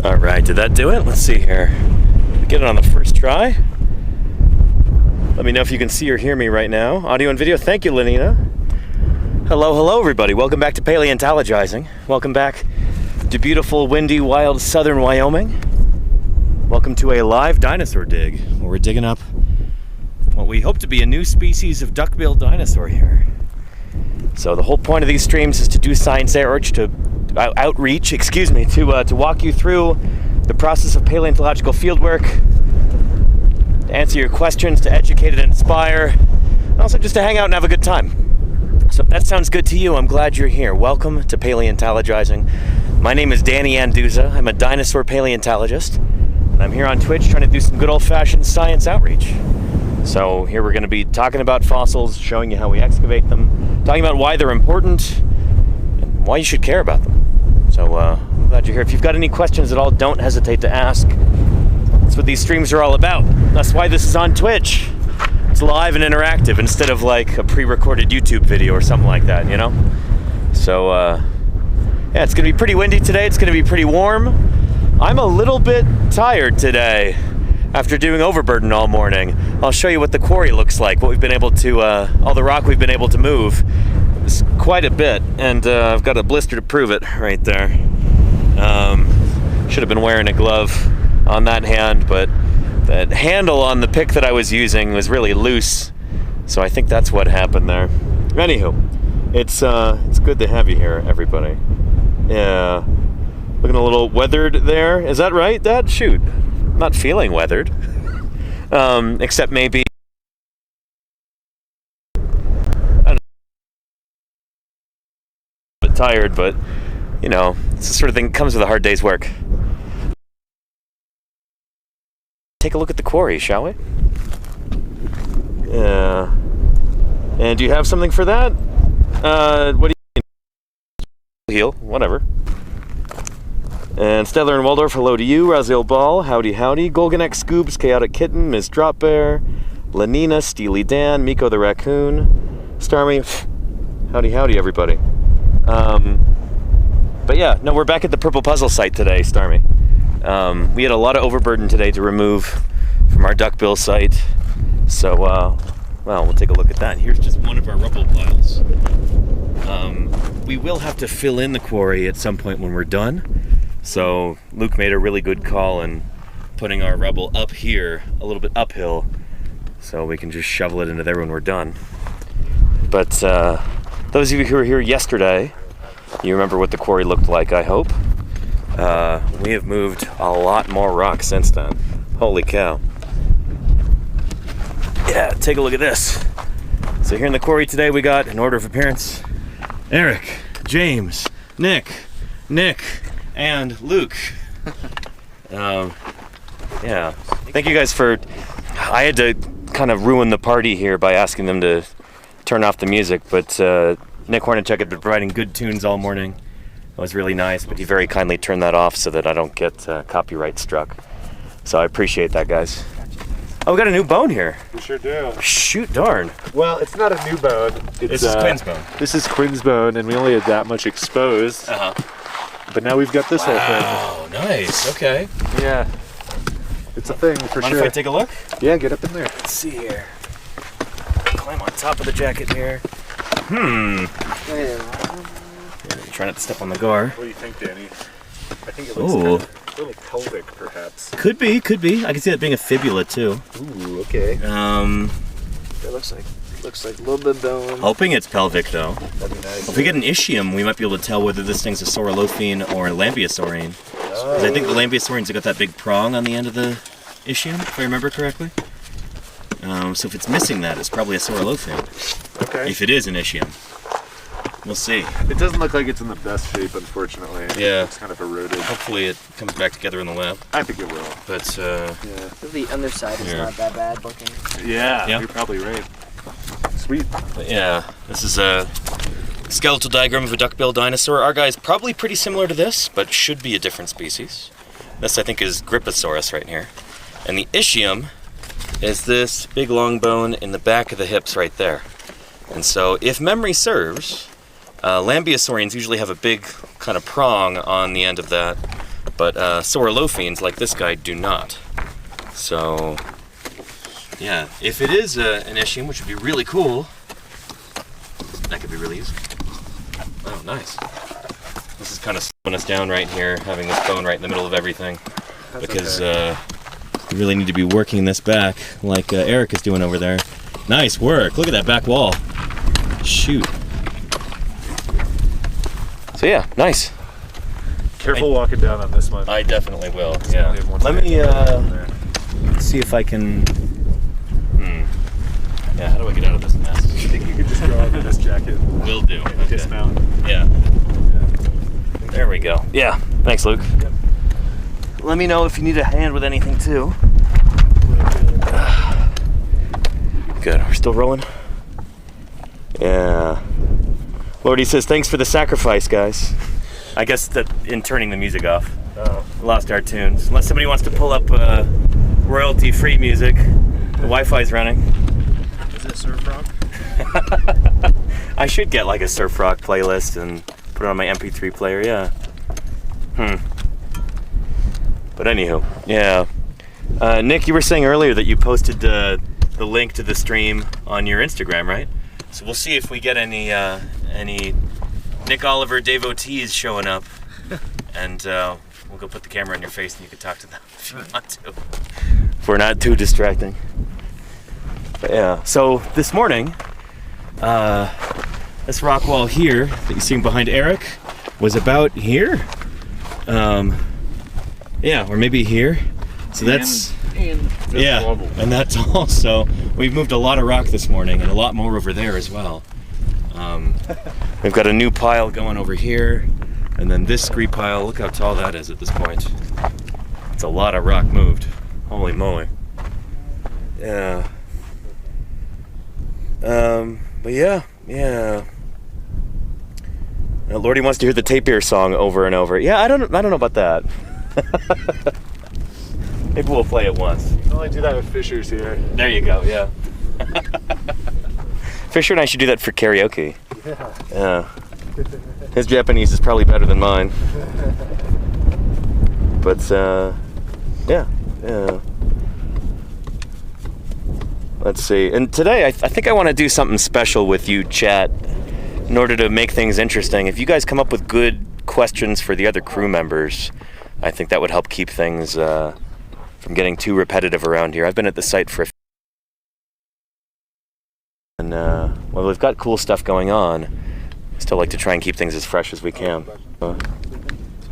Alright, did that do it? Let's see here. Get it on the first try. Let me know if you can see or hear me right now. Audio and video. Thank you, Lenina. Hello, everybody. Welcome back to Paleontologizing. Welcome back to beautiful, windy, wild southern Wyoming. Welcome to a live dinosaur dig, where we're digging up what we hope to be a new species of duckbill dinosaur here. So the whole point of these streams is to do science outreach, to walk you through the process of paleontological fieldwork, to answer your questions, to educate and inspire, and also just to hang out and have a good time. So if that sounds good to you, I'm glad you're here. Welcome to Paleontologizing. My name is Danny Anduza. I'm a dinosaur paleontologist, and I'm here on Twitch trying to do some good old-fashioned science outreach. So here we're going to be talking about fossils, showing you how we excavate them, talking about why they're important, and why you should care about them. So I'm glad you're here. If you've got any questions at all, don't hesitate to ask. That's what these streams are all about. That's why this is on Twitch. It's live and interactive instead of like a pre-recorded YouTube video or something like that, you know? So yeah, it's going to be pretty windy today. It's going to be pretty warm. I'm a little bit tired today after doing overburden all morning. I'll show you what the quarry looks like, what we've been able to, all the rock we've been able to move. It's quite a bit, and I've got a blister to prove it right there. Should have been wearing a glove on that hand, but that handle on the pick that I was using was really loose, so I think that's what happened there. Anywho, it's good to have you here, everybody. Yeah, looking a little weathered there. Is that right, Dad? Shoot. Not feeling weathered, except maybe I don't know, a bit tired, but you know, it's the sort of thing that comes with a hard day's work. Take a look at the quarry, shall we? Yeah. And do you have something for that? What do you mean? Heal, whatever. And Stedler and Waldorf, hello to you. Raziel Ball, howdy howdy. Golganek Scoobs, Chaotic Kitten, Ms. Drop Bear, Lenina, Steely Dan, Miko the Raccoon, Starmy, howdy howdy everybody. But yeah, no, we're back at the Purple Puzzle site today, Starmy. We had a lot of overburden today to remove from our duckbill site. So, well, we'll take a look at that. Here's just one of our rubble piles. We will have to fill in the quarry at some point when we're done. So Luke made a really good call in putting our rubble up here, a little bit uphill, so we can just shovel it into there when we're done. But those of you who were here yesterday, you remember what the quarry looked like, I hope. We have moved a lot more rock since then. Holy cow. Yeah, take a look at this. So here in the quarry today we got, in order of appearance, Eric, James, Nick, and Luke. Yeah, thank you guys for, I had to kind of ruin the party here by asking them to turn off the music, but Nick Hornacek had been providing good tunes all morning. It was really nice, but he very kindly turned that off so that I don't get copyright struck. So I appreciate that, guys. Oh, we got a new bone here. We sure do. Shoot, darn. Well, it's not a new bone. This is Quinn's bone. This is Quinn's bone, and we only had that much exposed. Uh-huh. But now we've got this whole thing. Oh, nice. Okay. Yeah. It's a thing for Mind sure. if I take a look? Yeah, get up in there. Let's see here. Climb on top of the jacket here. Try not to step on the gar. What do you think, Danny? I think it looks kind of a little pelvic, perhaps. Could be. I can see that being a fibula too. Ooh, okay. It looks like a little bit of bone. Hoping it's pelvic though. That'd be nice. If we get an ischium, we might be able to tell whether this thing's a saurolophine or a lambeosaurine. Because I think the lambeosaurines have got that big prong on the end of the ischium, if I remember correctly. So if it's missing that, it's probably a saurolophine. Okay. If it is an ischium. We'll see. It doesn't look like it's in the best shape, unfortunately. Yeah. It's kind of eroded. Hopefully it comes back together in the lab. I think it will. But, yeah. The underside is not that bad looking. Yeah, Yeah. You're probably right. Sweet. But yeah, this is a skeletal diagram of a duckbill dinosaur. Our guy's probably pretty similar to this, but should be a different species. This, I think, is Gripposaurus right here. And the ischium is this big long bone in the back of the hips right there. And so, if memory serves, lambeosaurians usually have a big kind of prong on the end of that But saurolophines, like this guy, do not. So, yeah, if it is an ischium, which would be really cool, that could be really useful. Oh, nice. This is kind of slowing us down right here, having this bone right in the middle of everything. Because we really need to be working this back like Eric is doing over there. Nice work. Look at that back wall. Shoot. So yeah, nice. Careful walking down on this one. I definitely will. Yeah. Let me see if I can. Yeah. How do I get out of this mess? I think you could just go under this jacket. Will do. And Okay. dismount. Yeah. There we go. Yeah. Thanks, Luke. Yep. Let me know if you need a hand with anything too. Good. We're still rolling. Yeah. Lordy says, thanks for the sacrifice, guys. I guess that in turning the music off. Lost our tunes. Unless somebody wants to pull up royalty-free music. The Wi-Fi's running. Is it surf rock? I should get like a surf rock playlist and put it on my MP3 player, yeah. But anywho, yeah. Nick, you were saying earlier that you posted the link to the stream on your Instagram, right? So we'll see if we get any Nick Oliver devotees showing up, and we'll go put the camera in your face and you can talk to them if you want to. If we're not too distracting. But yeah, so this morning, this rock wall here that you're seeing behind Eric was about here. Yeah, or maybe here. So that's and that's also, we've moved a lot of rock this morning and a lot more over there as well. We've got a new pile going over here, and then this scree pile, look how tall that is at this point. It's a lot of rock moved. Holy moly. Yeah. But yeah. Lordy wants to hear the Tapir song over and over. Yeah, I don't know about that. Maybe we'll play it once. I only do that with Fishers here. There you go, yeah. Fisher and I should do that for karaoke. Yeah. His Japanese is probably better than mine. But, yeah. Let's see. And today, I think I want to do something special with you, chat, in order to make things interesting. If you guys come up with good questions for the other crew members, I think that would help keep things from getting too repetitive around here. I've been at the site for and well, we've got cool stuff going on. I still like to try and keep things as fresh as we can.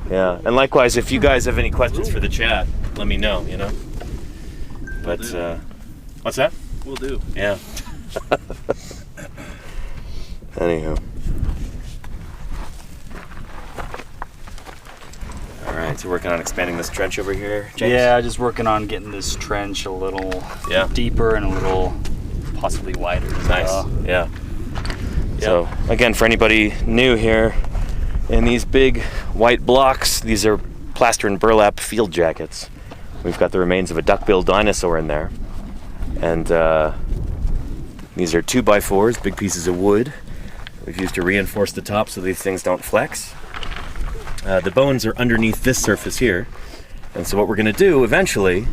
Yeah, and likewise, if you guys have any questions for the chat, let me know, you know? But, what's that? Will do. Yeah. Anyhow. Alright, so working on expanding this trench over here, James? Yeah, just working on getting this trench a little deeper and a little possibly wider. Nice, yeah. So, again, for anybody new here, in these big white blocks, these are plaster and burlap field jackets. We've got the remains of a duckbill dinosaur in there. And these are 2x4s, big pieces of wood. We've used to reinforce the top so these things don't flex. The bones are underneath this surface here. And so what we're gonna do eventually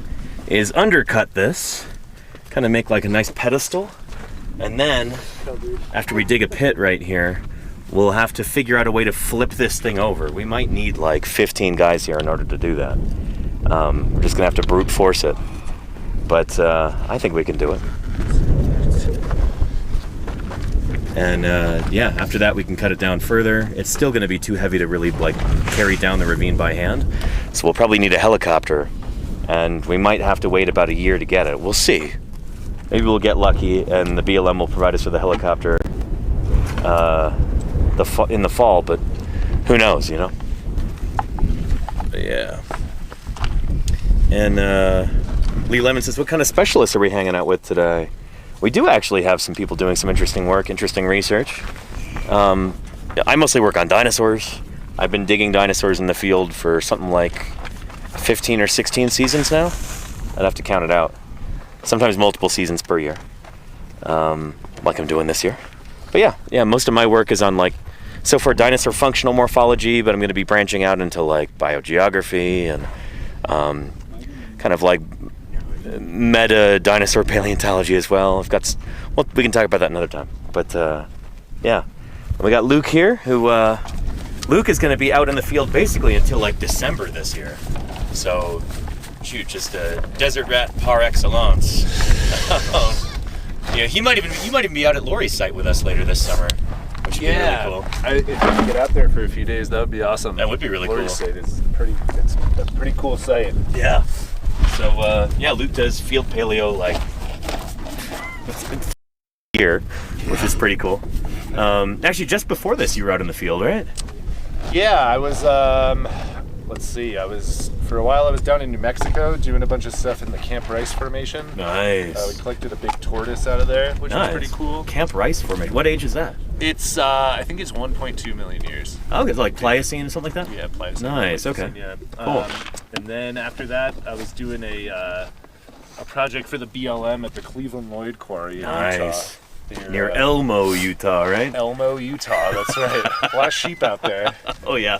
is undercut this, kind of make like a nice pedestal. And then, after we dig a pit right here, we'll have to figure out a way to flip this thing over. We might need like 15 guys here in order to do that. We're just gonna have to brute force it. But I think we can do it. And yeah, after that we can cut it down further. It's still gonna be too heavy to really like carry down the ravine by hand. So we'll probably need a helicopter. And we might have to wait about a year to get it. We'll see. Maybe we'll get lucky and the BLM will provide us with a helicopter in the fall, but who knows, you know? But yeah. And Lee Lemon says, what kind of specialists are we hanging out with today? We do actually have some people doing some interesting work, interesting research. I mostly work on dinosaurs. I've been digging dinosaurs in the field for something like 15 or 16 seasons now. I'd have to count it out. Sometimes multiple seasons per year, like I'm doing this year. But yeah, most of my work is on like so far dinosaur functional morphology, but I'm going to be branching out into like biogeography and kind of like meta dinosaur paleontology as well. Well, we can talk about that another time. But yeah, we got Luke here, who Luke is going to be out in the field basically until like December this year. So, shoot, just a desert rat par excellence. Yeah, you might even be out at Lori's site with us later this summer, which would be really cool. If we could get out there for a few days, that would be awesome. That would be really Lori's cool. site is it's a pretty cool site. Yeah. So yeah, Luke does field paleo like here, which is pretty cool. Actually, just before this, you were out in the field, right? Yeah, I was. Let's see. For a while I was down in New Mexico doing a bunch of stuff in the Camp Rice Formation. Nice. We collected a big tortoise out of there, which was pretty cool. Camp Rice Formation. What age is that? It's I think it's 1.2 million years. Oh, it's like Pliocene or something like that? Yeah, Pliocene. Nice, okay. Yeah. Cool. And then after that, I was doing a project for the BLM at the Cleveland Lloyd Quarry in Utah. Near Elmo, Utah, right? Elmo, Utah, that's right. A lot of sheep out there. Oh, yeah.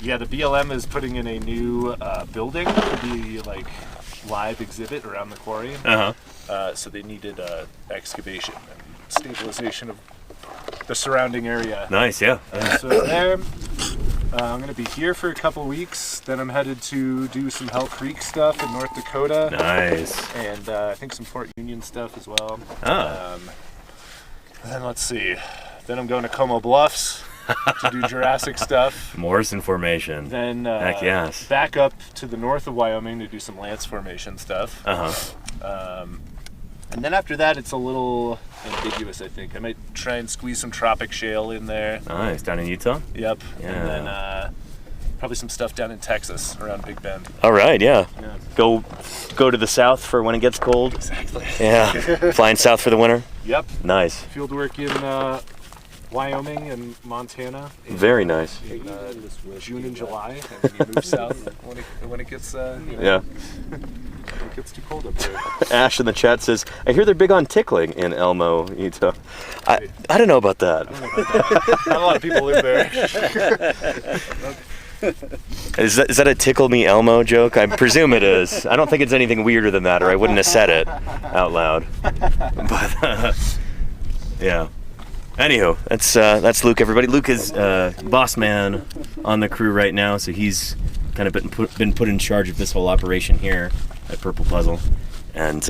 Yeah, the BLM is putting in a new building for the live exhibit around the quarry. So they needed excavation and stabilization of the surrounding area. Nice, yeah. So there, I'm going to be here for a couple weeks. Then I'm headed to do some Hell Creek stuff in North Dakota. Nice. And I think some Fort Union stuff as well. Then let's see. Then I'm going to Como Bluffs to do Jurassic stuff. Morrison Formation. Then heck yes. back up to the north of Wyoming to do some Lance Formation stuff. And then after that, it's a little ambiguous, I think. I might try and squeeze some tropic shale in there. Nice. Down in Utah? Yep. Yeah. And then probably some stuff down in Texas around Big Bend. All right, yeah. Yeah. Go to the south for when it gets cold. Exactly. Yeah. Flying south for the winter. Yep. Nice. Field work in Wyoming and Montana. Very nice. In June and July, and then you move south when it gets Yeah. when it gets too cold up there. Ash in the chat says, I hear they're big on tickling in Elmo, Utah. I don't know about that. Not a lot of people live there. Is that a tickle me Elmo joke? I presume it is. I don't think it's anything weirder than that, or I wouldn't have said it out loud. But yeah. Anywho, that's Luke. Everybody, Luke is boss man on the crew right now, so he's kind of been put in charge of this whole operation here at Purple Puzzle, and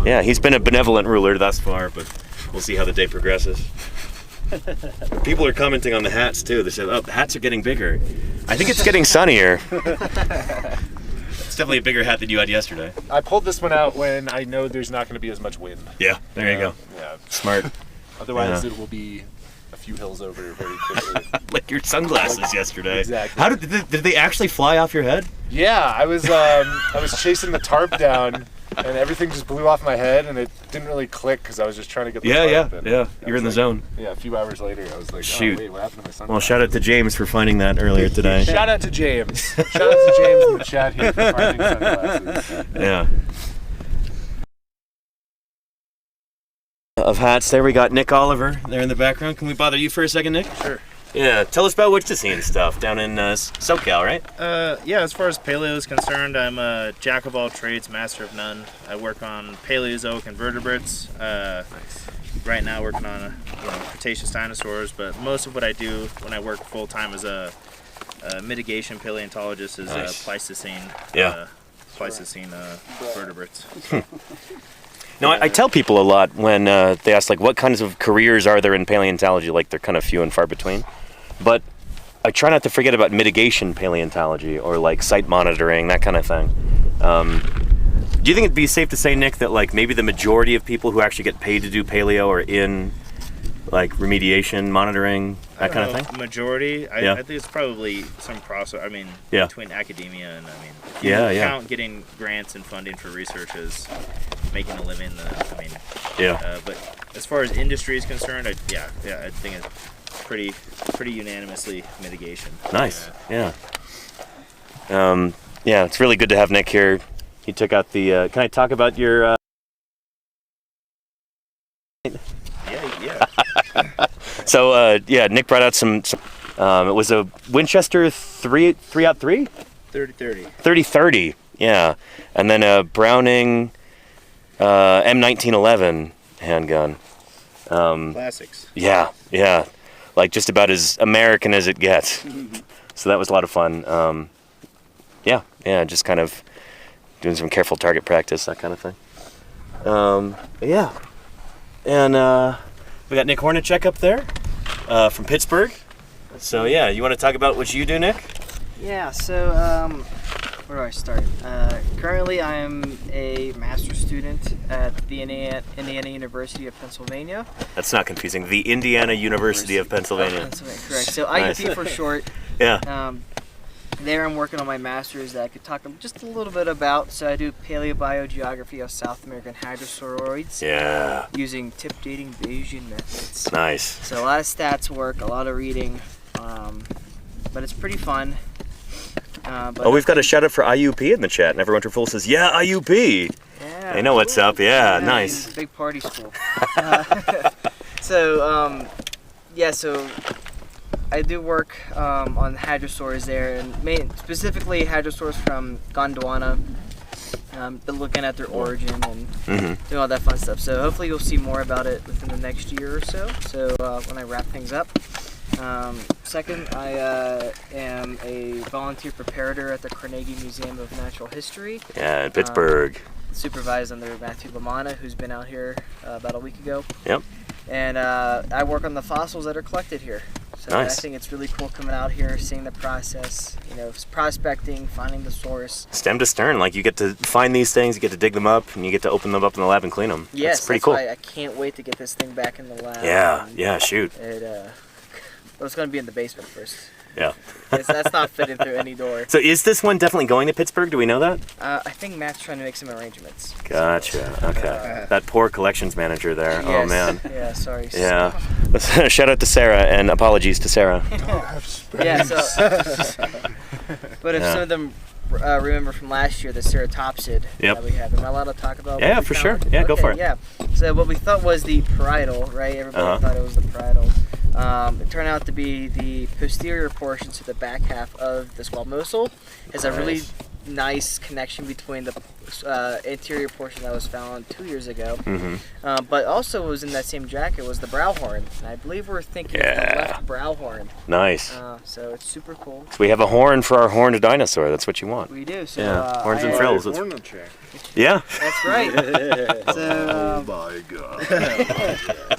yeah, he's been a benevolent ruler thus far, but we'll see how the day progresses. People are commenting on the hats too. They said, "Oh, the hats are getting bigger." I think it's getting sunnier. It's definitely a bigger hat than you had yesterday. I pulled this one out when I know there's not going to be as much wind. Yeah, there you go. Yeah. Smart. Otherwise, it will be a few hills over very quickly. Like your sunglasses yesterday. Exactly. How did they actually fly off your head? Yeah, I was chasing the tarp down, and everything just blew off my head, and it didn't really click because I was just trying to get the tarp. Yeah. You're in the zone. Yeah, a few hours later, I was like, Shoot. Oh, wait, what happened to my sunglasses? Well, shout out to James for finding that earlier today. Shout out to James. Shout out to James in the chat here for finding sunglasses. Yeah. Of hats, there we got Nick Oliver there in the background. Can we bother you for a second, Nick? Sure. Yeah, tell us about what you're seeing stuff down in SoCal, right? Yeah, as far as paleo is concerned, I'm a jack of all trades, master of none. I work on Paleozoic invertebrates. Nice. Right now working on Cretaceous dinosaurs, but most of what I do when I work full time as a mitigation paleontologist is Nice. Pleistocene. Yeah. Pleistocene vertebrates. Now, I tell people a lot when they ask, like, what kinds of careers are there in paleontology? Like, they're kind of few and far between. But I try not to forget about mitigation paleontology or, like, site monitoring, that kind of thing. Do you think it'd be safe to say, Nick, that, like, maybe the majority of people who actually get paid to do paleo are in, like, remediation, monitoring, that kind of thing? Majority, Yeah. I think it's probably some crossover. I mean, Yeah. between academia and if you Yeah. count getting grants and funding for research as making a living, Yeah. but as far as industry is concerned, I think it's pretty unanimously mitigation. Nice. Yeah. Yeah, it's really good to have Nick here. He took out the. Can I talk about your? Yeah. So yeah, Nick brought out some it was a Winchester 3-03? 30-30, yeah. And then a Browning M1911 handgun. Classics. Yeah, yeah. Like just about as American as it gets. So that was a lot of fun. Yeah, just kind of doing some careful target practice, that kind of thing. Yeah. And we got Nick Hornacek up there from Pittsburgh. So yeah, you want to talk about what you do, Nick? Yeah, so where do I start? Currently I am a master's student at the Indiana University of Pennsylvania. That's not confusing. The Indiana University of Pennsylvania. Correct. So Nice. IUP for short. Yeah. There I'm working on my master's that I could talk just a little bit about. So I do paleobiogeography of South American hadrosauroids. Yeah. Using tip dating Bayesian methods. Nice. So a lot of stats work, a lot of reading, but it's pretty fun. Oh, we've got a shout out for IUP in the chat. Never Winter Fool says, yeah, IUP. Yeah. They know what's up. Yeah, nice. Big party school. So I do work on hadrosaurs there, and specifically hadrosaurs from Gondwana. Looking at their origin and doing all that fun stuff. So hopefully you'll see more about it within the next year or so. So when I wrap things up. Second, I am a volunteer preparator at the Carnegie Museum of Natural History. Yeah, in Pittsburgh. Supervised under Matthew Lamanna, who's been out here about a week ago. Yep. And I work on the fossils that are collected here. So Nice. I think it's really cool coming out here, seeing the process, prospecting, finding the source. Stem to stern, like you get to find these things, you get to dig them up, and you get to open them up in the lab and clean them. Yes, that's pretty cool. Why I can't wait to get this thing back in the lab. Yeah, shoot. It's going to be in the basement first. Yeah. That's not fitting through any door. So is this one definitely going to Pittsburgh? Do we know that? I think Matt's trying to make some arrangements. Gotcha. Okay. That poor collections manager there. Yes. Oh man. Yeah. Sorry. Yeah. Shout out to Sarah and apologies to Sarah. Yeah. So, but if some of them remember from last year, the ceratopsid that we have, am I allowed to talk about? Yeah, for sure. Yeah, go for it. Yeah. So what we thought was the parietal, right? Everybody thought it was the parietal. It turned out to be the posterior portion, so the back half of the squamosal has a really nice connection between the anterior portion that was found 2 years ago, but also was in that same jacket was the brow horn, and I believe we're thinking of the left brow horn. Nice. So it's super cool. So we have a horn for our horned dinosaur. That's what you want. We do. So horns and frills. Yeah. That's right. Oh my god.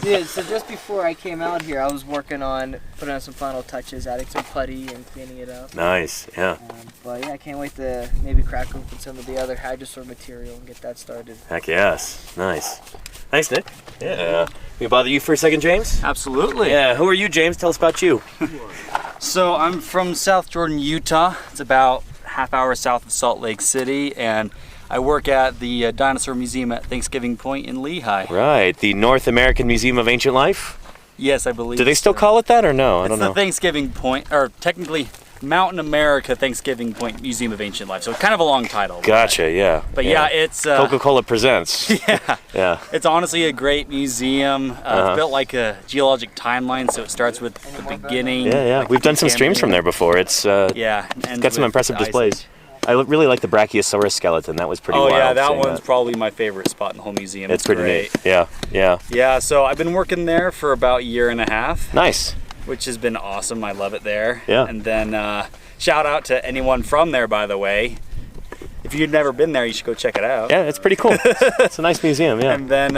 Yeah, so just before I came out here, I was working on putting on some final touches, adding some putty and cleaning it up. Nice, yeah. But yeah, I can't wait to maybe crack open some of the other hadrosaur material and get that started. Heck yes. Nice. Thanks, Nick. Yeah. Can we bother you for a second, James? Absolutely. Yeah. Who are you, James? Tell us about you. So I'm from South Jordan, Utah. It's about half hour south of Salt Lake City, and I work at the Dinosaur Museum at Thanksgiving Point in Lehigh. Right. The North American Museum of Ancient Life? Yes, I believe. Do they still call it that or no? I don't know. It's the Thanksgiving Point, or technically Mountain America Thanksgiving Point Museum of Ancient Life. So it's kind of a long title. Gotcha, yeah. But yeah, it's... Coca-Cola presents. Yeah. It's honestly a great museum. It's built like a geologic timeline, so it starts with the beginning. Yeah. Like We've done some streams from there before. It's got some impressive displays. I really like the Brachiosaurus skeleton. That was pretty wild. Oh yeah, that one's probably my favorite spot in the whole museum. It's pretty great. neat. Yeah. Yeah, so I've been working there for about a year and a half. Nice. Which has been awesome. I love it there. Yeah. And then shout out to anyone from there, by the way. If you've never been there, you should go check it out. Yeah, it's pretty cool. It's a nice museum, yeah. And then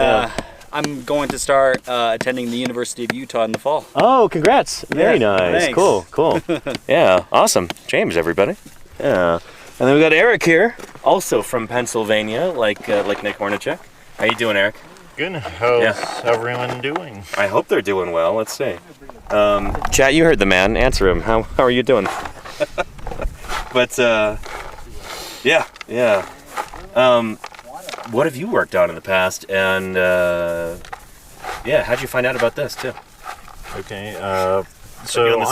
I'm going to start attending the University of Utah in the fall. Oh, congrats. Very nice. Thanks. Cool. Yeah, awesome. James, everybody. Yeah. And then we got Eric here, also from Pennsylvania, like Nick Hornacek. How you doing, Eric? Good. How's everyone doing? I hope they're doing well. Let's see. Chat, you heard the man. Answer him. How are you doing? But yeah. What have you worked on in the past? And how'd you find out about this too? Okay. So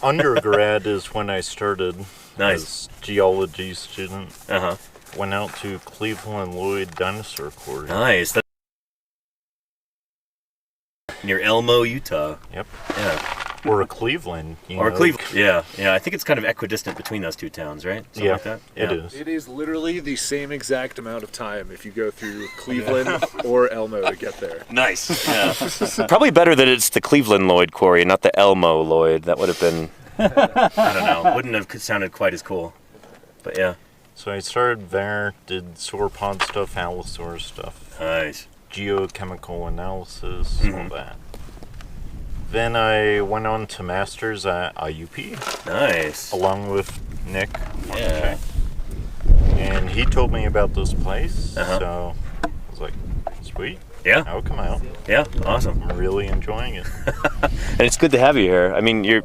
undergrad is when I started. Nice. As geology student. Uh-huh. Went out to Cleveland Lloyd Dinosaur Quarry. Nice. near Elmo, Utah. Yep. Yeah. Or Cleveland. Cleveland. Yeah. I think it's kind of equidistant between those two towns, right? Something like that? It is. It is literally the same exact amount of time if you go through Cleveland or Elmo to get there. Nice. Yeah. Probably better that it's the Cleveland Lloyd quarry, not the Elmo Lloyd. That would have been, I don't know, wouldn't have sounded quite as cool. But yeah. So I started there, did sauropod stuff, allosaur stuff. Nice. Geochemical analysis, all that. Then I went on to masters at IUP. Nice. Along with Nick. Yeah. And he told me about this place, so I was like, sweet. Yeah. I'll come out. Yeah, awesome. I'm really enjoying it. And it's good to have you here. I mean,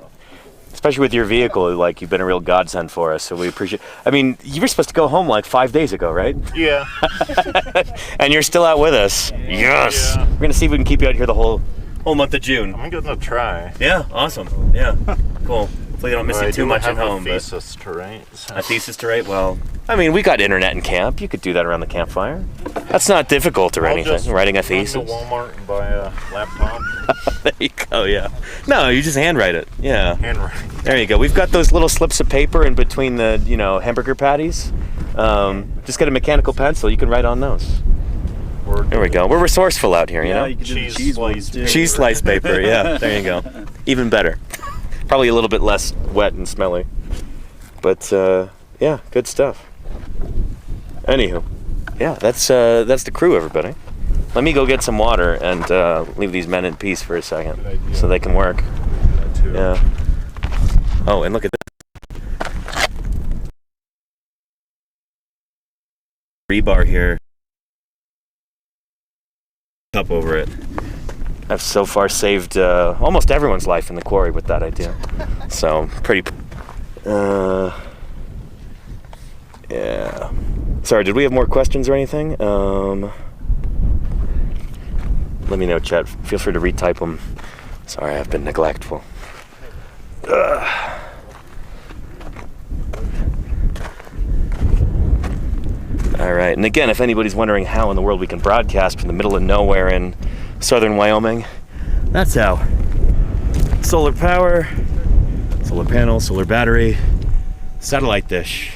especially with your vehicle, like, you've been a real godsend for us, so we appreciate. I mean, you were supposed to go home like 5 days ago, right? Yeah. And you're still out with us. Yes. Yeah. We're gonna see if we can keep you out here the whole month of June. I'm gonna try. Yeah, awesome. Yeah, cool. Hopefully you don't miss you too much at home. I have a thesis to write. So. A thesis to write? Well, I mean, we got internet in camp. You could do that around the campfire. That's not difficult or anything. Writing a thesis. I'll just run to Walmart and buy a laptop. There you go. Yeah. No, you just handwrite it. Yeah. Handwrite. There you go. We've got those little slips of paper in between the, hamburger patties. Just get a mechanical pencil. You can write on those. There we go. We're resourceful out here, you know? You can do the cheese ones too. Cheese slice paper, yeah. There you go. Even better. Probably a little bit less wet and smelly. But, yeah, good stuff. Anywho, yeah, that's the crew, everybody. Let me go get some water and leave these men in peace for a second so they can work. Yeah. Oh, and look at this. Rebar here. Up over it. I've so far saved almost everyone's life in the quarry with that idea. So, pretty... yeah. Sorry, did we have more questions or anything? Let me know, chat. Feel free to retype them. Sorry, I've been neglectful. All right, and again, if anybody's wondering how in the world we can broadcast from the middle of nowhere in southern Wyoming, that's how. Solar power, solar panel, solar battery, satellite dish,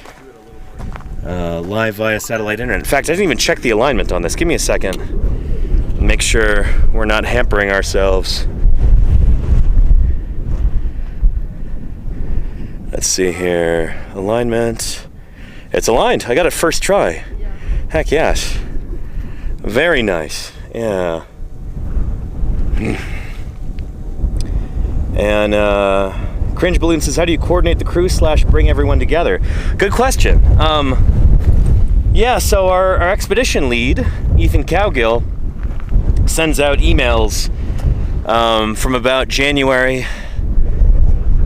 live via satellite internet. In fact, I didn't even check the alignment on this. Give me a second and make sure we're not hampering ourselves. Let's see here, alignment. It's aligned. I got it first try. Heck yes. Very nice. Yeah. And Cringe Balloon says, how do you coordinate the crew / bring everyone together? Good question. Yeah, so our expedition lead, Ethan Cowgill, sends out emails from about January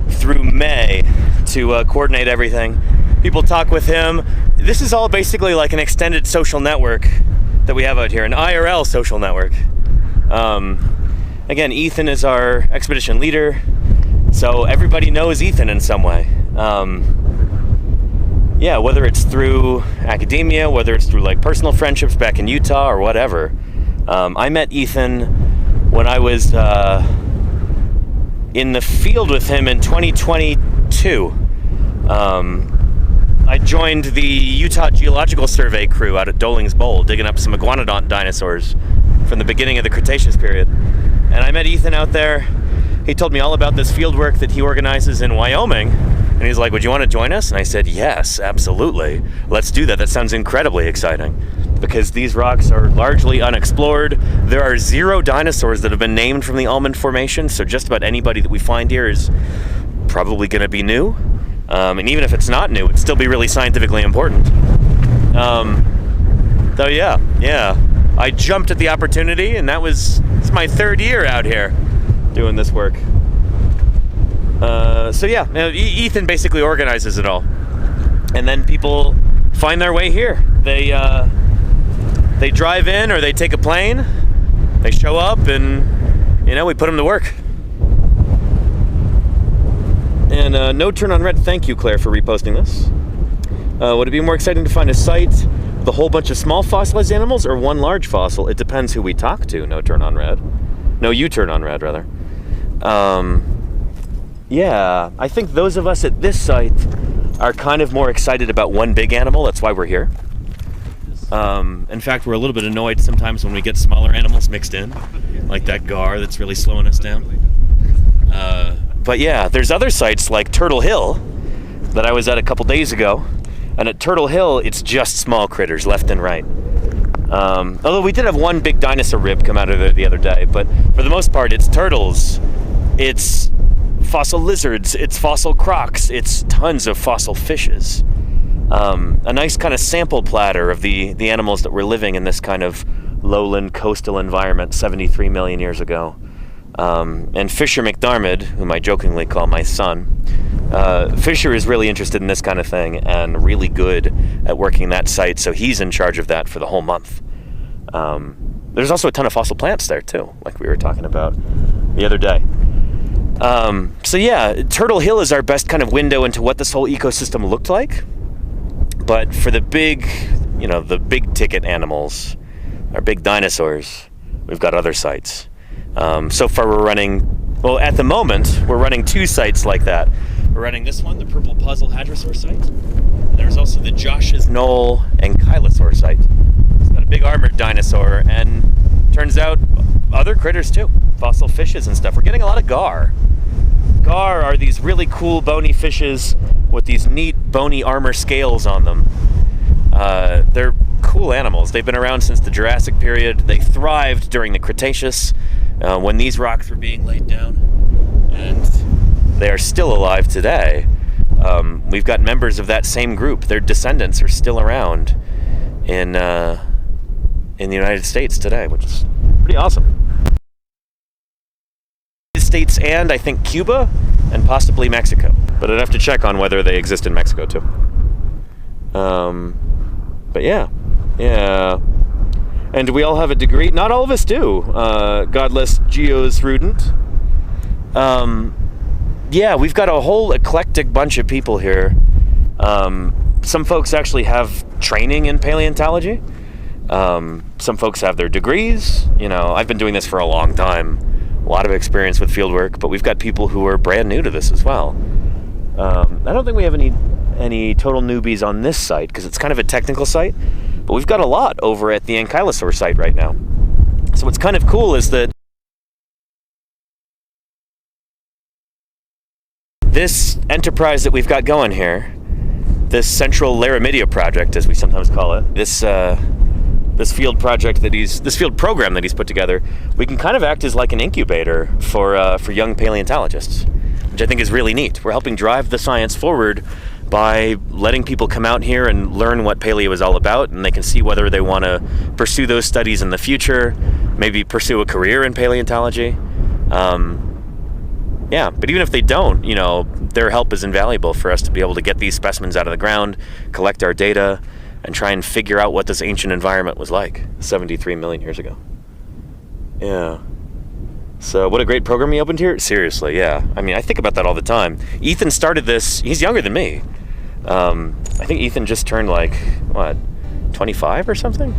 through May to coordinate everything. People talk with him. This is all basically like an extended social network that we have out here, an IRL social network. Again, Ethan is our expedition leader, so everybody knows Ethan in some way. Yeah, whether it's through academia, whether it's through like personal friendships back in Utah or whatever. I met Ethan when I was in the field with him in 2022. I joined the Utah Geological Survey crew out at Doling's Bowl, digging up some iguanodont dinosaurs from the beginning of the Cretaceous period. And I met Ethan out there. He told me all about this field work that he organizes in Wyoming. And he's like, would you want to join us? And I said, yes, absolutely. Let's do that. That sounds incredibly exciting. Because these rocks are largely unexplored. There are 0 dinosaurs that have been named from the Almond Formation, so just about anybody that we find here is probably going to be new. And even if it's not new, it'd still be really scientifically important. So yeah. I jumped at the opportunity, and it's my 3rd year out here doing this work. So yeah, Ethan basically organizes it all. And then people find their way here. They drive in or they take a plane, they show up, and we put them to work. And no turn on red, thank you, Claire, for reposting this. Would it be more exciting to find a site with a whole bunch of small fossilized animals or one large fossil? It depends who we talk to, no turn on red. No U-turn on red, rather. Yeah, I think those of us at this site are kind of more excited about one big animal. That's why we're here. In fact, we're a little bit annoyed sometimes when we get smaller animals mixed in, like that gar that's really slowing us down. But yeah, there's other sites like Turtle Hill that I was at a couple days ago, and at Turtle Hill, it's just small critters left and right. Although we did have one big dinosaur rib come out of there the other day, but for the most part, it's turtles, it's fossil lizards, it's fossil crocs, it's tons of fossil fishes. A nice kind of sample platter of the animals that were living in this kind of lowland coastal environment 73 million years ago. And Fisher McDermott, whom I jokingly call my son, Fisher is really interested in this kind of thing and really good at working that site, so he's in charge of that for the whole month. There's also a ton of fossil plants there too, like we were talking about the other day. So yeah, Turtle Hill is our best kind of window into what this whole ecosystem looked like. But for the big, the big ticket animals, our big dinosaurs, we've got other sites. So far we're running, at the moment, we're running 2 sites like that. We're running this one, the Purple Puzzle Hadrosaur site. And there's also the Josh's Knoll Ankylosaur site. It's got a big armored dinosaur, and turns out other critters too, fossil fishes and stuff. We're getting a lot of gar. Gar are these really cool bony fishes with these neat bony armor scales on them. They're cool animals. They've been around since the Jurassic period. They thrived during the Cretaceous when these rocks were being laid down, and they are still alive today. We've got members of that same group. Their descendants are still around in the United States today, which is pretty awesome. States and I think Cuba and possibly Mexico, but I'd have to check on whether they exist in Mexico too. But yeah, and we all have a degree. Not all of us do. Godless Geos Rudent. Yeah, we've got a whole eclectic bunch of people here. Some folks actually have training in paleontology. Some folks have their degrees. I've been doing this for a long time. A lot of experience with fieldwork, but we've got people who are brand new to this as well. I don't think we have any total newbies on this site because it's kind of a technical site, but we've got a lot over at the Ankylosaur site right now. So what's kind of cool is that this enterprise that we've got going here, this central Laramidia project, as we sometimes call it, this field program that he's put together, we can kind of act as like an incubator for young paleontologists, which I think is really neat. We're helping drive the science forward by letting people come out here and learn what paleo is all about, and they can see whether they want to pursue those studies in the future, maybe pursue a career in paleontology. Yeah, but even if they don't, their help is invaluable for us to be able to get these specimens out of the ground, collect our data, and try and figure out what this ancient environment was like 73 million years ago. Yeah. So what a great program he opened here. Seriously, yeah. I mean, I think about that all the time. Ethan started this, he's younger than me. I think Ethan just turned 25 or something?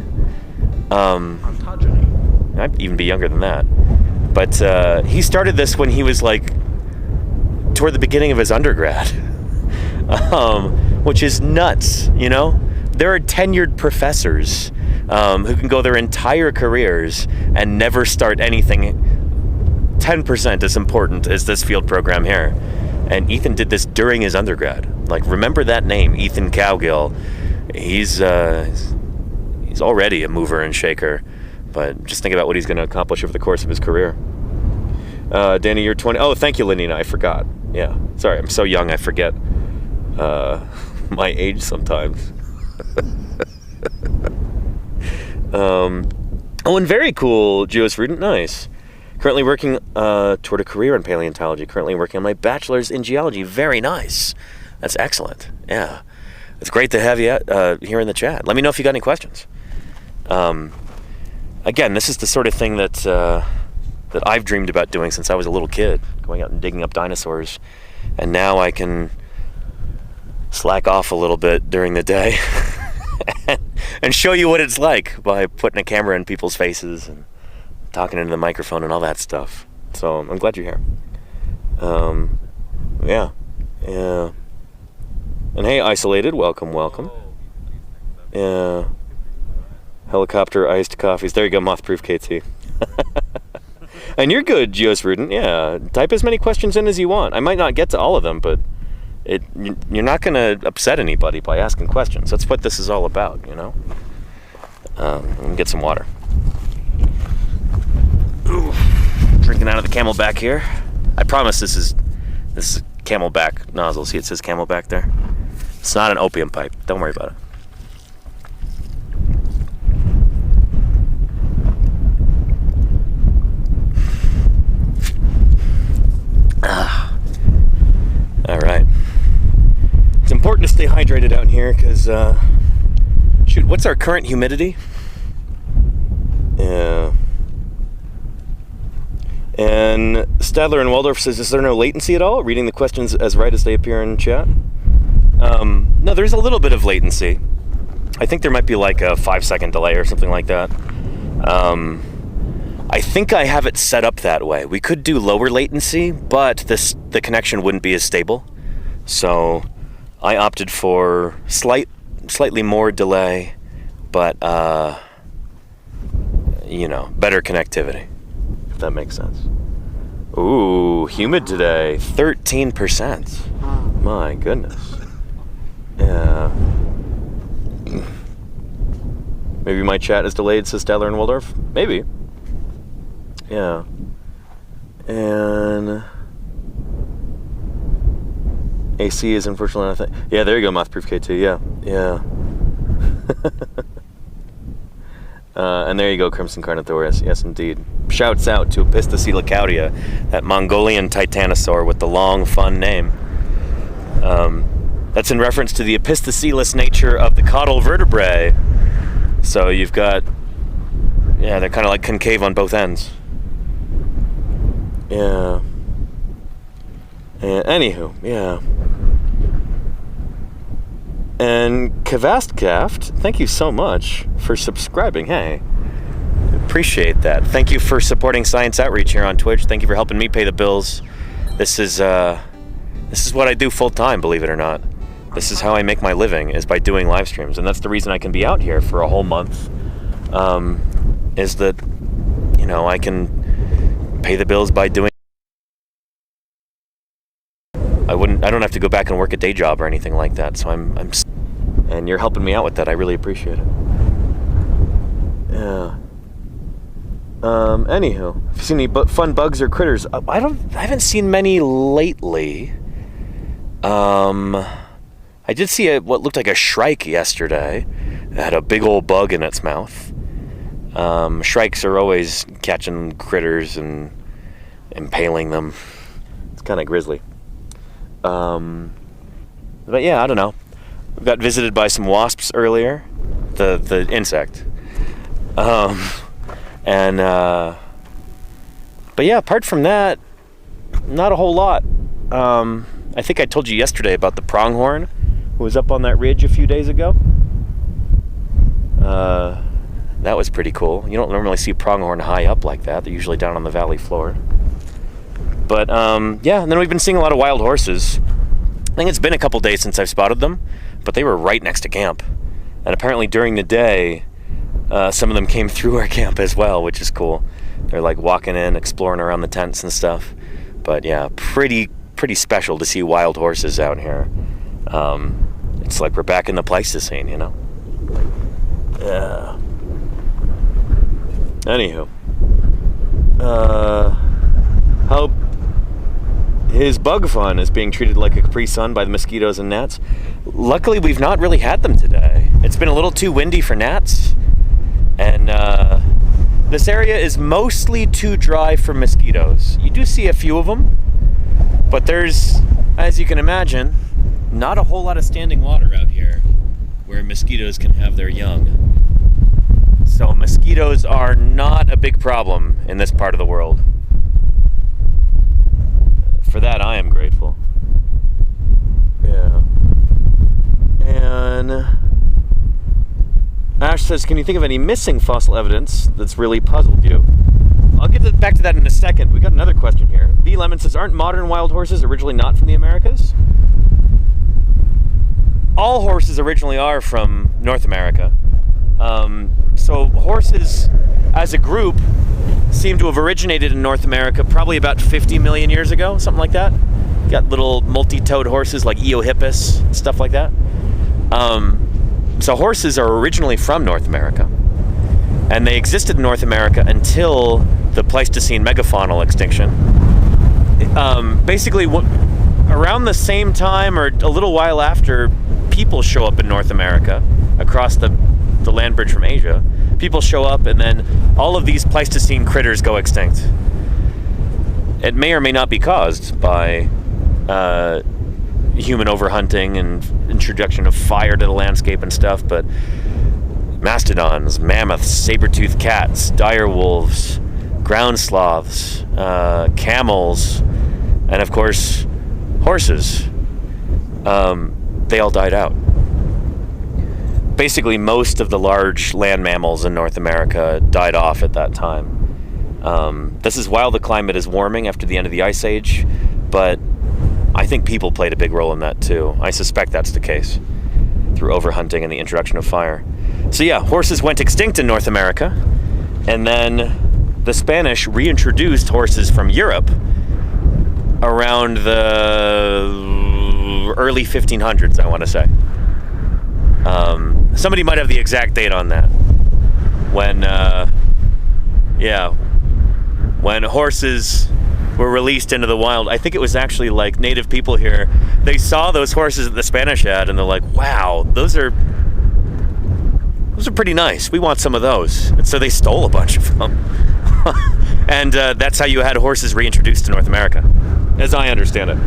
Ontogeny. I'd even be younger than that. But he started this when he was toward the beginning of his undergrad. Which is nuts, There are tenured professors who can go their entire careers and never start anything 10% as important as this field program here. And Ethan did this during his undergrad. Remember that name, Ethan Cowgill. He's already a mover and shaker, but just think about what he's going to accomplish over the course of his career. Danny, you're 20. Oh, thank you, Lenina. I forgot. Yeah, sorry, I'm so young I forget my age sometimes. And very cool, Geos Rudent, nice. Currently working toward a career in paleontology. Currently working on my bachelor's in geology. Very nice. That's excellent. Yeah. It's great to have you here in the chat. Let me know if you got any questions. Again, this is the sort of thing that I've dreamed about doing since I was a little kid, going out and digging up dinosaurs. And now I can slack off a little bit during the day and show you what it's like by putting a camera in people's faces and talking into the microphone and all that stuff. So I'm glad you're here. Yeah. And hey, Isolated, welcome. Yeah. Helicopter iced coffees. There you go, Moth-proof KT. And you're good, Geosrudent. Yeah. Type as many questions in as you want. I might not get to all of them, but you're not going to upset anybody by asking questions. That's what this is all about, you know? Let me get some water. Ooh. Drinking out of the Camelback here. I promise this is Camelback nozzle. See, it says Camelback there? It's not an opium pipe. Don't worry about it. All right. It's important to stay hydrated out here because, shoot, what's our current humidity? Yeah. And Stadler and Waldorf says, is there no latency at all? Reading the questions as right as they appear in chat. No, there's a little bit of latency. I think there might be like a 5-second delay or something like that. I think I have it set up that way. We could do lower latency, but the connection wouldn't be as stable. So I opted for slightly more delay, but you know, better connectivity, if that makes sense. Ooh, humid today, 13%. My goodness. Yeah. Maybe my chat is delayed, says Stadler and Waldorf. Maybe. Yeah. And AC is unfortunately not a thing. Yeah, there you go, Mothproof K2. Yeah. And there you go, Crimson Carnotaurus. Yes, indeed. Shouts out to Epistachelocaudia, that Mongolian titanosaur with the long, fun name. That's in reference to the epistachelous nature of the caudal vertebrae. So you've got, yeah, they're kind of like concave on both ends. Yeah. Anywho, yeah. And Kavastkaft, thank you so much for subscribing. Hey, appreciate that. Thank you for supporting Science Outreach here on Twitch. Thank you for helping me pay the bills. This is what I do full time, believe it or not. This is how I make my living, is by doing live streams, and that's the reason I can be out here for a whole month. Is that, you know, I can pay the bills by doing. I don't have to go back and work a day job or anything like that. So I'm, and you're helping me out with that. I really appreciate it. Yeah. Anywho, have you seen any fun bugs or critters? I haven't seen many lately. I did see what looked like a shrike yesterday. It had a big old bug in its mouth. Shrikes are always catching critters and impaling them. It's kind of grisly. But yeah, I don't know. We got visited by some wasps earlier. The insect. But yeah, apart from that, not a whole lot. I think I told you yesterday about the pronghorn who was up on that ridge a few days ago. That was pretty cool. You don't normally see pronghorn high up like that. They're usually down on the valley floor. But yeah, and then we've been seeing a lot of wild horses. I think it's been a couple days since I've spotted them, but they were right next to camp. And apparently during the day, some of them came through our camp as well, which is cool. They're like walking in, exploring around the tents and stuff. But yeah, pretty special to see wild horses out here. It's like we're back in the Pleistocene, you know? Yeah. Anywho. How his bug fun is being treated like a Capri Sun by the mosquitoes and gnats. Luckily, we've not really had them today. It's been a little too windy for gnats. And this area is mostly too dry for mosquitoes. You do see a few of them, but there's, as you can imagine, not a whole lot of standing water out here where mosquitoes can have their young. So mosquitoes are not a big problem in this part of the world. For that, I am grateful. Yeah. And Ash says, can you think of any missing fossil evidence that's really puzzled you? I'll get back to that in a second. We got another question here. V. Lemon says, aren't modern wild horses originally not from the Americas? All horses originally are from North America. So horses, as a group, seem to have originated in North America probably about 50 million years ago, something like that. You got little multi-toed horses like Eohippus, stuff like that. So horses are originally from North America. And they existed in North America until the Pleistocene megafaunal extinction. Basically, around the same time or a little while after people show up in North America, across the land bridge from Asia, people show up and then all of these Pleistocene critters go extinct. It may or may not be caused by human overhunting and introduction of fire to the landscape and stuff, but mastodons, mammoths, saber-toothed cats, dire wolves, ground sloths, camels, and of course, horses. They all died out. Basically, most of the large land mammals in North America died off at that time. This is while the climate is warming after the end of the Ice Age, but I think people played a big role in that too. I suspect that's the case, through overhunting and the introduction of fire. So yeah, horses went extinct in North America, and then the Spanish reintroduced horses from Europe around the early 1500s, I want to say. Somebody might have the exact date on that. When horses were released into the wild. I think it was actually like native people here. They saw those horses that the Spanish had, and they're like, "Wow, those are pretty nice. We want some of those." And so they stole a bunch of them. And that's how you had horses reintroduced to North America, as I understand it.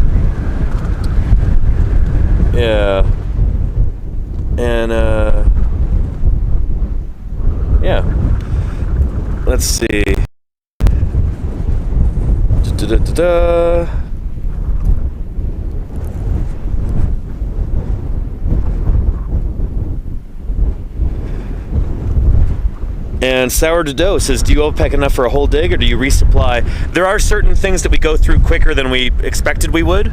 Yeah. And yeah. Let's see. And Sourdough says, do you overpack enough for a whole dig, or do you resupply? There are certain things that we go through quicker than we expected we would.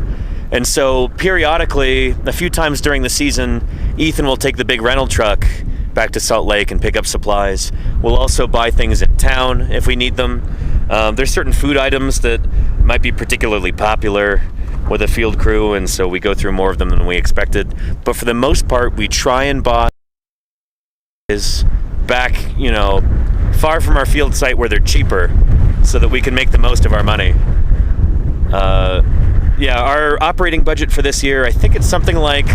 And so periodically, a few times during the season, Ethan will take the big rental truck back to Salt Lake and pick up supplies. We'll also buy things in town if we need them. There's certain food items that might be particularly popular with a field crew, and so we go through more of them than we expected. But for the most part, we try and buy back, far from our field site where they're cheaper, so that we can make the most of our money. Our operating budget for this year, I think it's something like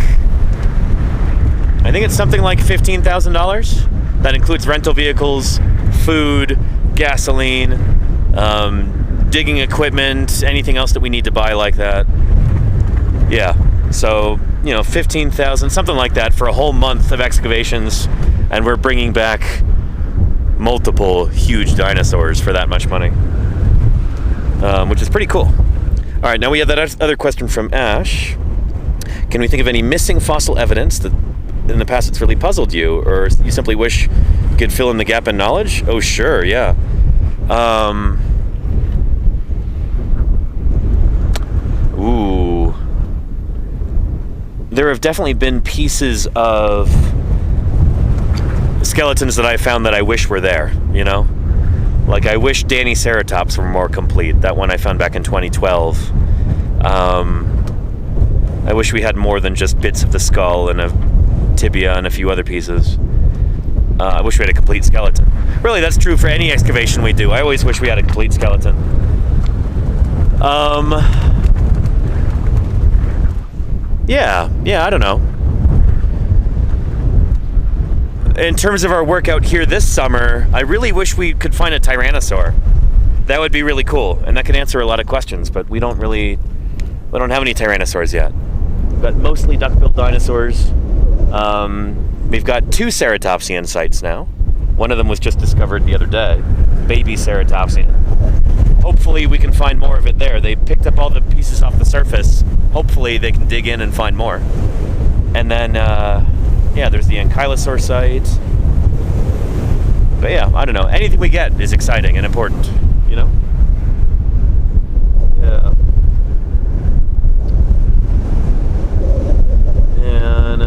$15,000. That includes rental vehicles, food, gasoline, digging equipment, anything else that we need to buy like that. Yeah, so 15,000, something like that, for a whole month of excavations, and we're bringing back multiple huge dinosaurs for that much money, which is pretty cool. All right, now we have that other question from Ash. Can we think of any missing fossil evidence that in the past it's really puzzled you, or you simply wish you could fill in the gap in knowledge? Oh, sure, yeah. There have definitely been pieces of skeletons that I found that I wish were there, Like, I wish Daniceratops were more complete. That one I found back in 2012. I wish we had more than just bits of the skull and a tibia and a few other pieces. I wish we had a complete skeleton. Really, that's true for any excavation we do. I always wish we had a complete skeleton. I don't know. In terms of our workout here this summer, I really wish we could find a tyrannosaur. That would be really cool, and that could answer a lot of questions, but we don't have any tyrannosaurs yet. We've got mostly duck-billed dinosaurs. We've got 2 ceratopsian sites now. One of them was just discovered the other day, baby ceratopsian. Hopefully we can find more of it there. They picked up all the pieces off the surface. Hopefully they can dig in and find more. And then, there's the ankylosaur site. But yeah, I don't know. Anything we get is exciting and important, you know? Yeah. And,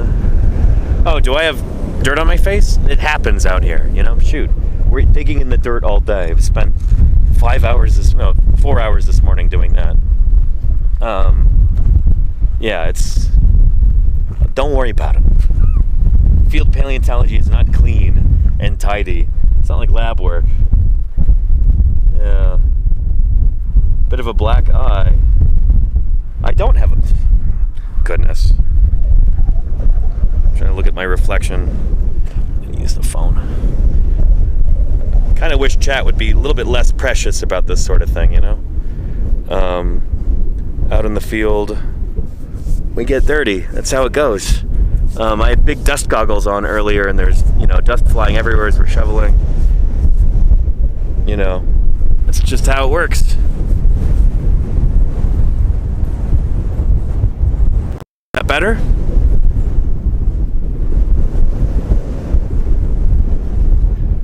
oh, do I have dirt on my face? It happens out here, you know? Shoot. We're digging in the dirt all day. I've spent 4 hours this morning doing that. Yeah, don't worry about it. Field paleontology is not clean and tidy. It's not like lab work. Yeah. Bit of a black eye. I don't have a... Goodness. I'm trying to look at my reflection. Use the phone. Kind of wish chat would be a little bit less precious about this sort of thing, you know? Out in the field, we get dirty. That's how it goes. I had big dust goggles on earlier, and there's, dust flying everywhere as we're shoveling. That's just how it works. That better?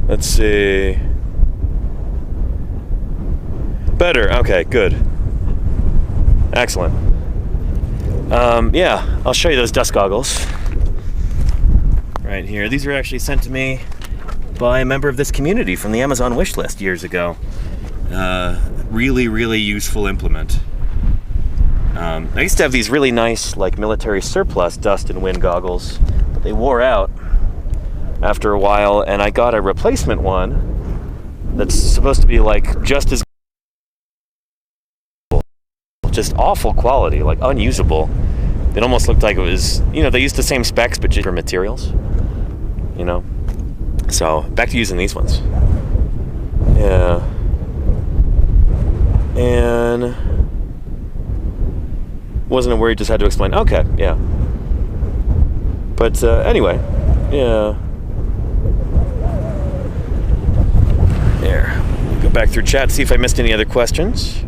Let's see. Better. Okay, good. Excellent. Yeah, I'll show you those dust goggles. Right here. These were actually sent to me by a member of this community from the Amazon wish list years ago. Really, really useful implement. I used to have these really nice, military surplus dust and wind goggles, but they wore out after a while, and I got a replacement one that's supposed to be just as just awful quality, unusable. It almost looked like it was, they used the same specs but just for materials, So back to using these ones. Yeah. And wasn't worried, just had to explain. Okay, yeah. But anyway, yeah. There. Go back through chat, see if I missed any other questions.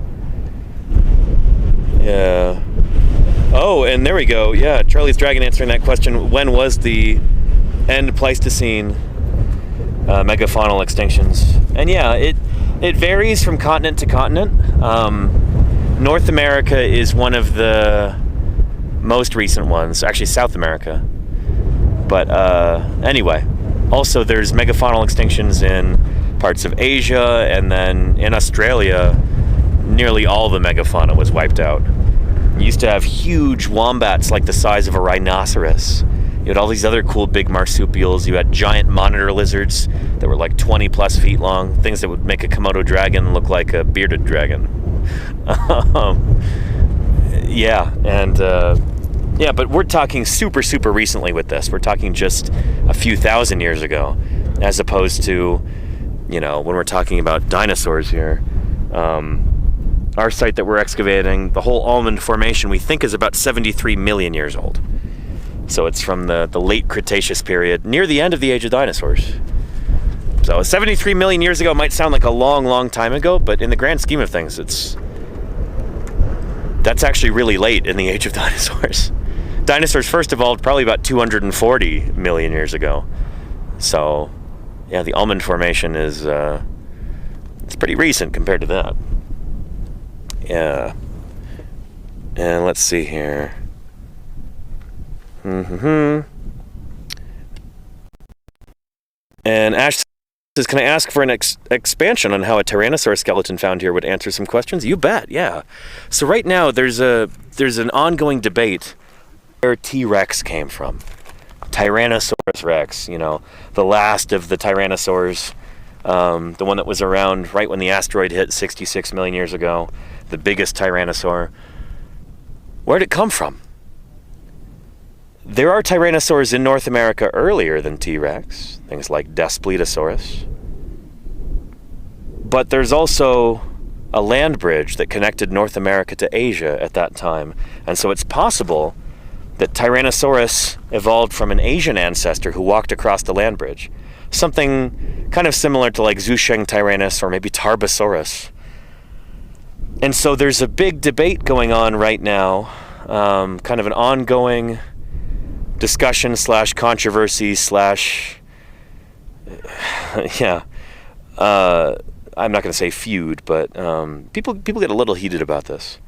Yeah. Oh, and there we go. Yeah, Charlie's Dragon answering that question. When was the end Pleistocene megafaunal extinctions? And yeah, it varies from continent to continent. North America is one of the most recent ones. Actually, South America. But anyway, also there's megafaunal extinctions in parts of Asia, and then in Australia, nearly all the megafauna was wiped out. You used to have huge wombats the size of a rhinoceros. You had all these other cool big marsupials. You had giant monitor lizards that were 20 plus feet long, things that would make a Komodo dragon look like a bearded dragon. Yeah, and yeah, but we're talking super, super recently with this. We're talking just a few thousand years ago, as opposed to, when we're talking about dinosaurs here. Our site that we're excavating, the whole Almond Formation, we think is about 73 million years old. So it's from the late Cretaceous period, near the end of the age of dinosaurs. So 73 million years ago might sound like a long, long time ago, but in the grand scheme of things, that's actually really late in the age of dinosaurs. Dinosaurs first evolved probably about 240 million years ago. So, yeah, the Almond Formation is it's pretty recent compared to that. Yeah. And let's see here. And Ash says, can I ask for an expansion on how a Tyrannosaur skeleton found here would answer some questions? You bet, yeah. So right now there's an ongoing debate where T-Rex came from. Tyrannosaurus rex, the last of the tyrannosaurs, the one that was around right when the asteroid hit 66 million years ago, the biggest tyrannosaur. Where'd it come from? There are tyrannosaurs in North America earlier than T-Rex, things like Daspletosaurus. But there's also a land bridge that connected North America to Asia at that time. And so it's possible that Tyrannosaurus evolved from an Asian ancestor who walked across the land bridge. Something kind of similar to Zhusheng Tyrannus or maybe Tarbosaurus. And so there's a big debate going on right now, kind of an ongoing discussion / controversy / I'm not going to say feud, but people get a little heated about this.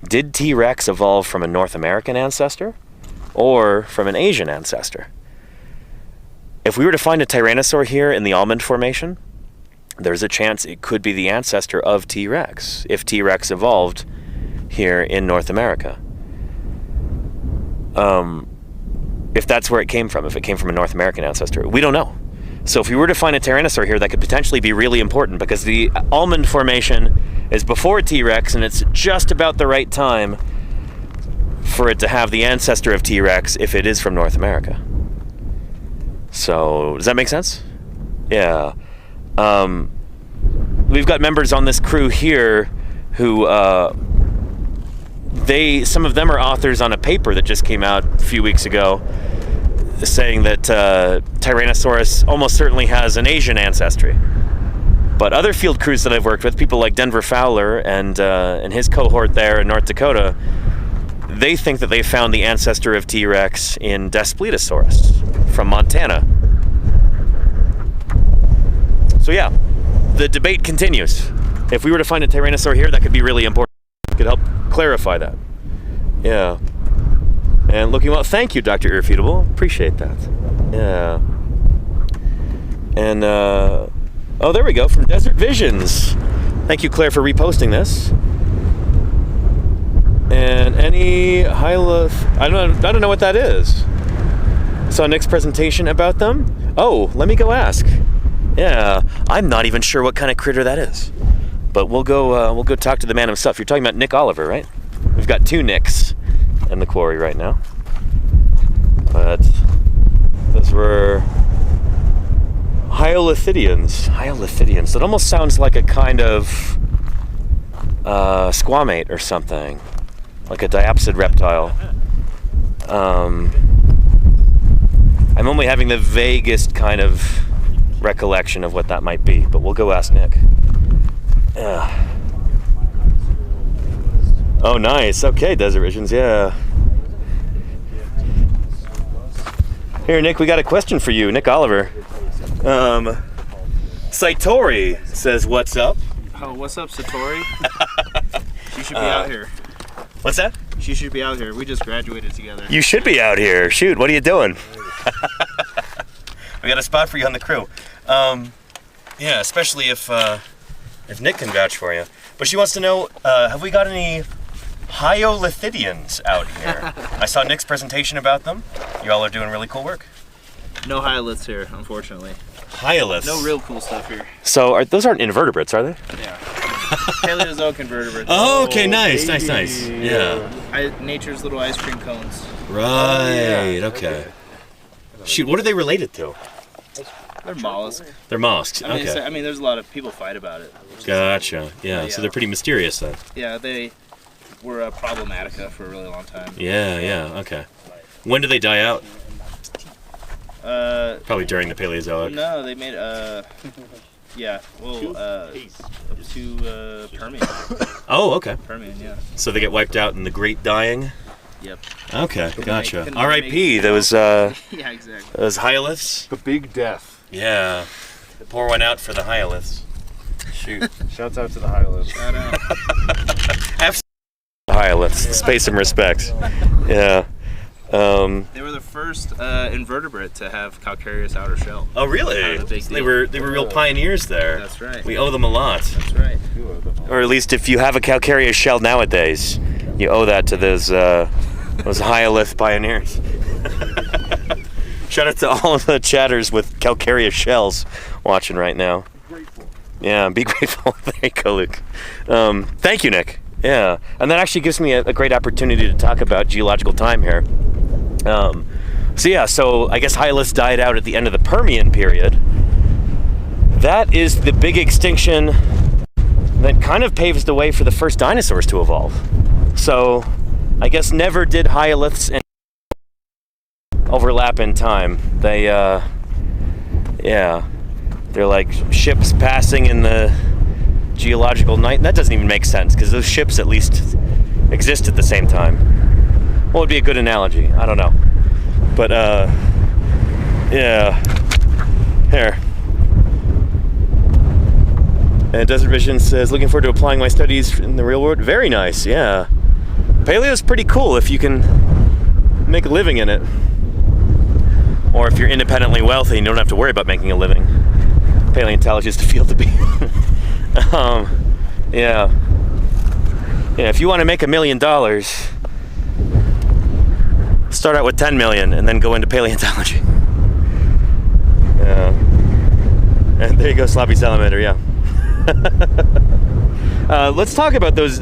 Did T-Rex evolve from a North American ancestor or from an Asian ancestor? If we were to find a Tyrannosaur here in the Almond Formation, there's a chance it could be the ancestor of T-Rex, if T-Rex evolved here in North America. If that's where it came from, if it came from a North American ancestor. We don't know. So if we were to find a Tyrannosaur here, that could potentially be really important, because the Almond Formation is before T-Rex, and it's just about the right time for it to have the ancestor of T-Rex if it is from North America. So, does that make sense? Yeah. We've got members on this crew here who, some of them are authors on a paper that just came out a few weeks ago saying that Tyrannosaurus almost certainly has an Asian ancestry. But other field crews that I've worked with, people like Denver Fowler and his cohort there in North Dakota, they think that they found the ancestor of T-Rex in Daspletosaurus from Montana. So yeah, the debate continues. If we were to find a Tyrannosaur here, that could be really important. It could help clarify that. Yeah. And looking well, thank you, Dr. Irrefutable. Appreciate that. Yeah. And, oh, there we go, from Desert Visions. Thank you, Claire, for reposting this. And any Hyloth, I don't know what that is. Saw Nick's presentation about them. Oh, let me go ask. Yeah, I'm not even sure what kind of critter that is. But we'll go talk to the man himself. You're talking about Nick Oliver, right? We've got 2 Nicks in the quarry right now. But those were Hyolithidians. Hyolithidians. That almost sounds like a kind of squamate or something. Like a diapsid reptile. I'm only having the vaguest kind of recollection of what that might be, but we'll go ask Nick. Oh, nice. Okay, Desert Visions, yeah. Here, Nick, we got a question for you. Nick Oliver. Saitori says, what's up? Oh, what's up, Satori? She should be out here. What's that? She should be out here. We just graduated together. You should be out here. Shoot, what are you doing? We got a spot for you on the crew. Yeah, especially if Nick can vouch for you. But she wants to know, have we got any Hyolithidians out here? I saw Nick's presentation about them. You all are doing really cool work. No hyoliths here, unfortunately. Hyoliths? No real cool stuff here. So those aren't invertebrates, are they? Yeah. Paleozoic invertebrates. Oh, okay, nice. Yeah. Nature's little ice cream cones. Right, okay. Shoot, what are they related to? They're mollusks. They're mollusks, I mean, okay. I mean, there's a lot of people fight about it. Gotcha, yeah, so they're pretty mysterious then. Yeah, they were a problematica for a really long time. Yeah, okay. When did they die out? Probably during the Paleozoic. No, they made, yeah, well, up to Permian. Oh, okay. Permian, yeah. So they get wiped out in the Great Dying? Yep. Okay, gotcha. couldn't R.I.P. make- Those, Yeah, exactly. those hyoliths? The big death. Yeah. Pour one out for the hyoliths. Shoot. Shouts out to the hyoliths. Shout out. Hyoliths. Pay some respect. Yeah. They were the first invertebrate to have calcareous outer shell. Oh, really? Kind of a big They deal. were real pioneers there. That's right. We owe them a lot. That's right. Or at least if you have a calcareous shell nowadays, you owe that to those hyolith pioneers. Shout out to all of the chatters with calcareous shells watching right now. Yeah, be grateful. There you go, Luke. Thank you, Nick. Yeah, and that actually gives me a great opportunity to talk about geological time here. So I guess hyoliths died out at the end of the Permian period. That is the big extinction that kind of paves the way for the first dinosaurs to evolve. So I guess never did hyoliths and overlap in time. They, they're like ships passing in the geological night. That doesn't even make sense, because those ships at least exist at the same time. What would be a good analogy? I don't know. But, yeah. Here. And Desert Vision says, looking forward to applying my studies in the real world. Very nice, yeah. Paleo's pretty cool if you can make a living in it. Or if you're independently wealthy and you don't have to worry about making a living. Paleontologist to field to be. Yeah. Yeah, if you want to make $1 million, start out with 10 million and then go into paleontology. Yeah. And there you go, sloppy salamander, yeah. Let's talk about those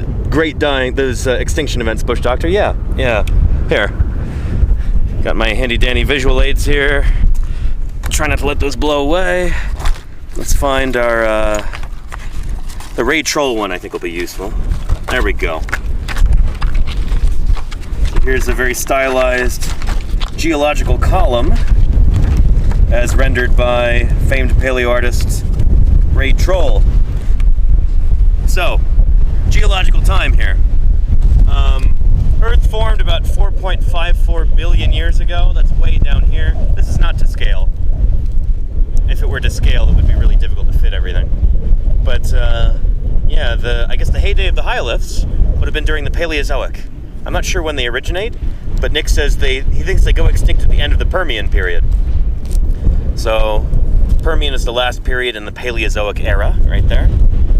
extinction events, Bush Doctor. Yeah. Here. Got my handy dandy visual aids here. Try not to let those blow away. Let's find our, the ray troll one I think will be useful. There we go. So here's a very stylized geological column as rendered by famed paleo artist Ray Troll. So, geological time here. Earth formed about 4.54 billion years ago. That's way down here. This is not to scale. If it were to scale, it would be really difficult to fit everything. But yeah, I guess the heyday of the hyolyths would have been during the Paleozoic. I'm not sure when they originate, but Nick says he thinks they go extinct at the end of the Permian period. So, Permian is the last period in the Paleozoic era, right there.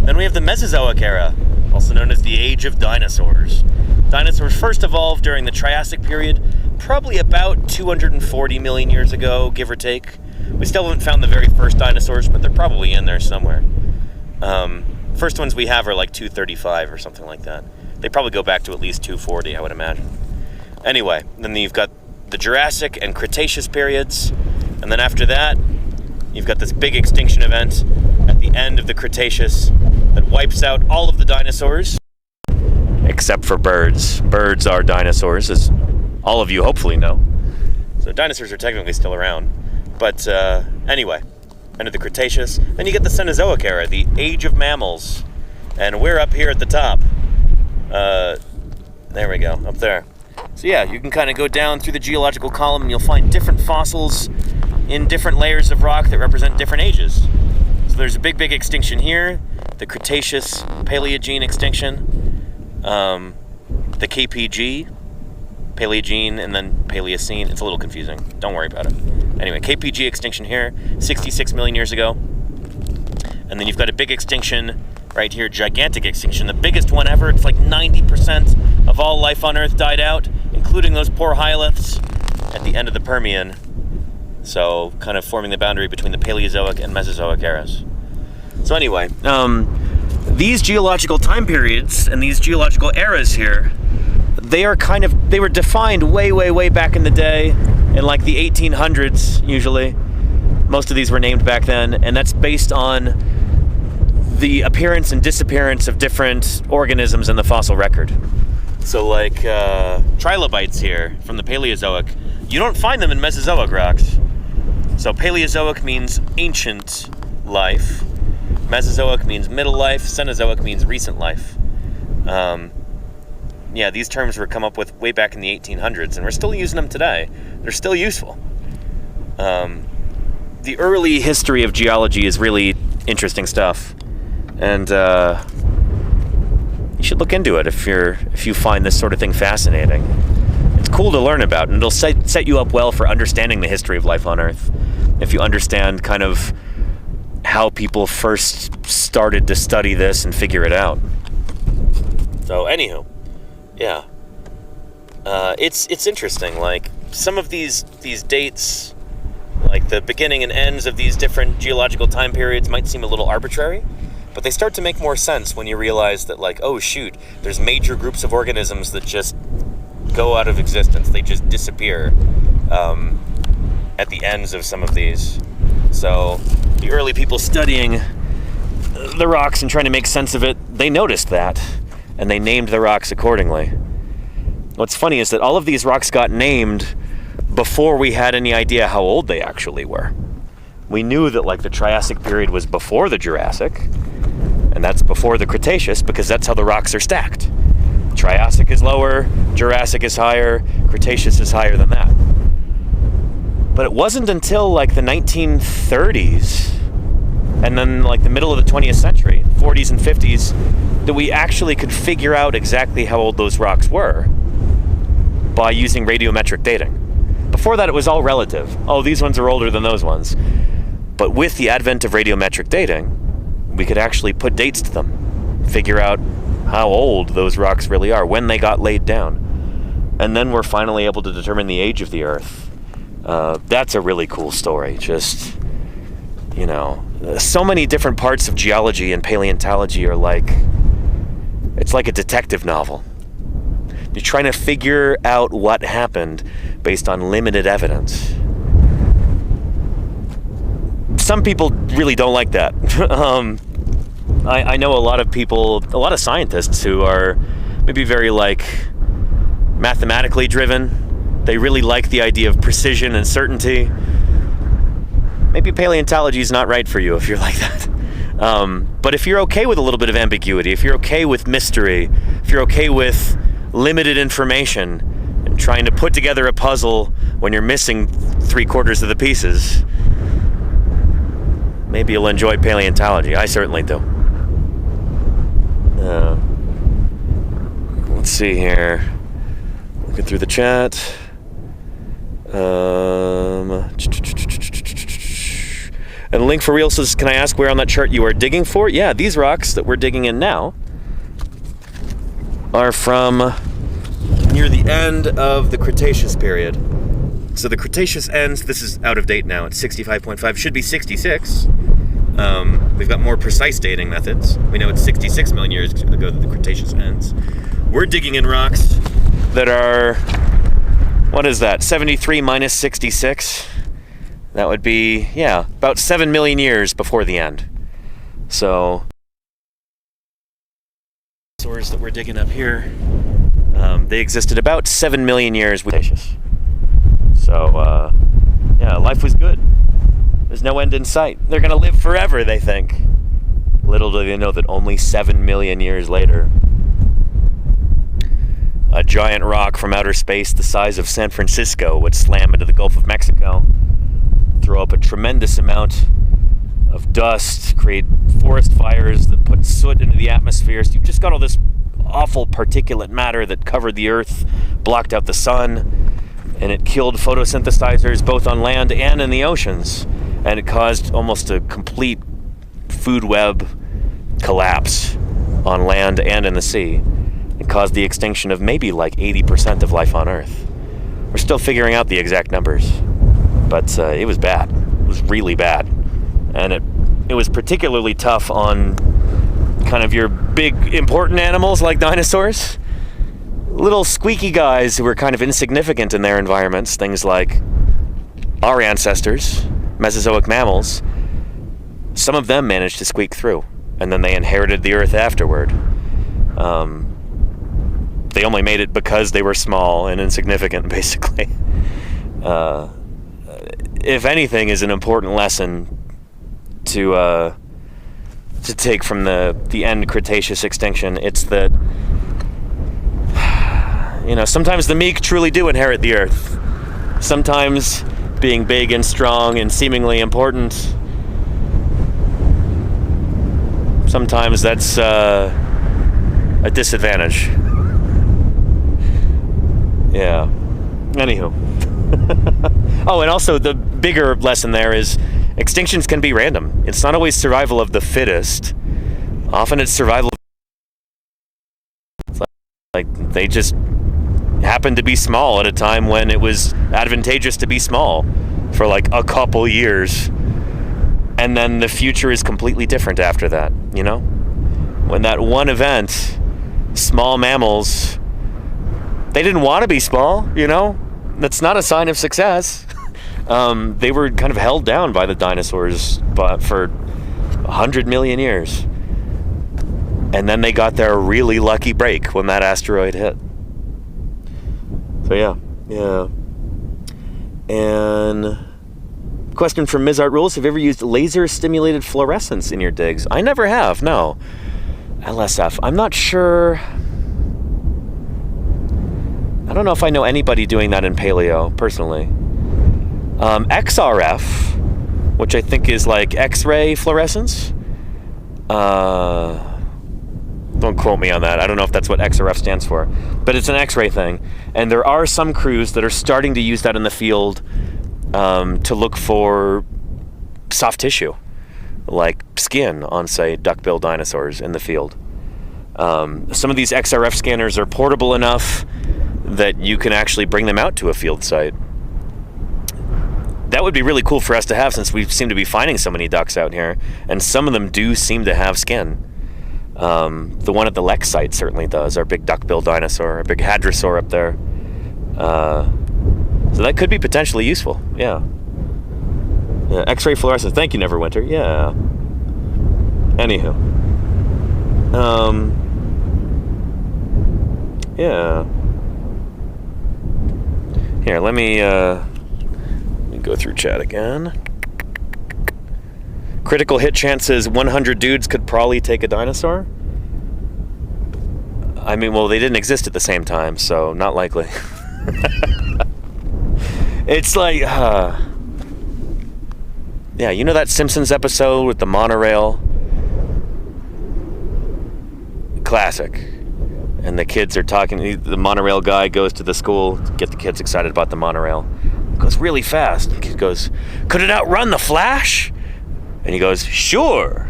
Then we have the Mesozoic era, also known as the Age of Dinosaurs. Dinosaurs first evolved during the Triassic period, probably about 240 million years ago, give or take. We still haven't found the very first dinosaurs, but they're probably in there somewhere. First ones we have are like 235 or something like that. They probably go back to at least 240, I would imagine. Anyway, then you've got the Jurassic and Cretaceous periods, and then after that, you've got this big extinction event at the end of the Cretaceous that wipes out all of the dinosaurs. Except for birds. Birds are dinosaurs, as all of you hopefully know. So dinosaurs are technically still around. But anyway, end of the Cretaceous. Then you get the Cenozoic era, the Age of Mammals. And we're up here at the top. There we go, up there. So yeah, you can kind of go down through the geological column and you'll find different fossils in different layers of rock that represent different ages. So there's a big extinction here, the Cretaceous Paleogene extinction, the KPG, Paleogene, and then Paleocene. It's a little confusing. Don't worry about it. Anyway, KPG extinction here, 66 million years ago. And then you've got a big extinction right here, gigantic extinction, the biggest one ever. It's like 90% of all life on Earth died out, including those poor hyolyths at the end of the Permian. So, kind of forming the boundary between the Paleozoic and Mesozoic eras. So anyway, these geological time periods and these geological eras here, they were defined way back in the day, in like the 1800s usually. Most of these were named back then, and that's based on the appearance and disappearance of different organisms in the fossil record. So like trilobites here from the Paleozoic, you don't find them in Mesozoic rocks. So Paleozoic means ancient life, Mesozoic means middle life, Cenozoic means recent life. Yeah, these terms were come up with way back in the 1800s, and we're still using them today. They're still useful. The early history of geology is really interesting stuff, and you should look into it if you find this sort of thing fascinating. It's cool to learn about, and it'll set you up well for understanding the history of life on Earth. If you understand kind of how people first started to study this and figure it out. So, anywho, yeah, it's interesting. Like some of these dates, like the beginning and ends of these different geological time periods, might seem a little arbitrary, but they start to make more sense when you realize that, like, oh shoot, there's major groups of organisms that just go out of existence. They just disappear at the ends of some of these. So the early people studying the rocks and trying to make sense of it, they noticed that, and they named the rocks accordingly. What's funny is that all of these rocks got named before we had any idea how old they actually were. We knew that like the Triassic period was before the Jurassic, and that's before the Cretaceous because that's how the rocks are stacked. Triassic is lower, Jurassic is higher, Cretaceous is higher than that. But it wasn't until like the 1930s and then like the middle of the 20th century 40s and 50s that we actually could figure out exactly how old those rocks were by using radiometric dating. Before that, it was all relative. Oh, these ones are older than those ones. But with the advent of radiometric dating, we could actually put dates to them, figure out how old those rocks really are, when they got laid down. And then we're finally able to determine the age of the Earth. That's a really cool story. Just, you know, so many different parts of geology and paleontology are like, it's like a detective novel. You're trying to figure out what happened based on limited evidence. Some people really don't like that. I know a lot of people, a lot of scientists who are maybe very like mathematically driven. They really like the idea of precision and certainty. Maybe paleontology is not right for you if you're like that. But if you're okay with a little bit of ambiguity, if you're okay with mystery, if you're okay with limited information and trying to put together a puzzle when you're missing 3/4 of the pieces, maybe you'll enjoy paleontology. I certainly do. Let's see here. Looking through the chat. And Link for Real says, can I ask where on that chart you are digging for? Yeah, these rocks that we're digging in now are from near the end of the Cretaceous period. So the Cretaceous ends, this is out of date now, it's 65.5, should be 66. We've got more precise dating methods. We know it's 66 million years ago that the Cretaceous ends. We're digging in rocks that are, what is that, 73 minus 66? That would be, yeah, about 7 million years before the end. So, dinosaurs that we're digging up here, they existed about 7 million years with Cretaceous. So, yeah, life was good. There's no end in sight. They're gonna live forever, they think. Little do they know that only 7 million years later, a giant rock from outer space the size of San Francisco would slam into the Gulf of Mexico, throw up a tremendous amount of dust, create forest fires that put soot into the atmosphere. So you've just got all this awful particulate matter that covered the earth, blocked out the sun, and it killed photosynthesizers both on land and in the oceans. And it caused almost a complete food web collapse on land and in the sea. It caused the extinction of maybe like 80% of life on Earth. We're still figuring out the exact numbers, but it was bad. It was really bad. And it was particularly tough on kind of your big important animals like dinosaurs. Little squeaky guys who were kind of insignificant in their environments, things like our ancestors, Mesozoic mammals. Some of them managed to squeak through, and then they inherited the Earth afterward. They only made it because they were small and insignificant, basically. If anything is an important lesson to take from the end Cretaceous extinction, it's that, you know, sometimes the meek truly do inherit the Earth. Sometimes being big and strong and seemingly important, sometimes that's a disadvantage. Yeah. Anywho. Oh, and also the bigger lesson there is extinctions can be random. It's not always survival of the fittest. Often it's survival of, like they just happened to be small at a time when it was advantageous to be small for like a couple years. And then the future is completely different after that, you know? When that one event, small mammals, they didn't want to be small, you know? That's not a sign of success. They were kind of held down by the dinosaurs for 100 million years. And then they got their really lucky break when that asteroid hit. So yeah. And question from Ms. Art Rules, have you ever used laser stimulated fluorescence in your digs? I never have, no. LSF, I'm not sure. I don't know if I know anybody doing that in paleo, personally. XRF, which I think is like X-ray fluorescence, Don't quote me on that. I don't know if that's what XRF stands for, but it's an X-ray thing. And there are some crews that are starting to use that in the field to look for soft tissue, like skin on, say, duckbill dinosaurs in the field. Some of these XRF scanners are portable enough that you can actually bring them out to a field site. That would be really cool for us to have, since we seem to be finding so many ducks out here, and some of them do seem to have skin. The one at the Lex site certainly does, our big duckbill dinosaur, our big hadrosaur up there. So that could be potentially useful, yeah. X-ray fluorescence, thank you, Neverwinter, yeah. Anywho. Yeah. Here, let me go through chat again. Critical hit chances, 100 dudes could probably take a dinosaur. I mean, well, they didn't exist at the same time, so not likely. It's like, yeah, you know that Simpsons episode with the monorail? Classic. And the kids are talking, the monorail guy goes to the school to get the kids excited about the monorail. It goes really fast. The kid goes, "Could it outrun the Flash?" And he goes, "Sure.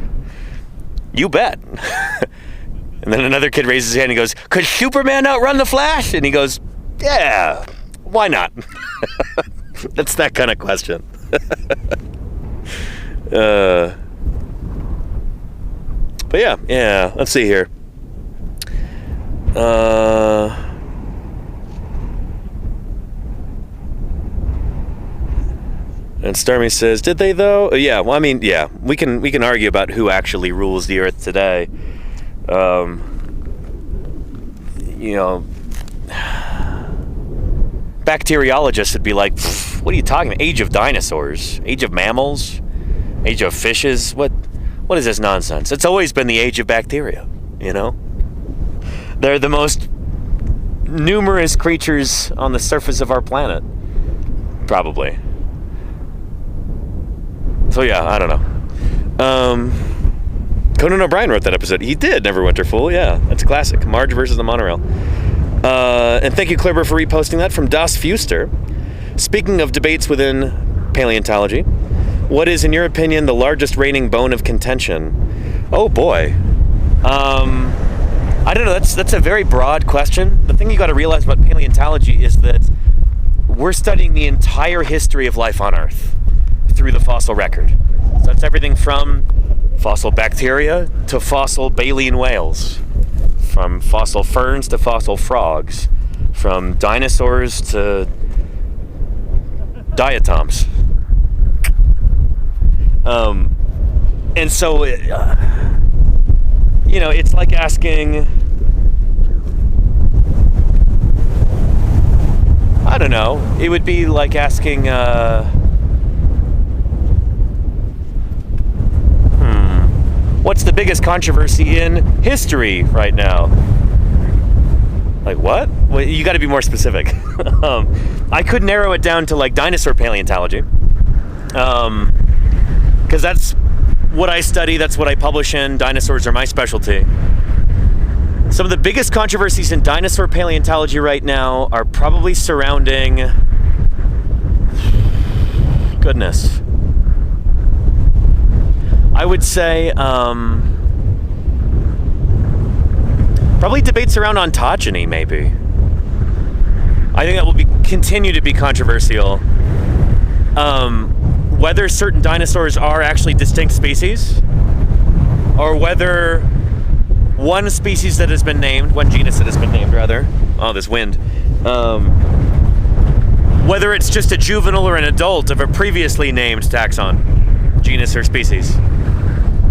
You bet." And then another kid raises his hand and he goes, "Could Superman outrun the Flash?" And he goes, "Yeah, why not?" That's that kind of question. But yeah, let's see here. And Stormy says, "Did they though?" Yeah. Well, I mean, yeah. We can argue about who actually rules the Earth today. You know, bacteriologists would be like, "What are you talking about? Age of dinosaurs? Age of mammals? Age of fishes? What is this nonsense?" It's always been the age of bacteria. You know, they're the most numerous creatures on the surface of our planet, probably. So yeah, I don't know. Conan O'Brien wrote that episode. He did, Neverwinter Fool. Yeah, that's a classic. Marge versus the monorail. And thank you, Kliber, for reposting that from Das Fuster. Speaking of debates within paleontology, what is, in your opinion, the largest reigning bone of contention? Oh boy. I don't know. That's a very broad question. The thing you got to realize about paleontology is that we're studying the entire history of life on Earth through the fossil record. So that's everything from fossil bacteria to fossil baleen whales, from fossil ferns to fossil frogs, from dinosaurs to diatoms. And so, you know, it's like asking, I don't know, it would be like asking, what's the biggest controversy in history right now? Like what? Well, you got to be more specific. I could narrow it down to like dinosaur paleontology, because that's what I study, that's what I publish in. Dinosaurs are my specialty. Some of the biggest controversies in dinosaur paleontology right now are probably surrounding, goodness, I would say probably debates around ontogeny, maybe. I think that will continue to be controversial. Whether certain dinosaurs are actually distinct species, or whether one species that has been named, one genus that has been named rather, oh, this wind, whether it's just a juvenile or an adult of a previously named taxon, genus or species.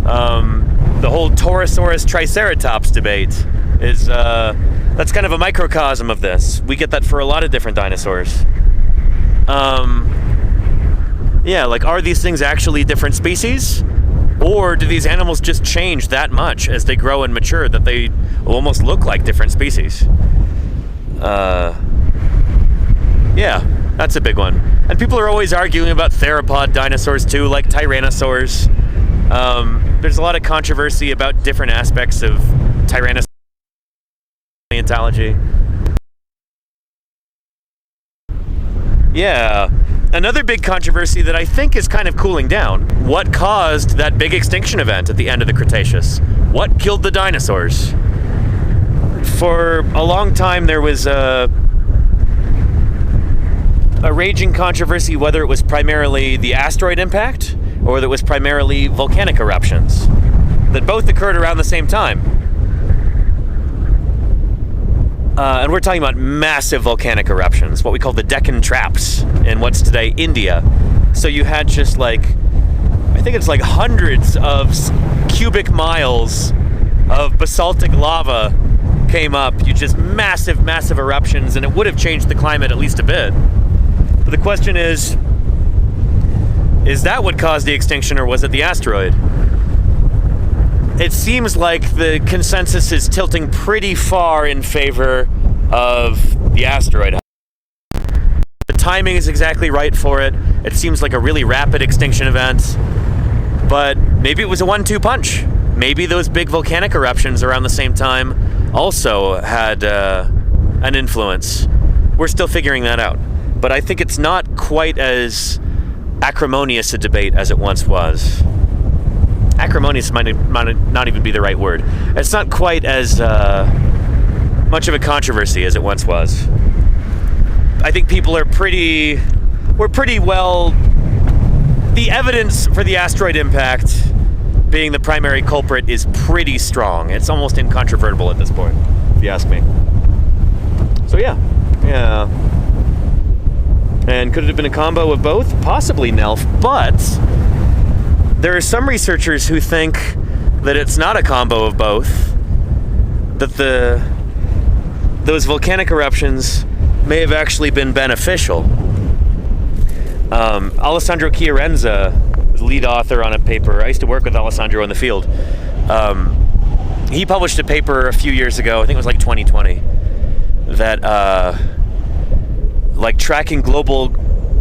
The whole Torosaurus Triceratops debate is, that's kind of a microcosm of this. We get that for a lot of different dinosaurs. Yeah, like, are these things actually different species? Or do these animals just change that much as they grow and mature that they almost look like different species? Yeah, that's a big one. And people are always arguing about theropod dinosaurs too, like tyrannosaurs. there's a lot of controversy about different aspects of Tyrannosaurus paleontology. Yeah. Another big controversy that I think is kind of cooling down. What caused that big extinction event at the end of the Cretaceous? What killed the dinosaurs? For a long time there was a raging controversy whether it was primarily the asteroid impact or that it was primarily volcanic eruptions that both occurred around the same time. And we're talking about massive volcanic eruptions, what we call the Deccan Traps in what's today India. So you had just like, I think it's like hundreds of cubic miles of basaltic lava came up. You just massive, massive eruptions, and it would have changed the climate at least a bit. But the question is that what caused the extinction, or was it the asteroid? It seems like the consensus is tilting pretty far in favor of the asteroid. The timing is exactly right for it. It seems like a really rapid extinction event, but maybe it was a 1-2 punch. Maybe those big volcanic eruptions around the same time also had an influence. We're still figuring that out. But I think it's not quite as acrimonious a debate as it once was. Acrimonious might not even be the right word. It's not quite as much of a controversy as it once was. I think people are pretty well. The evidence for the asteroid impact being the primary culprit is pretty strong. It's almost incontrovertible at this point, if you ask me. So yeah. And could it have been a combo of both? Possibly, Nelf, but there are some researchers who think that it's not a combo of both, that those volcanic eruptions may have actually been beneficial. Alessandro Chiarenza, the lead author on a paper, I used to work with Alessandro in the field. He published a paper a few years ago, I think it was like 2020, that like tracking global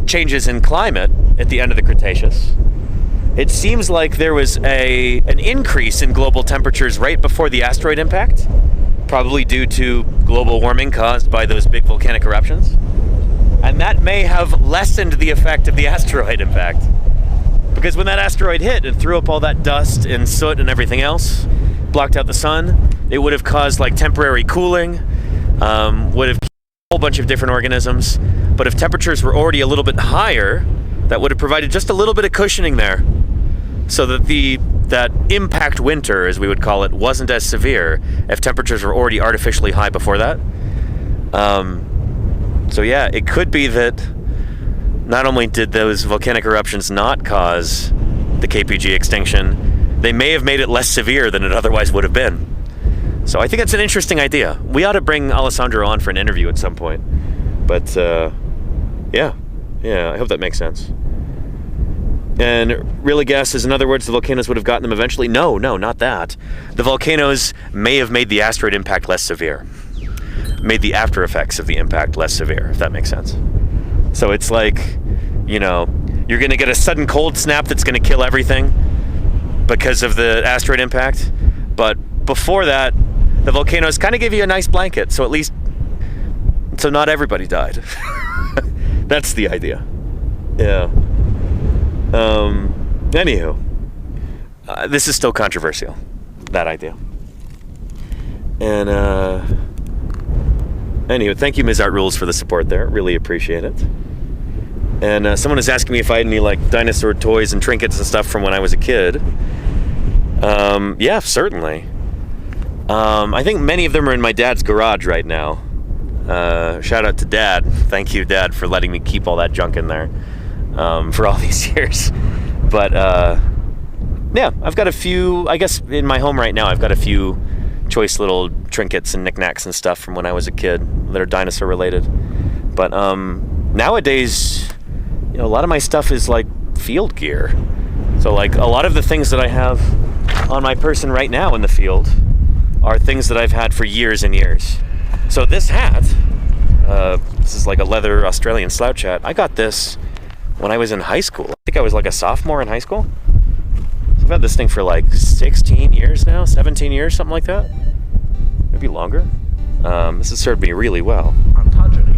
changes in climate at the end of the Cretaceous. It seems like there was an increase in global temperatures right before the asteroid impact, probably due to global warming caused by those big volcanic eruptions. And that may have lessened the effect of the asteroid impact. Because when that asteroid hit and threw up all that dust and soot and everything else, blocked out the sun, it would have caused like temporary cooling, would have killed a whole bunch of different organisms. But if temperatures were already a little bit higher, that would have provided just a little bit of cushioning there, so that that impact winter, as we would call it, wasn't as severe if temperatures were already artificially high before that. So yeah, it could be that not only did those volcanic eruptions not cause the KPG extinction, they may have made it less severe than it otherwise would have been. So I think that's an interesting idea. We ought to bring Alessandro on for an interview at some point. But yeah, I hope that makes sense. And really guesses, in other words, the volcanoes would have gotten them eventually? No, not that. The volcanoes may have made the asteroid impact less severe. Made the after effects of the impact less severe, if that makes sense. So it's like, you're going to get a sudden cold snap that's going to kill everything because of the asteroid impact. But before that, the volcanoes kind of give you a nice blanket, so not everybody died. That's the idea. Yeah. Anywho, this is still controversial, that idea. And anyway, thank you, Ms. Art Rules, for the support there. Really appreciate it. And someone is asking me if I had any like dinosaur toys and trinkets and stuff from when I was a kid. Yeah, certainly. I think many of them are in my dad's garage right now. Shout out to Dad. Thank you, Dad, for letting me keep all that junk in there for all these years. But yeah, I've got a few, I guess in my home right now, I've got a few choice little trinkets and knickknacks and stuff from when I was a kid that are dinosaur related. But nowadays, a lot of my stuff is like field gear. So like a lot of the things that I have on my person right now in the field are things that I've had for years and years. So this hat, this is like a leather Australian slouch hat. I got this when I was in high school. I think I was like a sophomore in high school. So I've had this thing for like 16 years now, 17 years, something like that. Maybe longer. This has served me really well.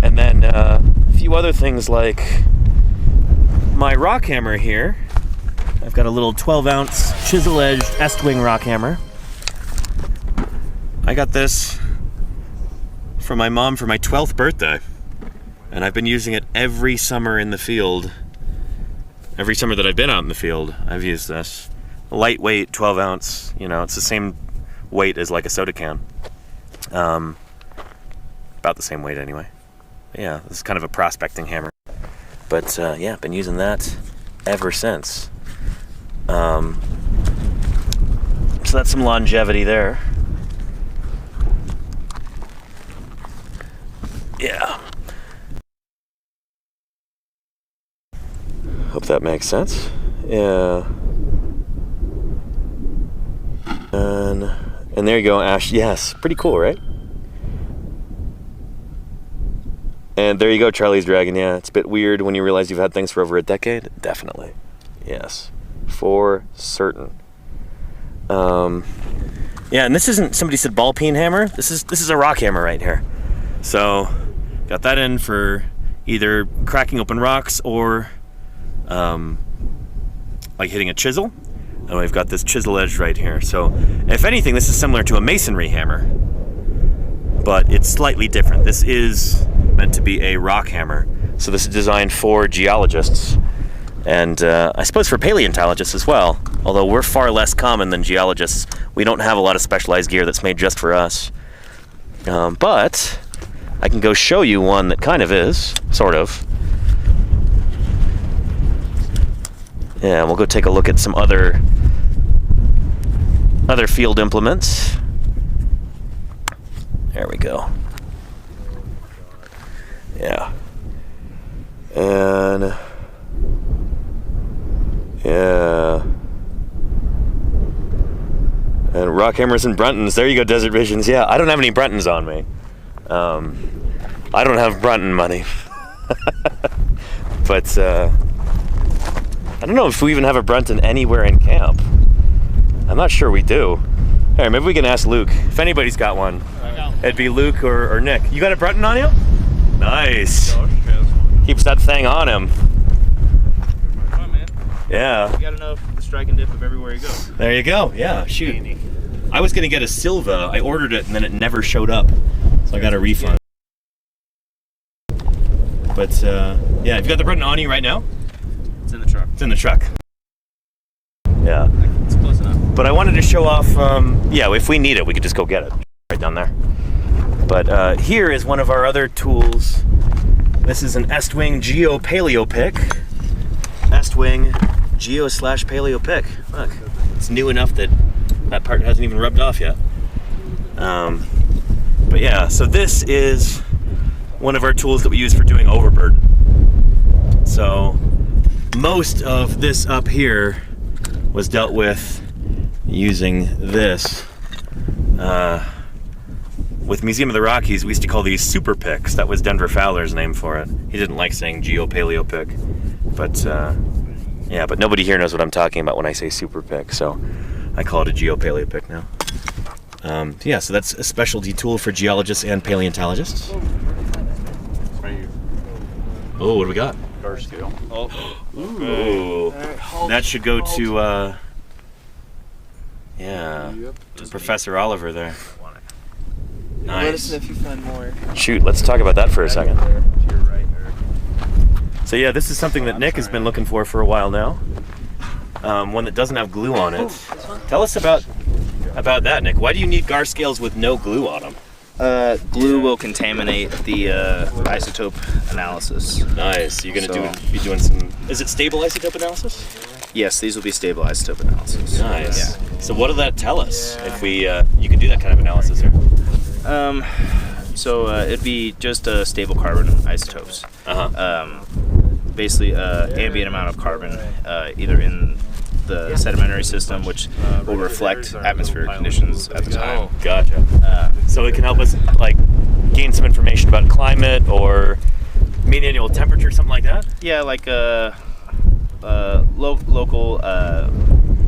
And then a few other things like my rock hammer here. I've got a little 12-ounce chisel-edged Estwing rock hammer. I got this from my mom for my 12th birthday. And I've been using it every summer in the field. Every summer that I've been out in the field, I've used this. Lightweight, 12-ounce, you know, it's the same weight as like a soda can. About the same weight anyway. Yeah, this is kind of a prospecting hammer. But yeah, I've been using that ever since. So that's some longevity there. Yeah. Hope that makes sense. Yeah. And there you go, Ash. Yes, pretty cool, right? And there you go, Charlie's Dragon. Yeah, it's a bit weird when you realize you've had things for over a decade. Definitely. Yes, for certain. Yeah, and this isn't, somebody said ball peen hammer. This is a rock hammer right here. So, got that in for either cracking open rocks or like hitting a chisel. And we've got this chisel edge right here. So, if anything, this is similar to a masonry hammer, but it's slightly different. This is meant to be a rock hammer. So this is designed for geologists, and I suppose for paleontologists as well, although we're far less common than geologists. We don't have a lot of specialized gear that's made just for us. But I can go show you one that kind of is, sort of. Yeah, we'll go take a look at some other field implements. There we go. Yeah. And yeah. And rock hammers and Bruntons. There you go, Desert Visions. Yeah, I don't have any Bruntons on me. I don't have Brunton money. But I don't know if we even have a Brunton anywhere in camp. I'm not sure we do. Hey, maybe we can ask Luke. If anybody's got one, it'd be Luke or Nick. You got a Brunton on you? Nice. Keeps that thing on him. Come on, man. Yeah. You gotta know the strike and dip of everywhere you go. There you go. Yeah, shoot. I was gonna get a Silva. I ordered it and then it never showed up. So I got a refund. But yeah, have you got the Brunton on you right now? It's in the truck. It's in the truck. Yeah. It's close enough. But I wanted to show off, yeah, if we need it, we could just go get it right down there. But here is one of our other tools. This is an Estwing Geo Paleo Pick. Estwing Geo / Paleo Pick. Look, it's new enough that that part hasn't even rubbed off yet. But yeah, so this is one of our tools that we use for doing overburden. So most of this up here was dealt with using this. With Museum of the Rockies, we used to call these super picks. That was Denver Fowler's name for it. He didn't like saying Geo Paleo Pick. But yeah, but nobody here knows what I'm talking about when I say super pick, so I call it a Geo Paleo Pick now. Yeah, so that's a specialty tool for geologists and paleontologists. Right here. Oh, what do we got? Gar scale. Ooh. That should go to, yeah, to Professor Oliver there. Let us Nice. know if you find more. Shoot, let's talk about that for a second. To your right there. So yeah, this is something that Nick has been looking for a while now. One that doesn't have glue on it. Tell us about that, Nick. Why do you need gar scales with no glue on them? Glue will contaminate the isotope analysis. Nice. You're gonna be doing some. Is it stable isotope analysis? Yes, these will be stable isotope analysis. Nice. So what did that tell us? If we you can do that kind of analysis here. So it'd be just stable carbon isotopes. Basically, ambient amount of carbon, either in the sedimentary system, which will reflect atmospheric conditions at the time. Gotcha. So it can help us like gain some information about climate or mean annual temperature, something like that. Yeah, like local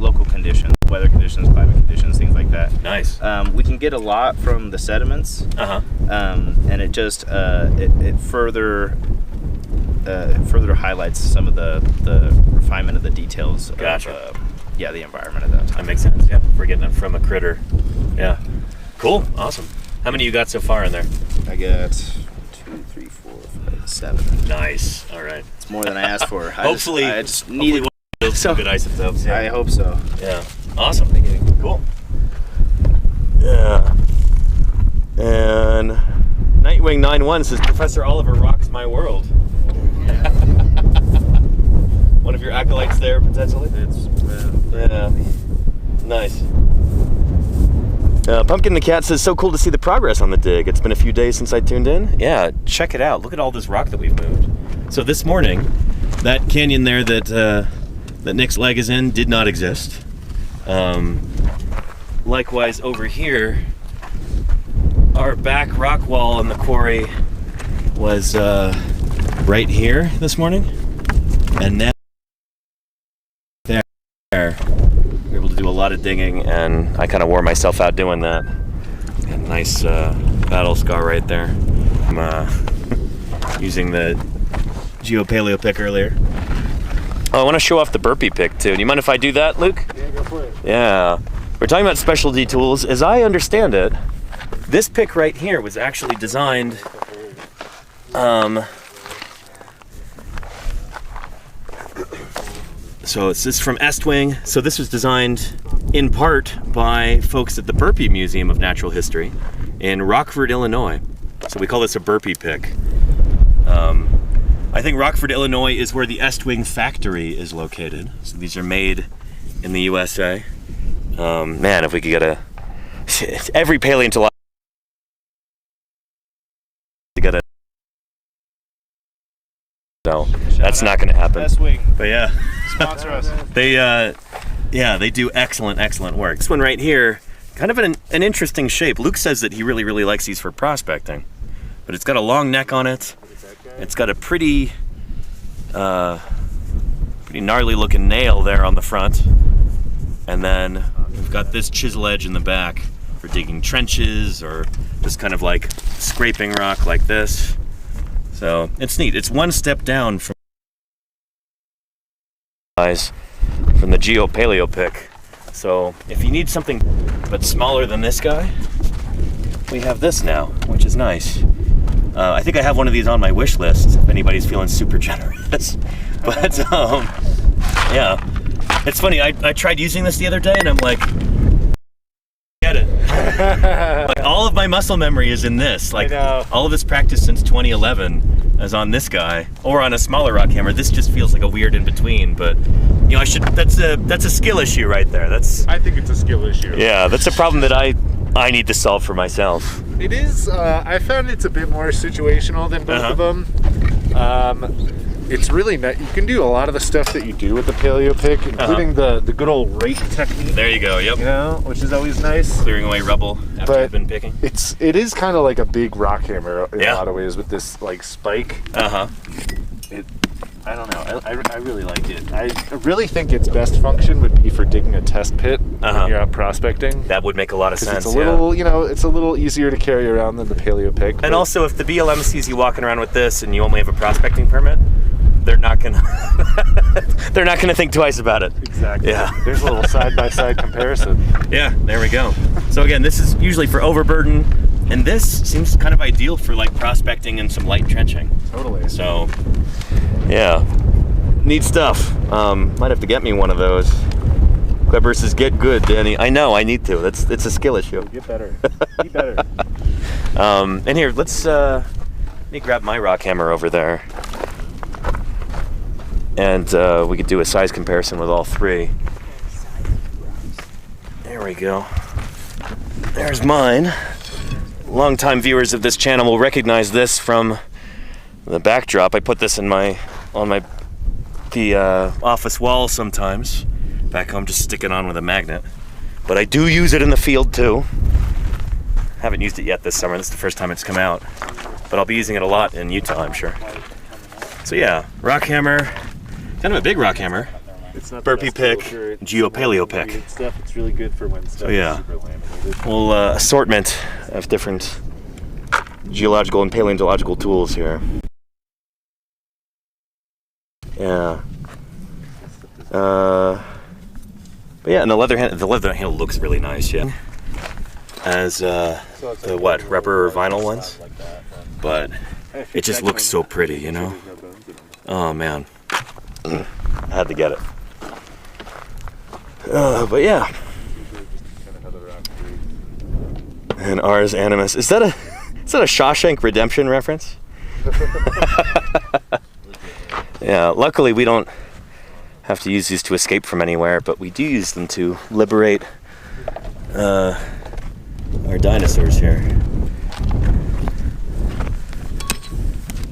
local conditions, weather conditions, climate conditions, things like that. Nice. We can get a lot from the sediments, and it just it further highlights some of the refinement of the details. Gotcha. Of, the environment at that time. That makes sense. Yeah, we're getting it from a critter. Yeah. Cool. Awesome. How many you got so far in there? I got 2, 3, 4, 5, 7. Nice. All right. It's more than I asked for. Hopefully, I just needed some good isotopes. I hope so. Yeah. Awesome. Cool. Yeah. And Nightwing 91 says Professor Oliver rocks my world. One of your acolytes there, potentially? Yeah. Nice. Pumpkin the Cat says, so cool to see the progress on the dig. It's been a few days since I tuned in. Yeah, check it out. Look at all this rock that we've moved. So this morning, that canyon there that Nick's leg is in did not exist. Likewise over here, our back rock wall in the quarry was right here this morning. And now there, we were able to do a lot of digging, and I kind of wore myself out doing that. Got a nice battle scar right there. I'm using the geopaleo pick earlier. Oh, I want to show off the burpee pick too. Do you mind if I do that, Luke? Yeah, go for it. Yeah. We're talking about specialty tools. As I understand it, this pick right here was actually designed so it's this from Estwing. So this was designed in part by folks at the Burpee Museum of Natural History in Rockford, Illinois. So we call this a burpee pick. I think Rockford, Illinois is where the Estwing factory is located. So these are made in the USA. Man, if we could get every paleontologist to get a, no, that's not going to happen. Estwing. But yeah, Sponsor us. they do excellent work. This one right here, kind of an interesting shape. Luke says that he really likes these for prospecting, but it's got a long neck on it. It's got a pretty gnarly looking nail there on the front, and then we've got this chisel edge in the back for digging trenches or just kind of like scraping rock like this. So it's neat. It's one step down from the geopaleo pick. So if you need something but smaller than this guy, we have this now, which is nice. I think I have one of these on my wish list if anybody's feeling super generous. But yeah, it's funny. I tried using this the other day and I'm like, get it. Like all of my muscle memory is in this. Like all of this practice since 2011 is on this guy or on a smaller rock hammer. This just feels like a weird in between. But you know, that's a skill issue right there. I think it's a skill issue. Yeah, that's a problem that I need to solve for myself. It is. I found it's a bit more situational than both of them. It's really not. You can do a lot of the stuff that you do with the paleo pick, including the good old rake technique. There you go. Yep. You know, which is always nice. Clearing away rubble after you've been picking. It is kind of like a big rock hammer in a lot of ways with this like spike. I don't know. I really like it. I really think its best function would be for digging a test pit when you're out prospecting. That would make a lot of sense. It's a little, it's a little easier to carry around than the paleo pick. And also, if the BLM sees you walking around with this and you only have a prospecting permit, they're not gonna think twice about it. Exactly. Yeah. There's a little side-by-side comparison. Yeah. There we go. So again, this is usually for overburden, and this seems kind of ideal for like prospecting and some light trenching. Totally. So, yeah, neat stuff. Might have to get me one of those. Kleber says, "Get good, Danny." I know, I need to. It's a skill issue. Get better. Be better. And here, let me grab my rock hammer over there, and we could do a size comparison with all three. There we go. There's mine. Longtime viewers of this channel will recognize this from the backdrop. I put this on the office wall sometimes. Back home, just stick it on with a magnet. But I do use it in the field too. Haven't used it yet this summer. This is the first time it's come out. But I'll be using it a lot in Utah, I'm sure. So yeah, rock hammer. Kind of a big rock hammer. It's not burpee best pick, filter, it's geopaleo pick. weird stuff. It's really good for when stuff yeah. is super laminated. Whole assortment of different geological and paleontological tools here. Yeah. But yeah, and the leather handle looks really nice, yeah. As the what, rubber or vinyl ones? But it just looks so pretty, you know? Oh man. I had to get it. But yeah. And Ars Animus. Is that a Shawshank Redemption reference? Yeah, luckily we don't have to use these to escape from anywhere, but we do use them to liberate our dinosaurs here.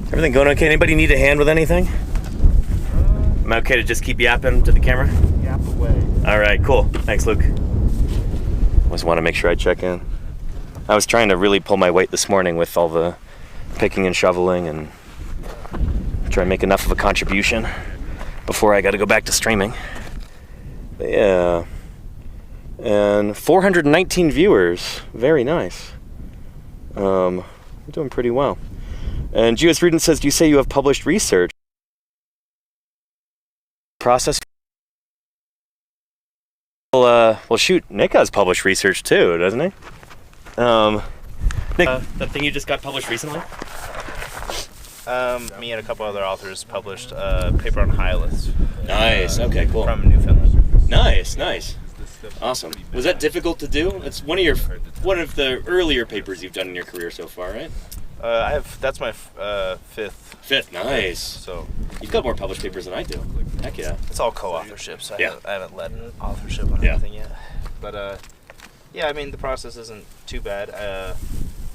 Everything going okay? Anybody need a hand with anything? Am I okay to just keep yapping to the camera? Yap away. All right, cool. Thanks, Luke. Always want to make sure I check in. I was trying to really pull my weight this morning with all the picking and shoveling and try and make enough of a contribution before I got to go back to streaming. But yeah. And 419 viewers. Very nice. We're doing pretty well. And Geosrudent says, do you say you have published research? Process? Well, shoot, Nick has published research too, doesn't he? Nick, that thing you just got published recently? Me and a couple other authors published a paper on hyalids. Nice, okay, cool. From Newfoundland. Nice. Awesome. Was that difficult to do? It's one of the earlier papers you've done in your career so far, right? That's my fifth. Fifth, nice. So You've got more published papers than I do. Heck yeah. it's all co-authorship, so Yeah. I haven't led an authorship on anything yet. But yeah, I mean the process isn't too bad.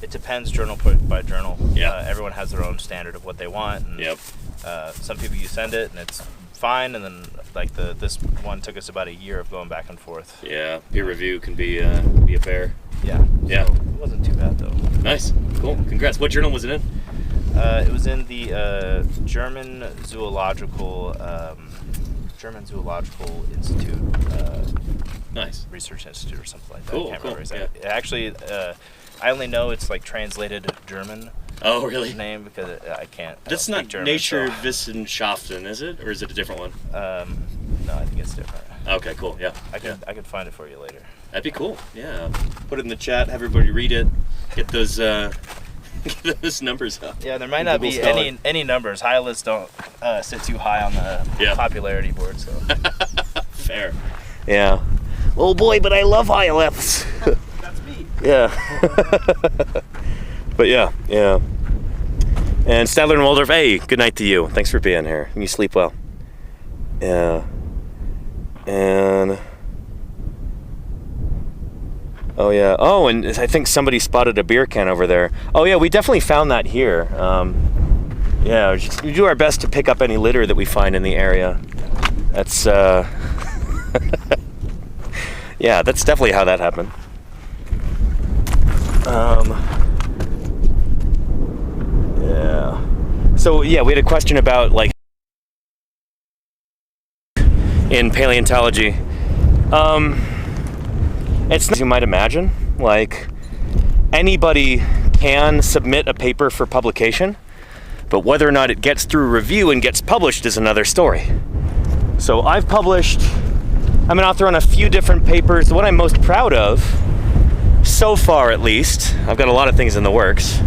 It depends journal by journal. Yeah. Everyone has their own standard of what they want. And, Yep. some people you send it and it's fine, and then like this one took us about a year of going back and forth. Yeah, peer review can be a bear. Yeah. Yeah. So it wasn't too bad though. Nice, cool, congrats. What journal was it in? It was in the German Zoological Institute. Nice. Research Institute or something like that. Cool, I can't cool, remember exactly. Actually, I only know it's like translated German Oh, really? name because I can't. I That's don't not speak German, Nature so- Wissenschaften, is it? Or is it a different one? No, I think it's different. Okay, cool, yeah. I can find it for you later. That'd be cool, yeah. Put it in the chat, have everybody read it, get those, get those numbers up. Yeah, there might not be Google scholar. any numbers. Hyalids don't sit too high on the popularity board, so. Fair. Yeah. Oh boy, but I love hyalids. That's me. Yeah. But yeah. And Stadler and Waldorf, hey, good night to you. Thanks for being here. You sleep well. Yeah. And oh yeah. Oh, and I think somebody spotted a beer can over there. Oh yeah, we definitely found that here. Yeah, we do our best to pick up any litter that we find in the area. That's yeah, that's definitely how that happened. Yeah. So yeah, we had a question about like in paleontology. It's not as you might imagine. Like anybody can submit a paper for publication, but whether or not it gets through review and gets published is another story. So I'm an author on a few different papers. The one I'm most proud of, so far at least, I've got a lot of things in the works,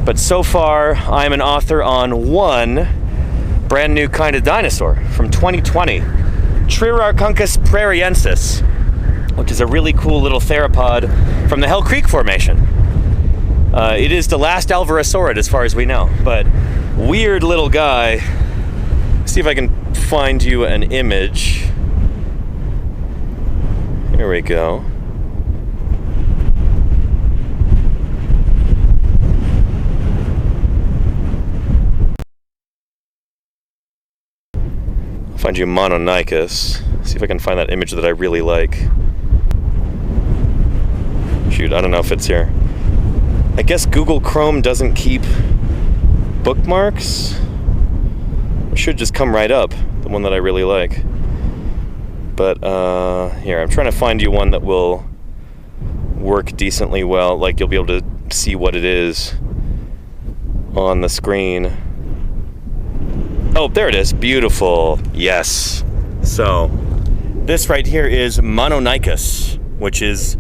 but so far I'm an author on one brand new kind of dinosaur from 2020, Triarchunkus prairiensis, which is a really cool little theropod from the Hell Creek Formation. It is the last Alvarosaurid as far as we know, but weird little guy. See if I can find you an image. Here we go. I'll find you Mononychus. See if I can find that image that I really like. Shoot, I don't know if it's here. I guess Google Chrome doesn't keep bookmarks. It should just come right up, the one that I really like. But here, I'm trying to find you one that will work decently well. Like, you'll be able to see what it is on the screen. Oh, there it is. Beautiful. Yes. So, this right here is Mononychus, which is,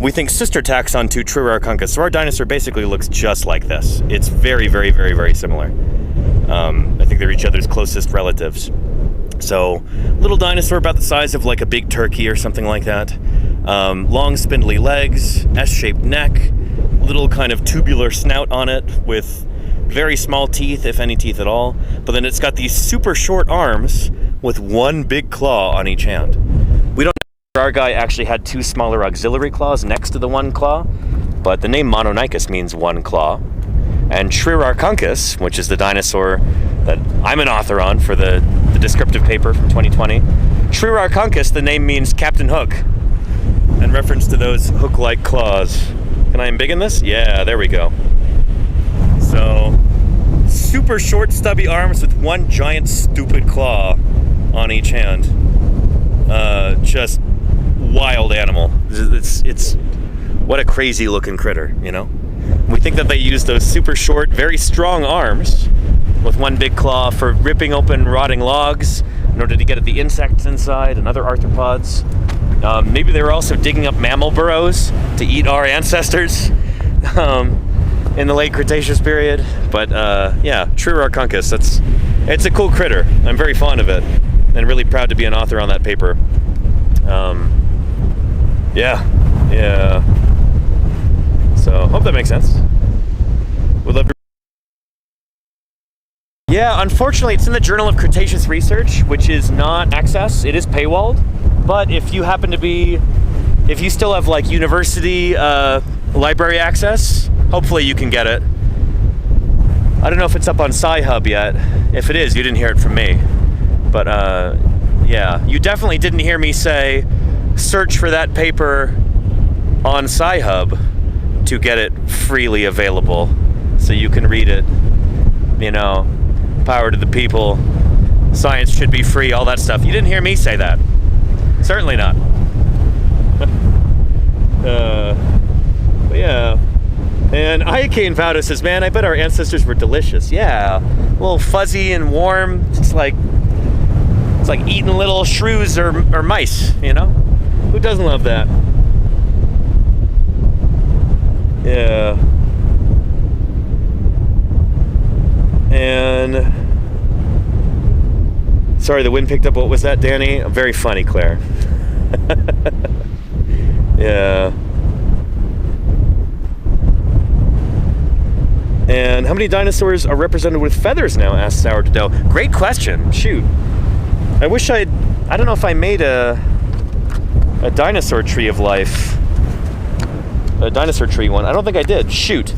we think, sister taxon to Triarchunkus. So our dinosaur basically looks just like this. It's very, very, very, very similar. I think they're each other's closest relatives. So, little dinosaur about the size of like a big turkey or something like that. Long spindly legs, S-shaped neck, little kind of tubular snout on it with very small teeth, if any teeth at all. But then it's got these super short arms with one big claw on each hand. We don't know if our guy actually had two smaller auxiliary claws next to the one claw, but the name Mononychus means one claw. And Triarchunkus, which is the dinosaur that I'm an author on for the descriptive paper from 2020, Triarchunkus, the name means Captain Hook, in reference to those hook-like claws. Can I embiggen this? Yeah, there we go. So, super short, stubby arms with one giant, stupid claw on each hand. Just wild animal. It's what a crazy-looking critter, you know? We think that they use those super short, very strong arms with one big claw for ripping open rotting logs in order to get at the insects inside and other arthropods. Maybe they were also digging up mammal burrows to eat our ancestors in the late Cretaceous period. But yeah, Triarchunkus, it's a cool critter. I'm very fond of it and really proud to be an author on that paper. Yeah. So, hope that makes sense. Would love to. Yeah, unfortunately, it's in the Journal of Cretaceous Research, which is not access. It is paywalled. But if you happen to be, if you still have like university library access, hopefully you can get it. I don't know if it's up on Sci-Hub yet. If it is, you didn't hear it from me. But yeah, you definitely didn't hear me say, search for that paper on Sci-Hub to get it freely available so you can read it. You know, power to the people, science should be free, all that stuff. You didn't hear me say that. Certainly not. But yeah. And Iacane Vauda says, man, I bet our ancestors were delicious. Yeah, a little fuzzy and warm. It's like eating little shrews or mice, you know? Who doesn't love that? Yeah. And sorry, the wind picked up. What was that, Danny? Very funny, Claire. Yeah. And how many dinosaurs are represented with feathers now? Asked Sourdough. Great question. Shoot. I wish I don't know if I made a dinosaur tree of life. A dinosaur tree one. I don't think I did. Shoot.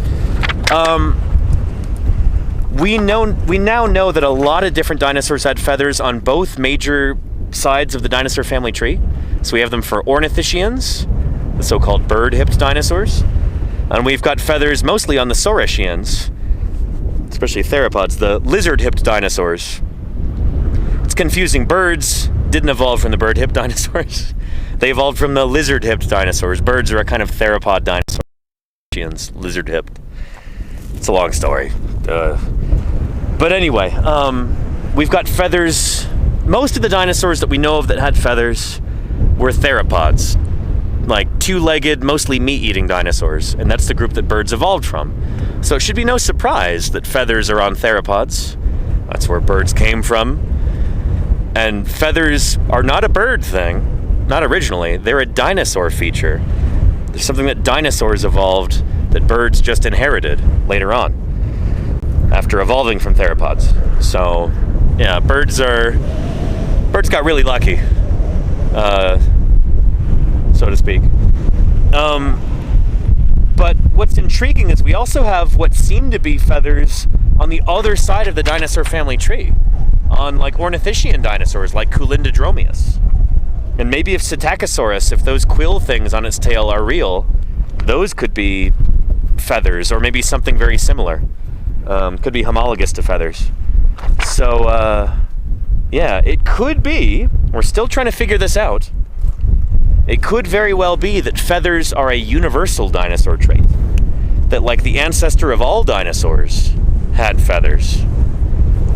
We now know that a lot of different dinosaurs had feathers on both major sides of the dinosaur family tree. So we have them for ornithischians, the so-called bird-hipped dinosaurs, and we've got feathers mostly on the saurischians, especially theropods, the lizard-hipped dinosaurs. It's confusing. Birds didn't evolve from the bird-hipped dinosaurs. They evolved from the lizard-hipped dinosaurs. Birds are a kind of theropod dinosaur. Lizard-hipped. It's a long story. But anyway, we've got feathers. Most of the dinosaurs that we know of that had feathers were theropods, like two-legged, mostly meat-eating dinosaurs, and that's the group that birds evolved from. So it should be no surprise that feathers are on theropods. That's where birds came from. And feathers are not a bird thing, not originally. They're a dinosaur feature. There's something that dinosaurs evolved that birds just inherited later on, after evolving from theropods. So, yeah, birds got really lucky, so to speak. But what's intriguing is we also have what seem to be feathers on the other side of the dinosaur family tree, on like ornithischian dinosaurs like Culindodromeus. And maybe if Psittacosaurus, if those quill things on its tail are real, those could be feathers, or maybe something very similar. Could be homologous to feathers. So, yeah, it could be We're still trying to figure this out. It could very well be that feathers are a universal dinosaur trait. That, like, the ancestor of all dinosaurs had feathers.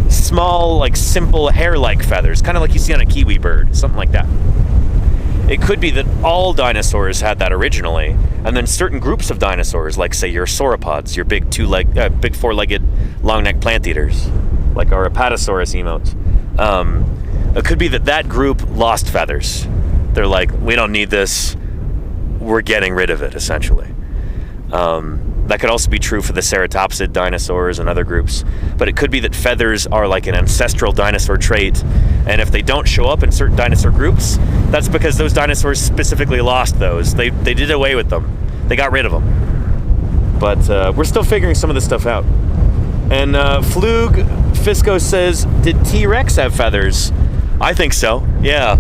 Small, like, simple hair-like feathers, kind of like you see on a kiwi bird, something like that. It could be that all dinosaurs had that originally, and then certain groups of dinosaurs, like, say, your sauropods, your big big four-legged, long-necked plant eaters, like our Apatosaurus emotes. It could be that that group lost feathers. They're like, we don't need this, we're getting rid of it, essentially. That could also be true for the ceratopsid dinosaurs and other groups. But it could be that feathers are like an ancestral dinosaur trait, and if they don't show up in certain dinosaur groups, that's because those dinosaurs specifically lost those. They did away with them. They got rid of them. But we're still figuring some of this stuff out. And Flug Fisco says, did T-Rex have feathers? I think so, yeah.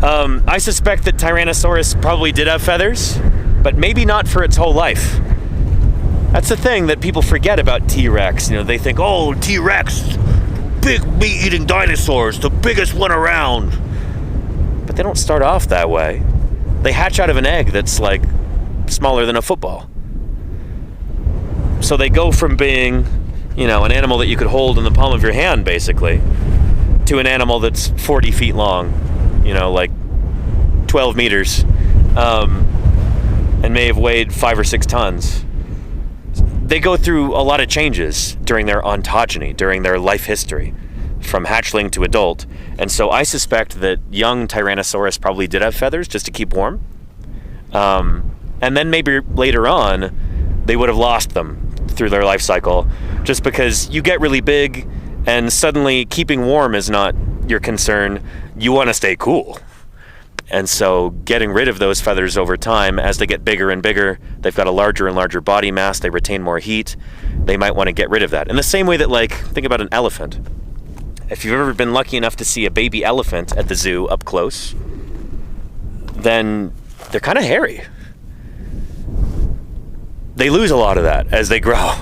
I suspect that Tyrannosaurus probably did have feathers, but maybe not for its whole life. That's the thing that people forget about T-Rex. You know, they think, oh, T-Rex, big meat-eating dinosaurs, the biggest one around. But they don't start off that way. They hatch out of an egg that's, like, smaller than a football. So they go from being, you know, an animal that you could hold in the palm of your hand, basically, to an animal that's 40 feet long, you know, like 12 meters, and may have weighed 5 or 6 tons. They go through a lot of changes during their ontogeny, during their life history, from hatchling to adult. And so I suspect that young Tyrannosaurus probably did have feathers just to keep warm. And then maybe later on, they would have lost them through their life cycle, just because you get really big and suddenly keeping warm is not your concern. You want to stay cool. And so getting rid of those feathers over time, as they get bigger and bigger, they've got a larger and larger body mass, they retain more heat, they might want to get rid of that. In the same way that, like, think about an elephant. If you've ever been lucky enough to see a baby elephant at the zoo up close, then they're kind of hairy. They lose a lot of that as they grow.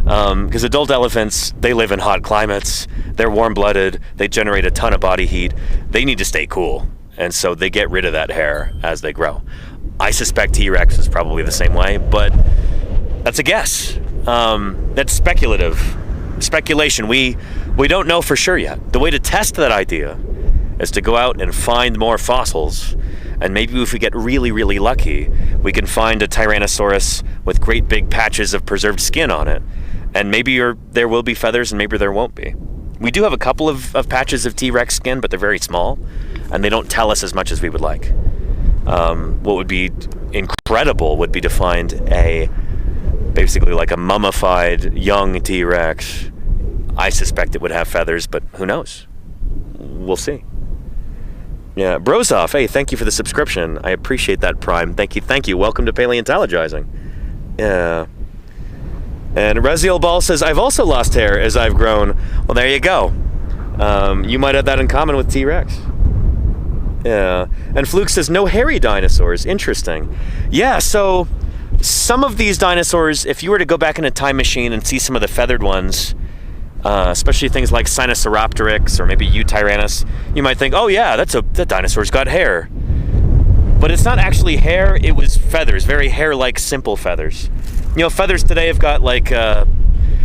Because adult elephants, they live in hot climates, they're warm-blooded, they generate a ton of body heat, they need to stay cool. And so they get rid of that hair as they grow. I suspect T-Rex is probably the same way, but that's a guess. That's speculative. Speculation. We don't know for sure yet. The way to test that idea is to go out and find more fossils. And maybe if we get really, really lucky, we can find a Tyrannosaurus with great big patches of preserved skin on it. And maybe there will be feathers and maybe there won't be. We do have a couple of patches of T-Rex skin, but they're very small, and they don't tell us as much as we would like. What would be incredible would be to find basically like a mummified young T-Rex. I suspect it would have feathers, but who knows? We'll see. Yeah, Brosov, hey, thank you for the subscription. I appreciate that, Prime. Thank you. Welcome to Paleontologizing. Yeah. And Raziel Ball says, I've also lost hair as I've grown. Well, there you go. You might have that in common with T-Rex. Yeah. And Fluke says, no hairy dinosaurs. Interesting. Yeah, so some of these dinosaurs, if you were to go back in a time machine and see some of the feathered ones, especially things like Sinosauropteryx or maybe Eutyrannus, you might think, oh yeah, that dinosaur's got hair. But it's not actually hair, it was feathers, very hair-like simple feathers. You know, feathers today have got like,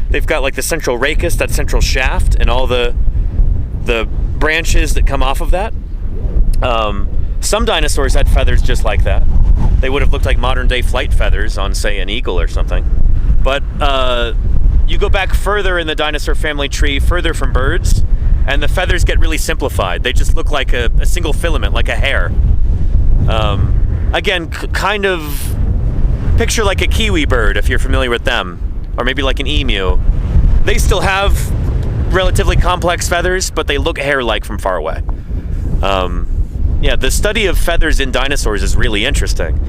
they've got like the central rachis, that central shaft, and all the branches that come off of that. Some dinosaurs had feathers just like that. They would have looked like modern day flight feathers on, say, an eagle or something. But you go back further in the dinosaur family tree, further from birds, and the feathers get really simplified. They just look like a single filament, like a hair. Again, kind of picture like a kiwi bird, if you're familiar with them, or maybe like an emu. They still have relatively complex feathers, but they look hair-like from far away. Yeah, the study of feathers in dinosaurs is really interesting,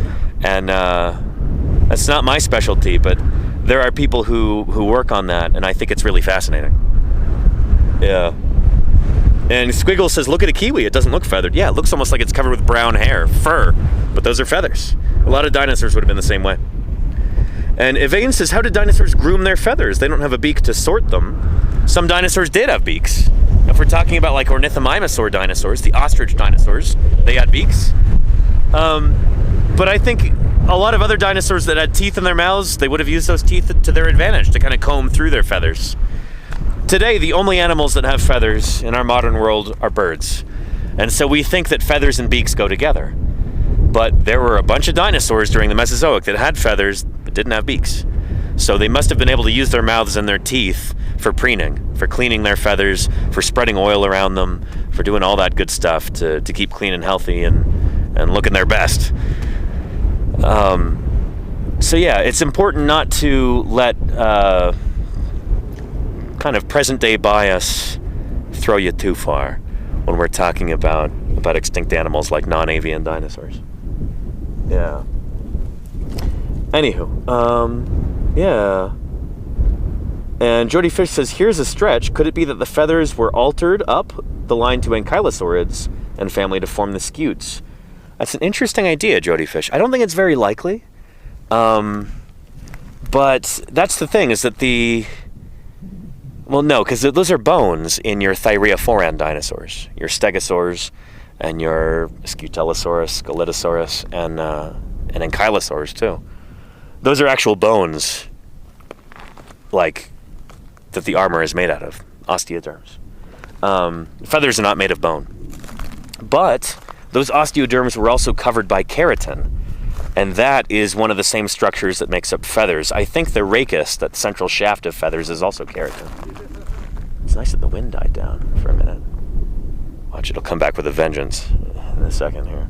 and that's not my specialty, but there are people who work on that, and I think it's really fascinating. Yeah. And Squiggle says, look at a kiwi, it doesn't look feathered. Yeah, it looks almost like it's covered with brown hair, fur, but those are feathers. A lot of dinosaurs would have been the same way. And Evane says, how did dinosaurs groom their feathers? They don't have a beak to sort them. Some dinosaurs did have beaks. If we're talking about like ornithomimosaur dinosaurs, the ostrich dinosaurs, they had beaks. But I think a lot of other dinosaurs that had teeth in their mouths, they would have used those teeth to their advantage to kind of comb through their feathers. Today, the only animals that have feathers in our modern world are birds. And so we think that feathers and beaks go together. But there were a bunch of dinosaurs during the Mesozoic that had feathers but didn't have beaks. So they must have been able to use their mouths and their teeth for preening, for cleaning their feathers, for spreading oil around them, for doing all that good stuff to keep clean and healthy and looking their best. So yeah, it's important not to let kind of present-day bias throw you too far when we're talking about extinct animals like non-avian dinosaurs. Yeah. Anywho, yeah. And Jody Fish says, here's a stretch. Could it be that the feathers were altered up the line to ankylosaurids and family to form the scutes? That's an interesting idea, Jody Fish. I don't think it's very likely. But that's the thing, is that well, no, because those are bones in your Thyreophorans dinosaurs, your stegosaurs and your Scutellosaurus, Scelidosaurus, and ankylosaurs too. Those are actual bones, like, that the armor is made out of, osteoderms. Feathers are not made of bone. But those osteoderms were also covered by keratin, and that is one of the same structures that makes up feathers. I think the rachis, that central shaft of feathers, is also keratin. It's nice that the wind died down for a minute. Watch, it'll come back with a vengeance in a second here.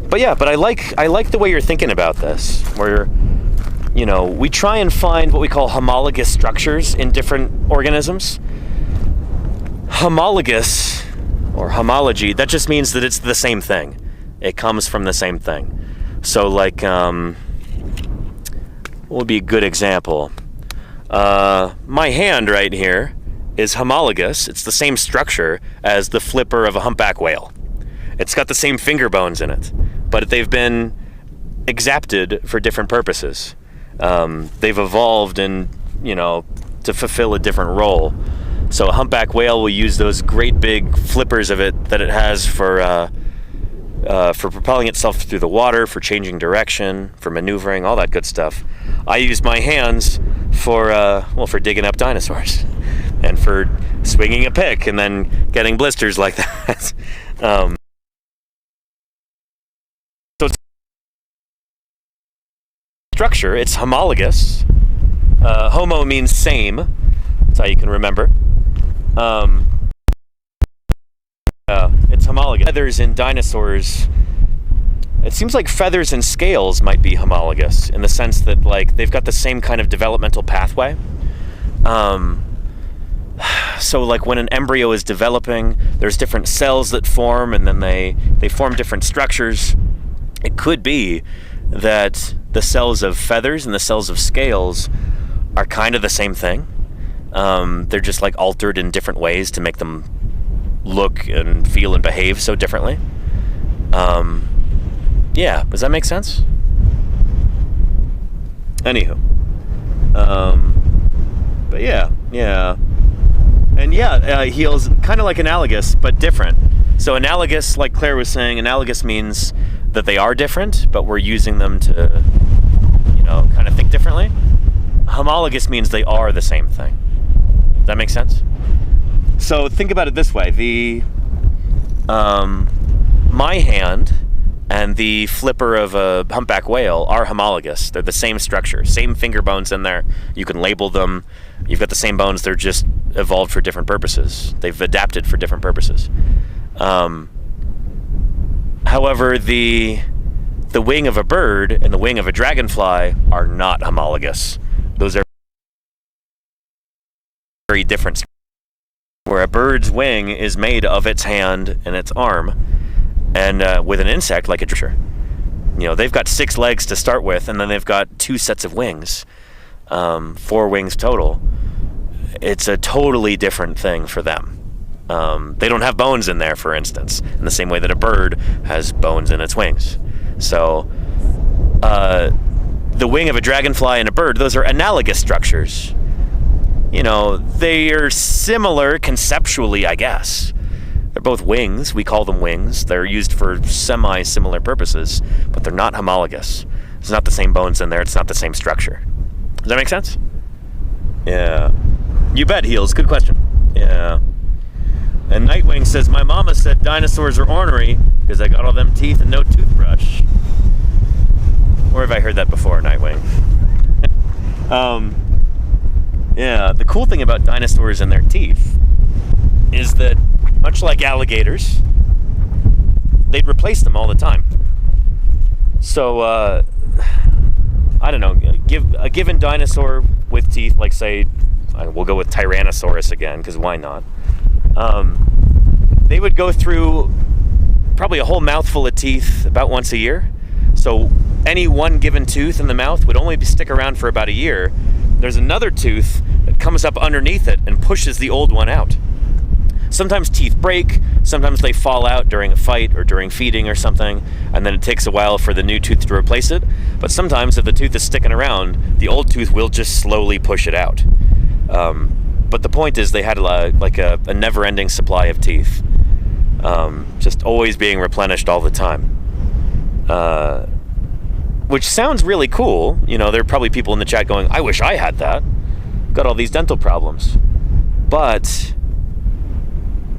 But yeah, but I like the way you're thinking about this, where, you know, we try and find what we call homologous structures in different organisms. Homologous, or homology, that just means that it's the same thing. It comes from the same thing. So like, what would be a good example? My hand right here is homologous. It's the same structure as the flipper of a humpback whale. It's got the same finger bones in it, but they've been exapted for different purposes. They've evolved and, you know, to fulfill a different role. So a humpback whale will use those great big flippers of it that it has for propelling itself through the water, for changing direction, for maneuvering, all that good stuff. I use my hands for digging up dinosaurs and for swinging a pick and then getting blisters like that. So it's structure, it's homologous. Homo means same. That's how you can remember. It's homologous. Feathers in dinosaurs, it seems like feathers and scales might be homologous in the sense that, like, they've got the same kind of developmental pathway. So like when an embryo is developing, there's different cells that form, and then they form different structures. It could be that the cells of feathers and the cells of scales are kind of the same thing. They're just like altered in different ways to make them look and feel and behave so differently. Yeah, does that make sense? Anywho. But yeah. And yeah, heels, kind of like analogous, but different. So analogous, like Claire was saying, analogous means that they are different, but we're using them to, you know, kind of think differently. Homologous means they are the same thing. Does that make sense? So think about it this way. My hand and the flipper of a humpback whale are homologous. They're the same structure, same finger bones in there. You can label them. You've got the same bones. They're just evolved for different purposes. They've adapted for different purposes. However, the wing of a bird and the wing of a dragonfly are not homologous. Those are very different. Where a bird's wing is made of its hand and its arm, and with an insect like a deer, you know, they've got 6 legs to start with, and then they've got 2 sets of wings, 4 wings total. It's a totally different thing for them. They don't have bones in there, for instance, in the same way that a bird has bones in its wings. So the wing of a dragonfly and a bird, those are analogous structures. you know, they are similar conceptually, I guess. They're both wings. We call them wings. They're used for semi-similar purposes, but they're not homologous. It's not the same bones in there. It's not the same structure. Does that make sense? Yeah. You bet, Heels. Good question. Yeah. And Nightwing says, my mama said dinosaurs are ornery because I got all them teeth and no toothbrush. Where have I heard that before, Nightwing? Yeah, the cool thing about dinosaurs and their teeth is that, much like alligators, they'd replace them all the time. So, I don't know, a given dinosaur with teeth, like say, we'll go with Tyrannosaurus again, because why not? They would go through probably a whole mouthful of teeth about once a year. So any one given tooth in the mouth would only stick around for about a year. There's another tooth that comes up underneath it and pushes the old one out. Sometimes teeth break, sometimes they fall out during a fight or during feeding or something, and then it takes a while for the new tooth to replace it. But sometimes if the tooth is sticking around, the old tooth will just slowly push it out. But the point is they had like a never-ending supply of teeth, just always being replenished all the time. Which sounds really cool. You know, there are probably people in the chat going, I wish I had that. Got all these dental problems. But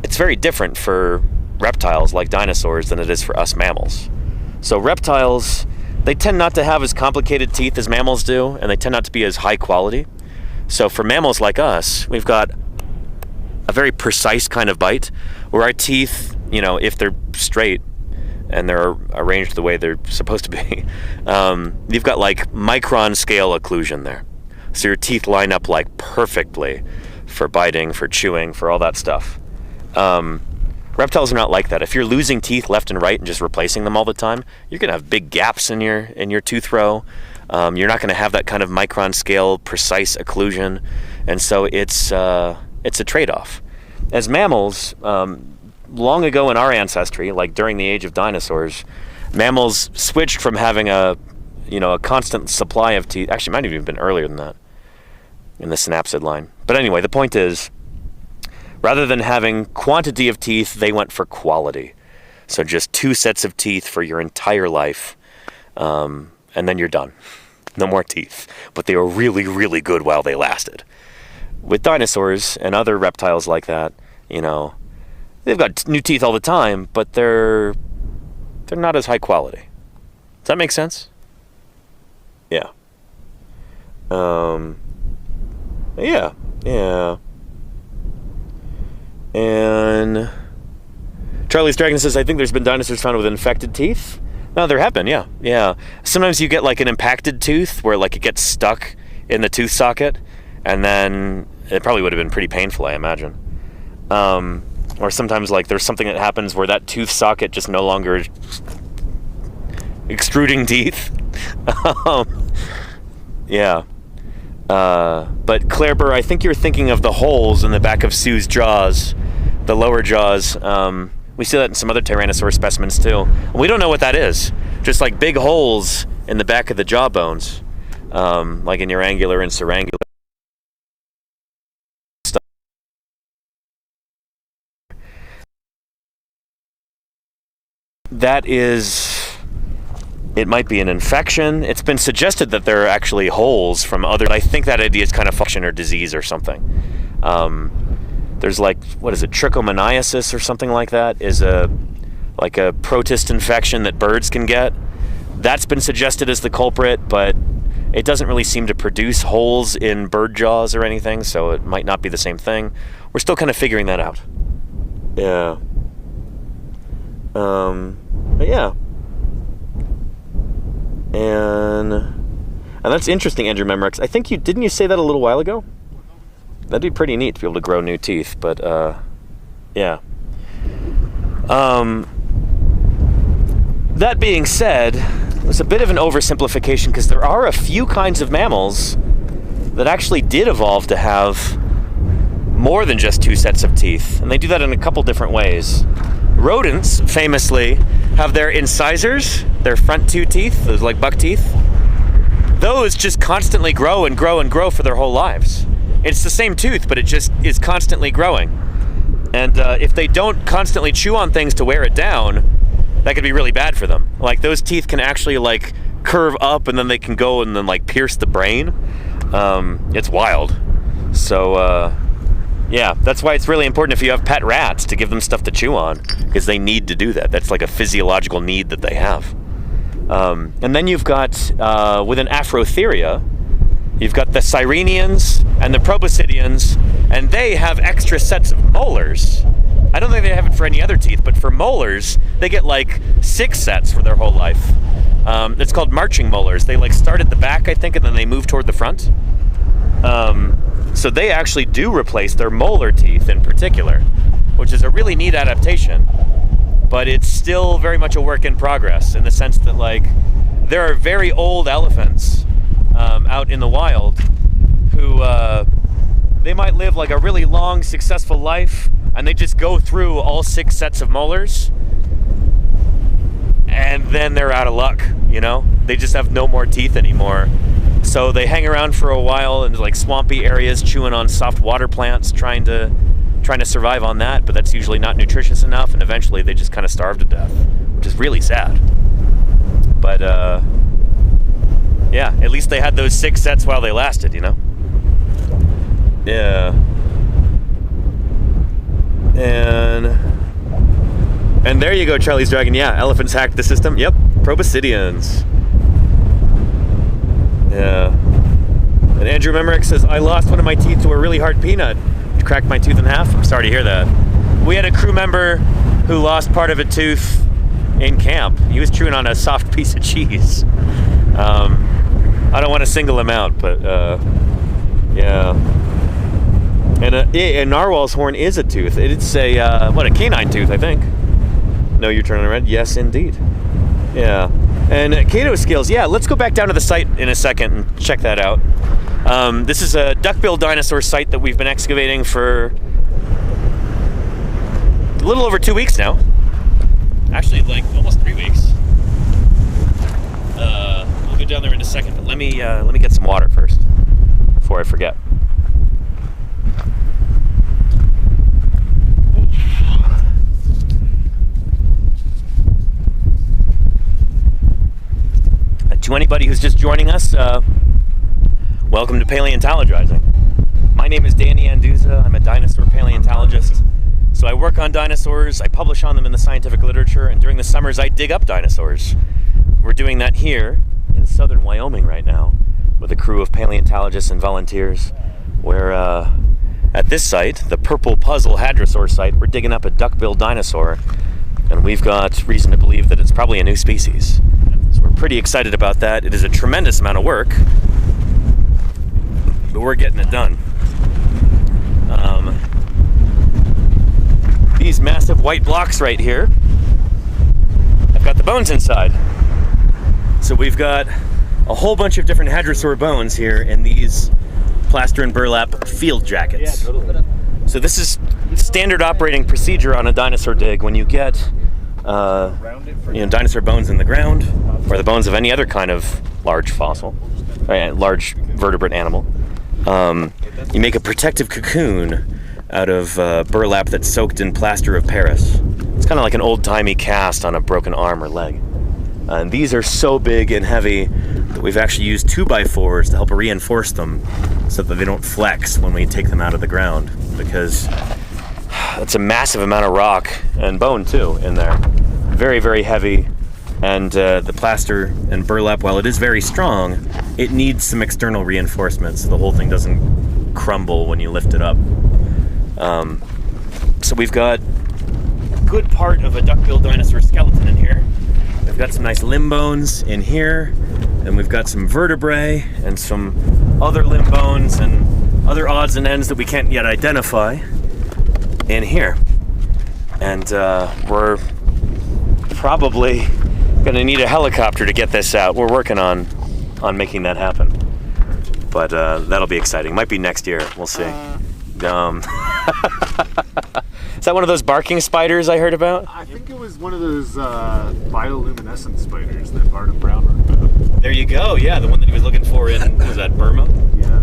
it's very different for reptiles like dinosaurs than it is for us mammals. So reptiles, they tend not to have as complicated teeth as mammals do, and they tend not to be as high quality. So for mammals like us, we've got a very precise kind of bite, where our teeth, you know, if they're straight, and they're arranged the way they're supposed to be, you've got like micron scale occlusion there. So your teeth line up like perfectly for biting, for chewing, for all that stuff. Reptiles are not like that. If you're losing teeth left and right and just replacing them all the time, you're gonna have big gaps in your tooth row. You're not gonna have that kind of micron scale precise occlusion, and so it's a trade-off. As mammals, long ago in our ancestry, like during the age of dinosaurs, mammals switched from having a constant supply of teeth. Actually, it might have even been earlier than that in the synapsid line. But anyway, the point is, rather than having quantity of teeth, they went for quality. So just 2 sets of teeth for your entire life, and then you're done. No more teeth. But they were really, really good while they lasted. With dinosaurs and other reptiles like that, you know, they've got new teeth all the time, but they're not as high quality. Does that make sense? Yeah. Yeah. And Charlie's Dragon says, I think there's been dinosaurs found with infected teeth. No, there have been, yeah. Sometimes you get like an impacted tooth where like it gets stuck in the tooth socket, and then it probably would have been pretty painful, I imagine. Or sometimes like there's something that happens where that tooth socket just no longer extruding teeth. Yeah. But Claire Burr, I think you're thinking of the holes in the back of Sue's jaws, the lower jaws. We see that in some other Tyrannosaurus specimens too. And we don't know what that is. Just like big holes in the back of the jaw bones, like in your angular and cerangular. That is, it might be an infection. It's been suggested that there are actually holes from other, I think that idea is kind of function or disease or something. There's like, what is it, trichomoniasis or something like that, is like a protist infection that birds can get. That's been suggested as the culprit, but it doesn't really seem to produce holes in bird jaws or anything, so it might not be the same thing. We're still kind of figuring that out. Yeah. But yeah. And that's interesting, Andrew Memorex. I think didn't you say that a little while ago? That'd be pretty neat to be able to grow new teeth, but yeah. That being said, it was a bit of an oversimplification because there are a few kinds of mammals that actually did evolve to have more than just 2 sets of teeth, and they do that in a couple different ways. Rodents, famously, have their incisors, their front 2 teeth, those like buck teeth. Those just constantly grow and grow and grow for their whole lives. It's the same tooth, but it just is constantly growing. And if they don't constantly chew on things to wear it down, that could be really bad for them. Like those teeth can actually like curve up and then they can go and then like pierce the brain. It's wild. So yeah, that's why it's really important if you have pet rats to give them stuff to chew on, because they need to do that. That's like a physiological need that they have. And then you've got, with an Afrotheria, you've got the Sirenians and the Proboscideans, and they have extra sets of molars. I don't think they have it for any other teeth, but for molars, they get like 6 sets for their whole life. It's called marching molars. They like start at the back, I think, and then they move toward the front. So they actually do replace their molar teeth in particular, which is a really neat adaptation. But it's still very much a work in progress in the sense that like there are very old elephants out in the wild who they might live like a really long, successful life, and they just go through all 6 sets of molars, and then they're out of luck, you know? They just have no more teeth anymore. So they hang around for a while in like swampy areas, chewing on soft water plants, trying to survive on that, but that's usually not nutritious enough, and eventually they just kind of starve to death, which is really sad. But yeah, at least they had those 6 sets while they lasted, you know? Yeah. And there you go, Charlie's Dragon. Yeah, elephants hacked the system. Yep, Proboscideans. Yeah. And Andrew Memrick says, I lost one of my teeth to a really hard peanut. Cracked my tooth in half. I'm sorry to hear that. We had a crew member who lost part of a tooth in camp. He was chewing on a soft piece of cheese. I don't want to single him out, but yeah. And a narwhal's horn is a tooth. It's a a canine tooth, I think. No, you're turning red. Yes, indeed. Yeah. And Cato scales. Yeah, let's go back down to the site in a second and check that out. This is a duckbill dinosaur site that we've been excavating for a little over 2 weeks now. Actually, like almost 3 weeks. We'll go down there in a second, but let me get some water first before I forget. To anybody who's just joining us, welcome to Paleontologizing. My name is Danny Anduza. I'm a dinosaur paleontologist. So I work on dinosaurs, I publish on them in the scientific literature, and during the summers I dig up dinosaurs. We're doing that here in southern Wyoming right now with a crew of paleontologists and volunteers, where at this site, the Purple Puzzle Hadrosaur site, we're digging up a duckbill dinosaur, and we've got reason to believe that it's probably a new species. So we're pretty excited about that. It is a tremendous amount of work, but we're getting it done. These massive white blocks right here, I've got the bones inside. So we've got a whole bunch of different hadrosaur bones here in these plaster and burlap field jackets. Yeah, totally. So this is standard operating procedure on a dinosaur dig when you get dinosaur bones in the ground, or the bones of any other kind of large fossil, large vertebrate animal. You make a protective cocoon out of burlap that's soaked in plaster of Paris. It's kind of like an old-timey cast on a broken arm or leg. And these are so big and heavy that we've actually used 2x4s to help reinforce them so that they don't flex when we take them out of the ground, because that's a massive amount of rock and bone too in there. Very, very heavy. And the plaster and burlap, while it is very strong, it needs some external reinforcement so the whole thing doesn't crumble when you lift it up. So we've got a good part of a duckbill dinosaur skeleton in here. We've got some nice limb bones in here, and we've got some vertebrae and some other limb bones and other odds and ends that we can't yet identify in here. And we're probably gonna need a helicopter to get this out. We're working on making that happen, but that'll be exciting. Might be next year. We'll see. Is that one of those barking spiders I heard about? I think it was one of those bioluminescent spiders that Barnum Brown wrote about. 'em. There you go. Yeah, the one that he was looking for in, was that Burma? Yeah.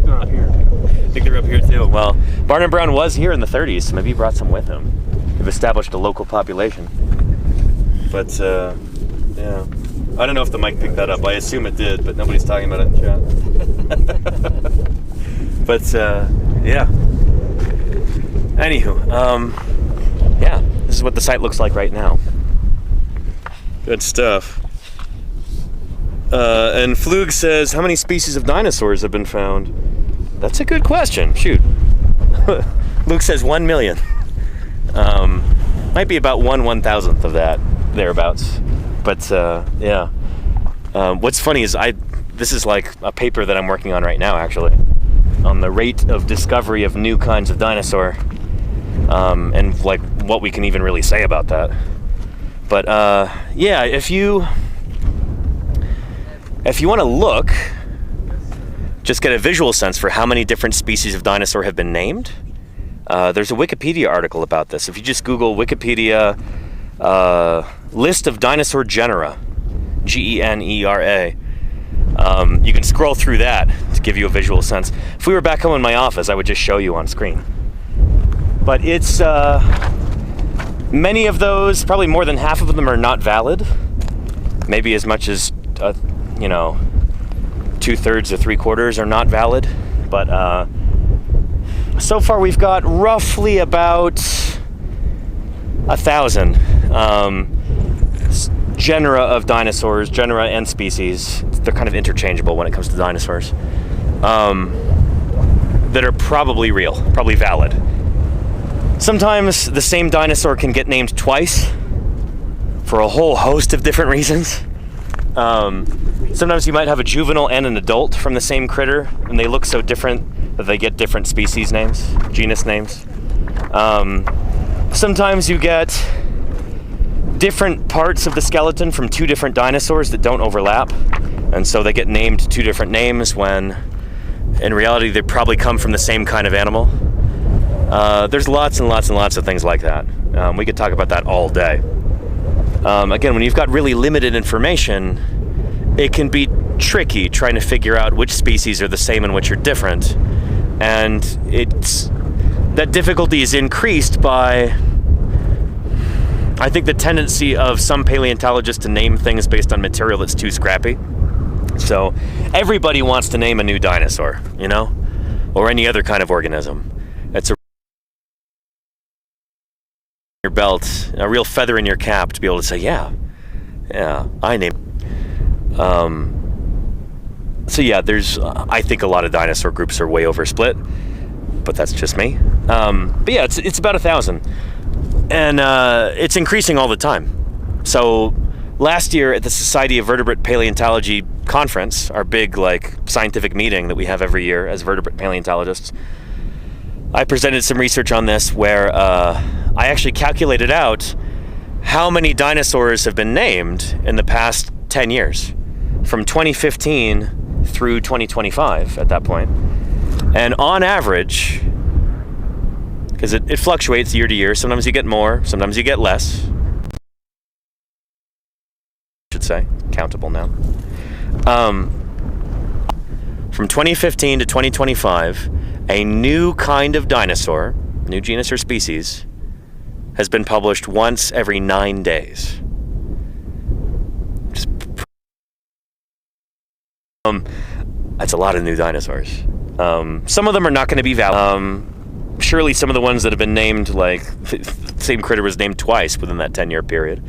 they're up here. I think they're up here too. Well, Barnum Brown was here in the 30s, so maybe he brought some with him. They've established a local population. But, yeah. I don't know if the mic picked that up. I assume it did, but nobody's talking about it in chat. But, yeah. Anywho, yeah, this is what the site looks like right now. Good stuff. And Flug says, how many species of dinosaurs have been found? That's a good question. Shoot. Luke says 1 million. Might be about 1/1000th of that, thereabouts. But yeah. What's funny is this is like a paper that I'm working on right now, actually, on the rate of discovery of new kinds of dinosaur, and like what we can even really say about that. But yeah, if you want to look, just get a visual sense for how many different species of dinosaur have been named, there's a Wikipedia article about this. If you just Google Wikipedia list of dinosaur genera, Genera, you can scroll through that to give you a visual sense. If we were back home in my office, I would just show you on screen. But it's many of those, probably more than half of them, are not valid. Maybe as much as 2/3 or 3/4 are not valid. But so far we've got roughly about 1,000 genera of dinosaurs, genera and species. They're kind of interchangeable when it comes to dinosaurs, that are probably real, probably valid. Sometimes the same dinosaur can get named twice for a whole host of different reasons. Sometimes you might have a juvenile and an adult from the same critter, and they look so different that they get different species names, genus names. Sometimes you get different parts of the skeleton from two different dinosaurs that don't overlap, and so they get named two different names when in reality they probably come from the same kind of animal. There's lots and lots and lots of things like that. We could talk about that all day. Again, when you've got really limited information, it can be tricky trying to figure out which species are the same and which are different. And that difficulty is increased by, I think, the tendency of some paleontologists to name things based on material that's too scrappy. So everybody wants to name a new dinosaur, or any other kind of organism. It's your belt, a real feather in your cap to be able to say, yeah, I named. So yeah, I think a lot of dinosaur groups are way oversplit, but that's just me. But yeah, it's about 1,000, and it's increasing all the time. So last year at the Society of Vertebrate Paleontology conference, our big scientific meeting that we have every year as vertebrate paleontologists, I presented some research on this where I actually calculated out how many dinosaurs have been named in the past 10 years, from 2015 through 2025 at that point. And on average, because it fluctuates year to year, sometimes you get more, sometimes you get less, I should say, countable now. From 2015 to 2025, a new kind of dinosaur, new genus or species, has been published once every 9 days. That's a lot of new dinosaurs. Some of them are not going to be valid. Surely some of the ones that have been named, the same critter was named twice within that 10-year period.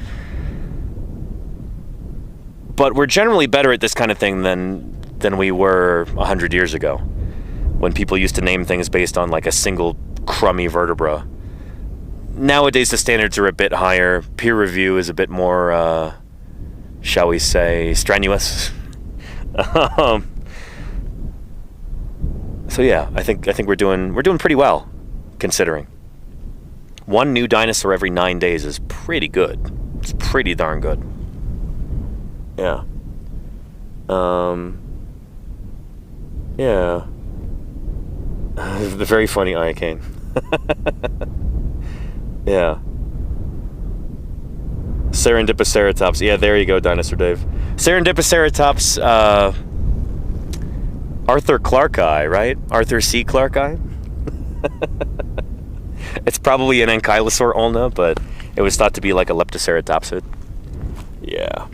But we're generally better at this kind of thing than we were 100 years ago, when people used to name things based on a single crummy vertebra. Nowadays the standards are a bit higher. Peer review is a bit more, shall we say, strenuous. So yeah, I think we're doing pretty well, considering. One new dinosaur every 9 days is pretty good. It's pretty darn good. Yeah. Yeah. The very funny Iocane. Yeah. Serendipiceratops. Yeah, there you go, Dinosaur Dave. Serendipiceratops Arthur Clarke-eye, right? Arthur C. Clarke-eye? It's probably an ankylosaur ulna, but it was thought to be like a leptoceratopsid. Yeah.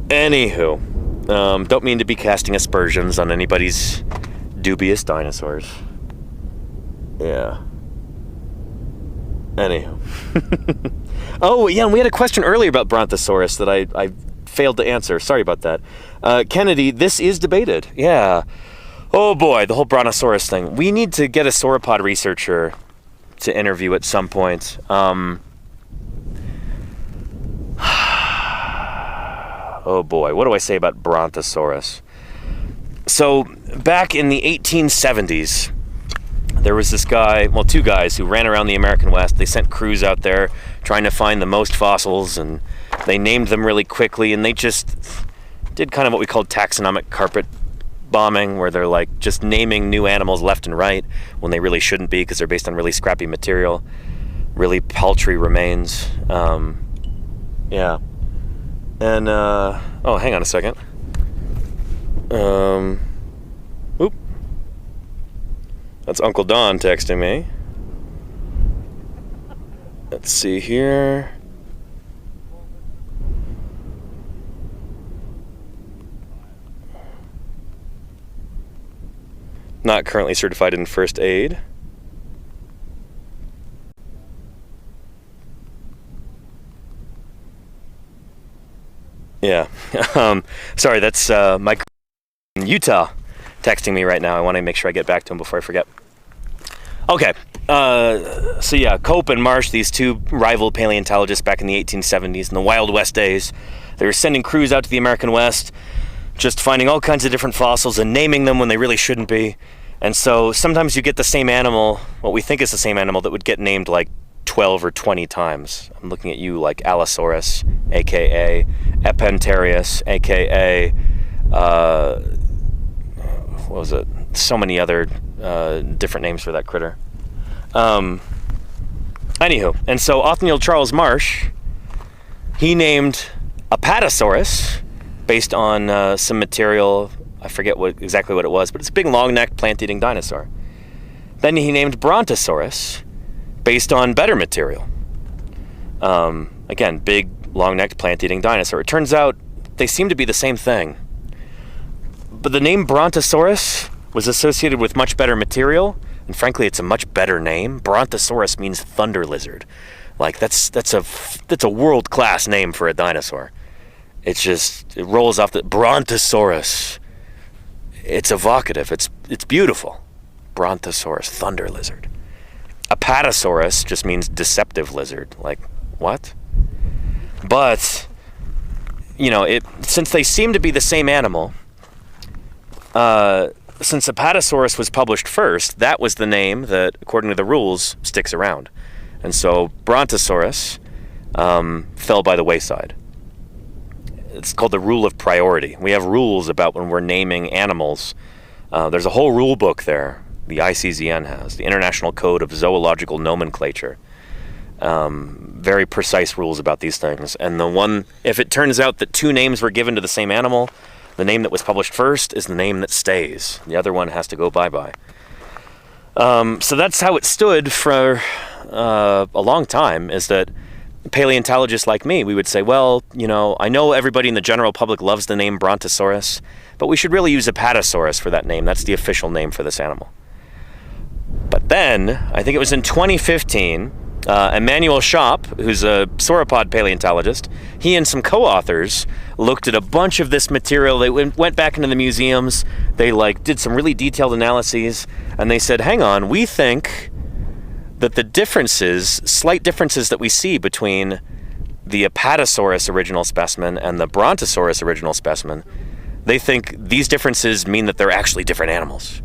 Anywho, don't mean to be casting aspersions on anybody's dubious dinosaurs. Yeah. Anywho. Oh, yeah, and we had a question earlier about Brontosaurus that I failed to answer. Sorry about that. Kennedy, this is debated. Yeah. Oh boy, the whole Brontosaurus thing. We need to get a sauropod researcher to interview at some point. Oh boy, what do I say about Brontosaurus? So, back in the 1870s, there was this guy, well, two guys who ran around the American West. They sent crews out there trying to find the most fossils, and they named them really quickly, and they just did kind of what we called taxonomic carpet bombing, where they're like just naming new animals left and right when they really shouldn't be because they're based on really scrappy material, really paltry remains. Yeah. And, oh, hang on a second. Oop. That's Uncle Don texting me. Let's see here. Not currently certified in first aid. Yeah. Sorry, that's Mike in Utah texting me right now. I want to make sure I get back to him before I forget. Okay. So yeah, Cope and Marsh, these two rival paleontologists back in the 1870s, in the Wild West days, they were sending crews out to the American West, just finding all kinds of different fossils and naming them when they really shouldn't be. And so sometimes you get the same animal, what we think is the same animal, that would get named like 12 or 20 times. I'm looking at you, like Allosaurus, aka Epentarius, aka what was it? So many other different names for that critter. Anywho, and so Othniel Charles Marsh, he named Apatosaurus based on some material. I forget exactly what it was, but it's a big long-necked plant-eating dinosaur. Then he named Brontosaurus based on better material. Again, big, long-necked plant-eating dinosaur. It turns out they seem to be the same thing. But the name Brontosaurus was associated with much better material, and frankly, it's a much better name. Brontosaurus means thunder lizard. Like, that's a world-class name for a dinosaur. It rolls off the Brontosaurus. It's evocative. It's beautiful. Brontosaurus, thunder lizard. Apatosaurus just means deceptive lizard. Like, what? But, you know, since they seem to be the same animal, since Apatosaurus was published first, that was the name that, according to the rules, sticks around. And so Brontosaurus fell by the wayside. It's called the rule of priority. We have rules about when we're naming animals. There's a whole rule book there, the ICZN has, the International Code of Zoological Nomenclature. Very precise rules about these things. And if it turns out that two names were given to the same animal, the name that was published first is the name that stays. The other one has to go bye-bye. So that's how it stood for a long time, is that paleontologists like me, we would say, well, you know, I know everybody in the general public loves the name Brontosaurus, but we should really use Apatosaurus for that name. That's the official name for this animal. But then, I think it was in 2015, Emmanuel Schopp, who's a sauropod paleontologist, he and some co-authors looked at a bunch of this material. They went back into the museums, they did some really detailed analyses, and they said, hang on, we think that the slight differences that we see between the Apatosaurus original specimen and the Brontosaurus original specimen, they think these differences mean that they're actually different animals.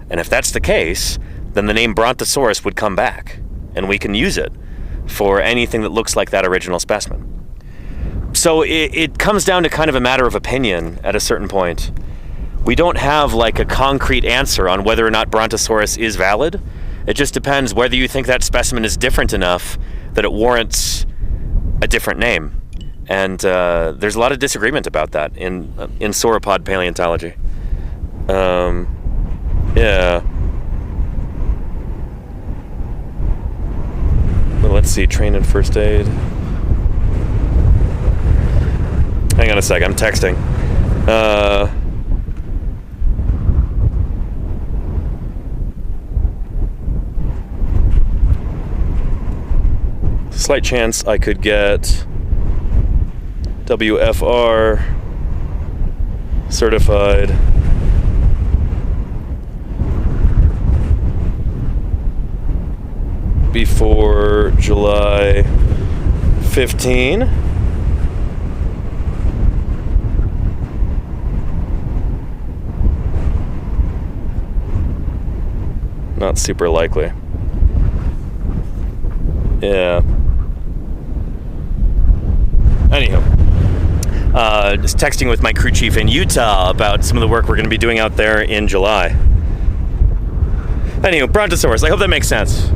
And if that's the case, then the name Brontosaurus would come back, and we can use it for anything that looks like that original specimen. So it comes down to kind of a matter of opinion at a certain point. We don't have like a concrete answer on whether or not Brontosaurus is valid. It just depends whether you think that specimen is different enough that it warrants a different name. And there's a lot of disagreement about that in sauropod paleontology. Yeah. Well, let's see, train in first aid. Hang on a sec, I'm texting. Slight chance I could get WFR certified. Before July 15. Not super likely. Yeah. Anywho, just texting with my crew chief in Utah about some of the work we're going to be doing out there in July. Anywho, Brontosaurus, I hope that makes sense.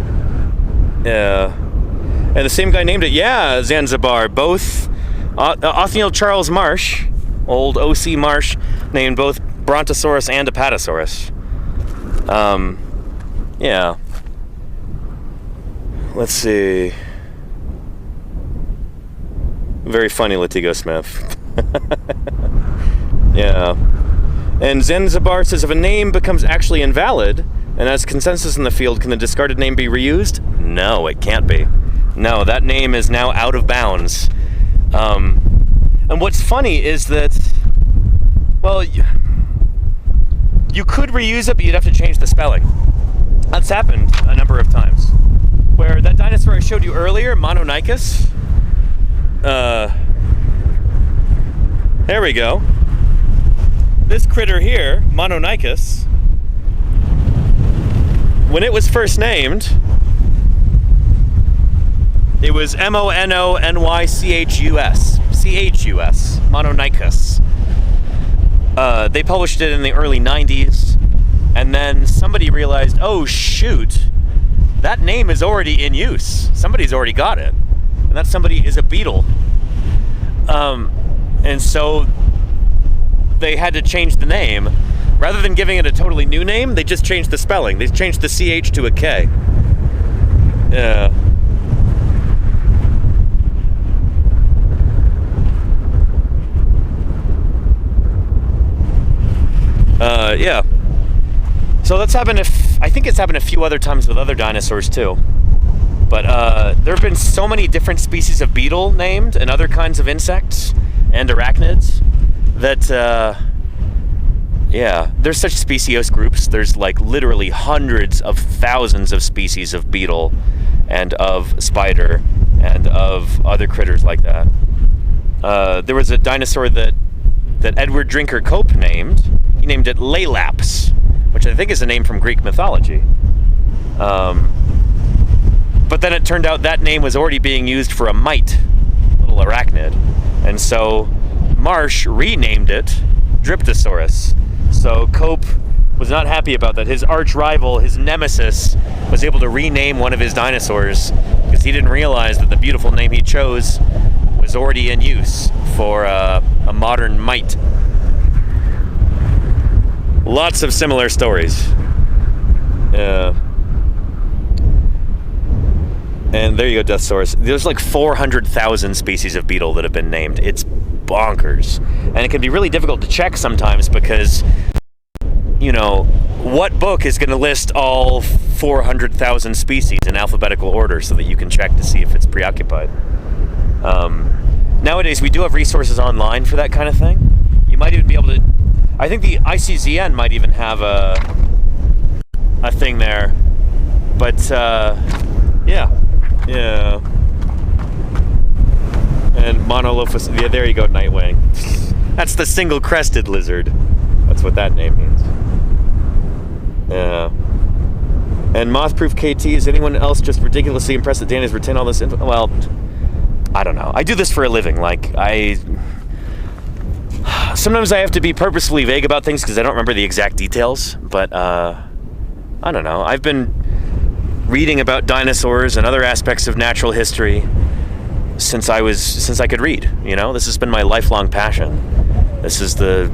Yeah. And the same guy named it, yeah, Zanzibar. Both, Othniel Charles Marsh, old O.C. Marsh, named both Brontosaurus and Apatosaurus. Yeah. Let's see. Very funny, Latigo Smith. Yeah. And Zanzibar says if a name becomes actually invalid, and as consensus in the field, can the discarded name be reused? No, it can't be. No, that name is now out of bounds. And what's funny is that, well, you could reuse it, but you'd have to change the spelling. That's happened a number of times. Where that dinosaur I showed you earlier, Mononychus, there we go. This critter here, Mononychus, when it was first named, it was Mononychus, C-H-U-S, Mononychus. They published it in the early 90s, and then somebody realized, oh shoot, that name is already in use. Somebody's already got it. And that somebody is a beetle. And so they had to change the name. Rather than giving it a totally new name, they just changed the spelling. They changed the CH to a K. Yeah. Yeah. So that's happened. I think it's happened a few other times with other dinosaurs too. But there have been so many different species of beetle named, and other kinds of insects and arachnids, that yeah, there's such speciose groups. There's like literally hundreds of thousands of species of beetle and of spider and of other critters like that. There was a dinosaur that Edward Drinker Cope named. He named it Laelaps, which I think is a name from Greek mythology. But then it turned out that name was already being used for a mite, little arachnid. And so Marsh renamed it Dryptosaurus. So Cope was not happy about that. His arch rival, his nemesis, was able to rename one of his dinosaurs because he didn't realize that the beautiful name he chose was already in use for a modern mite. Lots of similar stories. And there you go, Deathsaurus. There's like 400,000 species of beetle that have been named. It's bonkers. And it can be really difficult to check sometimes because, you know, what book is going to list all 400,000 species in alphabetical order so that you can check to see if it's preoccupied? Nowadays, we do have resources online for that kind of thing. You might even be able to... I think the ICZN might even have a thing there. But, yeah. And Monolophus, yeah, there you go, Nightwing. That's the single-crested lizard. That's what that name means. Yeah. And Mothproof KT, is anyone else just ridiculously impressed that Dan has retained all this info? Well, I don't know. I do this for a living. Like, sometimes I have to be purposefully vague about things because I don't remember the exact details, but, I don't know. I've been reading about dinosaurs and other aspects of natural history since I could read, you know? This has been my lifelong passion. This is the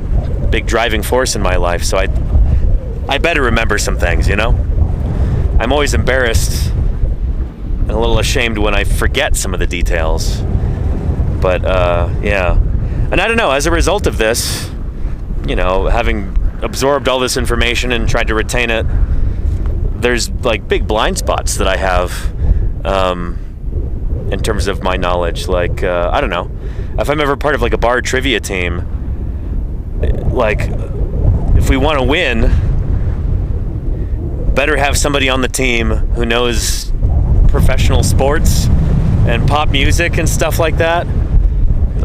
big driving force in my life, so I better remember some things, you know? I'm always embarrassed and a little ashamed when I forget some of the details. But, yeah. And I don't know, as a result of this, you know, having absorbed all this information and tried to retain it, there's like big blind spots that I have in terms of my knowledge. Like, I don't know, if I'm ever part of like a bar trivia team, like, if we want to win, better have somebody on the team who knows professional sports and pop music and stuff like that.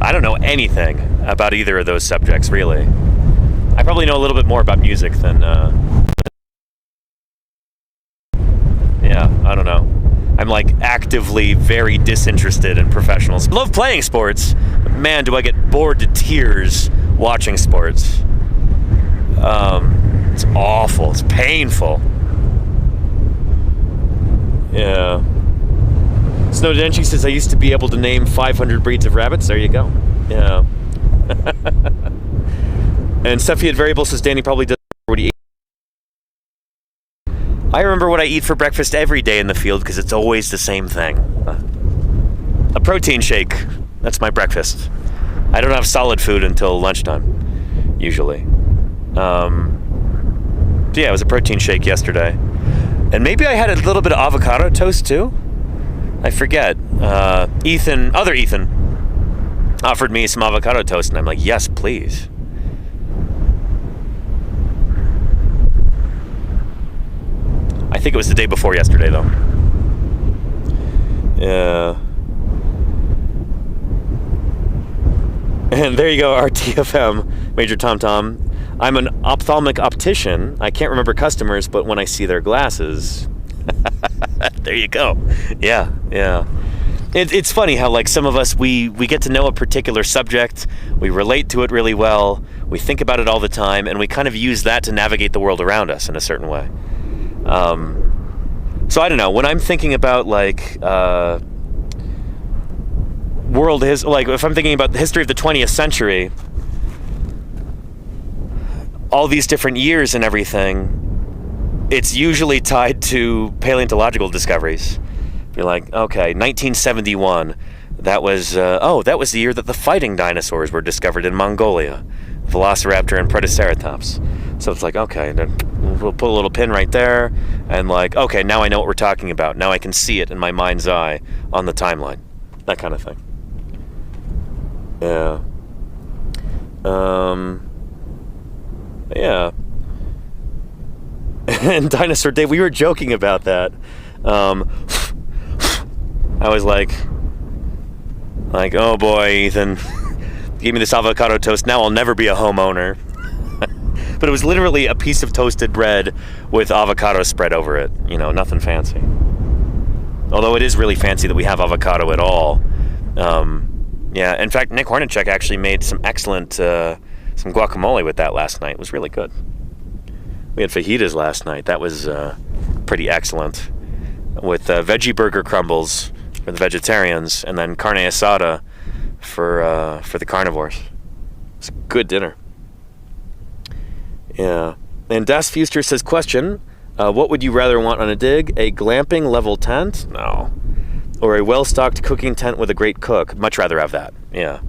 I don't know anything about either of those subjects, really. I probably know a little bit more about music than, yeah, I don't know. I'm like actively very disinterested in professionals. I love playing sports, but man, do I get bored to tears watching sports. It's awful, it's painful. Yeah. Snow Denchi says, I used to be able to name 500 breeds of rabbits. There you go. Yeah. And Cepheid Variable says, Danny probably does what he eats. I remember what I eat for breakfast every day in the field because it's always the same thing. A protein shake. That's my breakfast. I don't have solid food until lunchtime, usually. So yeah, it was a protein shake yesterday. And maybe I had a little bit of avocado toast too. I forget. Ethan offered me some avocado toast, and I'm like, yes, please. I think it was the day before yesterday, though. Yeah. And there you go, RTFM, Major Tom Tom. I'm an ophthalmic optician. I can't remember customers, but when I see their glasses... There you go. Yeah. It's funny how, like, some of us, we get to know a particular subject, we relate to it really well, we think about it all the time, and we kind of use that to navigate the world around us in a certain way. So I don't know, when I'm thinking about, like, if I'm thinking about the history of the 20th century, all these different years and everything, it's usually tied to paleontological discoveries. You're like, okay, 1971, that was the year that the fighting dinosaurs were discovered in Mongolia, Velociraptor and Protoceratops. So it's like, okay, then we'll put a little pin right there, and like, okay, now I know what we're talking about. Now I can see it in my mind's eye on the timeline. That kind of thing. Yeah. Yeah. And Dinosaur Dave, we were joking about that. I was like, oh boy, Ethan, give me this avocado toast. Now I'll never be a homeowner. But it was literally a piece of toasted bread with avocado spread over it. You know, nothing fancy. Although it is really fancy that we have avocado at all. Yeah, in fact, Nick Hornacek actually made some excellent, some guacamole with that last night. It was really good. We had fajitas last night. That was pretty excellent. With veggie burger crumbles for the vegetarians, and then carne asada for the carnivores. It's a good dinner. Yeah. And Das Fuster says, question, what would you rather want on a dig? A glamping level tent? No. Or a well-stocked cooking tent with a great cook? Much rather have that. Yeah.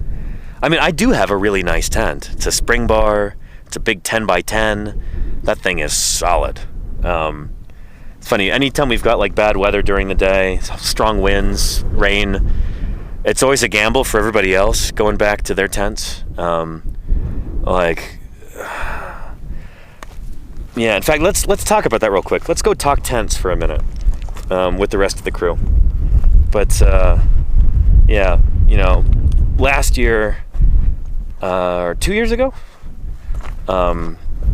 I mean, I do have a really nice tent. It's a spring bar. It's a big 10 by 10. That thing is solid. It's funny, anytime we've got like bad weather during the day, strong winds, rain, it's always a gamble for everybody else going back to their tents. Yeah, in fact, let's talk about that real quick. Let's go talk tents for a minute with the rest of the crew. But yeah, you know, last year or 2 years ago,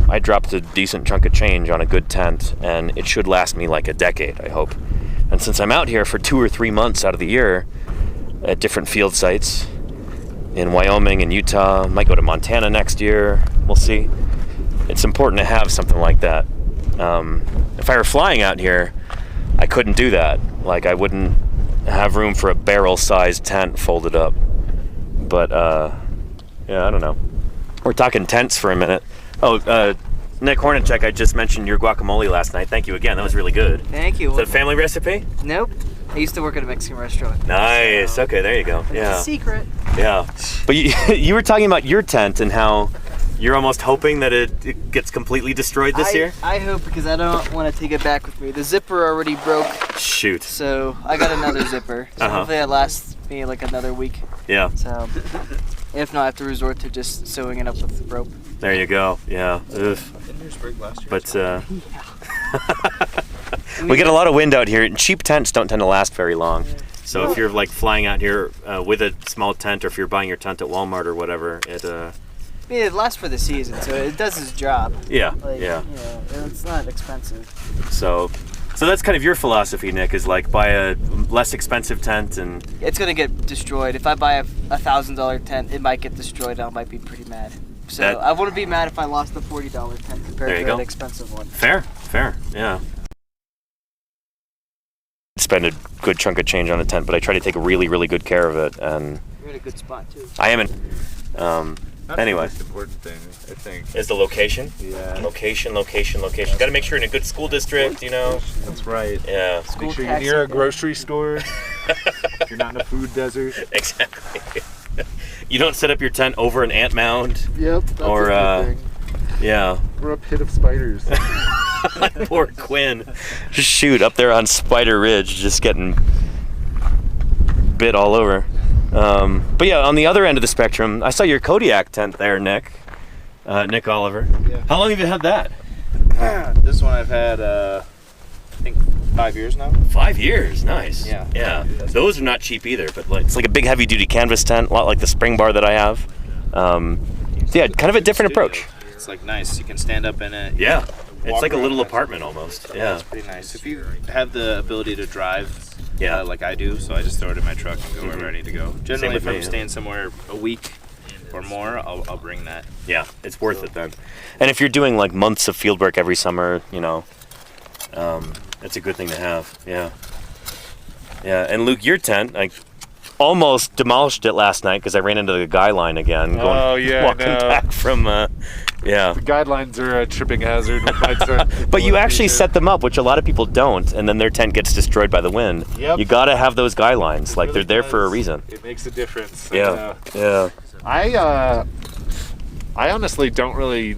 I dropped a decent chunk of change on a good tent, and it should last me like a decade, I hope. And since I'm out here for 2 or 3 months out of the year at different field sites in Wyoming and Utah, might go to Montana next year, we'll see. It's important to have something like that. If I were flying out here, I couldn't do that. Like, I wouldn't have room for a barrel-sized tent folded up. But, yeah, I don't know. We're talking tents for a minute. Oh, Nick Hornacek, I just mentioned your guacamole last night. Thank you again. That was really good. Thank you. Is that a family recipe? Nope. I used to work at a Mexican restaurant. Nice. So, Okay, there you go. it's Yeah. a secret. Yeah. But you were talking about your tent and how you're almost hoping that it gets completely destroyed this year? I hope, because I don't want to take it back with me. The zipper already broke, Shoot. so I got another zipper. So hopefully that lasts me like another week. Yeah. So if not, I have to resort to just sewing it up with rope. There you go. Yeah. Ugh. Didn't yours break last year? But we get a lot of wind out here, and cheap tents don't tend to last very long. So if you're like flying out here with a small tent, or if you're buying your tent at Walmart or whatever, it I mean, it lasts for the season, so it does its job. yeah. Like, Yeah. You know, it's not expensive. So that's kind of your philosophy, Nick, is like buy a less expensive tent and It's gonna get destroyed. If I buy a $1,000 tent, it might get destroyed. I might be pretty mad. So That- I wouldn't be mad if I lost the $40 tent There compared you to go. an expensive one. fair, yeah. Spend a good chunk of change on a tent, but I try to take really, really good care of it, and You're in a good spot too. I am in. That's Anyway. the most important thing, I think. Is the location? Yeah. Location. Got to make sure you're in a good school district, you know? That's right. Yeah, School Make sure you're tax near a income. grocery store. You're not in a food desert. exactly. You don't set up your tent over an ant mound. Yep. That's Or, a good thing. Yeah. We're a pit of spiders. Poor Quinn. Shoot, up there on Spider Ridge, just getting bit all over. But yeah, on the other end of the spectrum, I saw your Kodiak tent there, Nick. Nick Oliver. Yeah. How long have you had that? This one I've had, I think 5 years now. 5 years. Nice. Yeah. Yeah. Those are not cheap either, but like, it's like a big heavy duty canvas tent, a lot like the spring bar that I have. So yeah, kind of a different approach. It's like nice. You can stand up in it. Yeah. It's Walk like a around little it. apartment almost. Yeah, Yeah. it's pretty nice. If you have the ability to drive, Yeah. like I do, so I just throw it in my truck and go wherever I need to go. Generally, with if me, I'm yeah. staying somewhere a week or more, I'll bring that. Yeah, it's worth it then. And if you're doing like months of field work every summer, you know, it's a good thing to have. Yeah. Yeah, and Luke, your tent, I almost demolished it last night because I ran into the guy line again. Oh, yeah, I walking know. back from, yeah. The guidelines are a tripping hazard with my tent. But you actually set them up, which a lot of people don't, and then their tent gets destroyed by the wind. Yep. You gotta have those guy lines, like they're there for a does. reason. It makes a difference. Yeah, yeah. I honestly don't really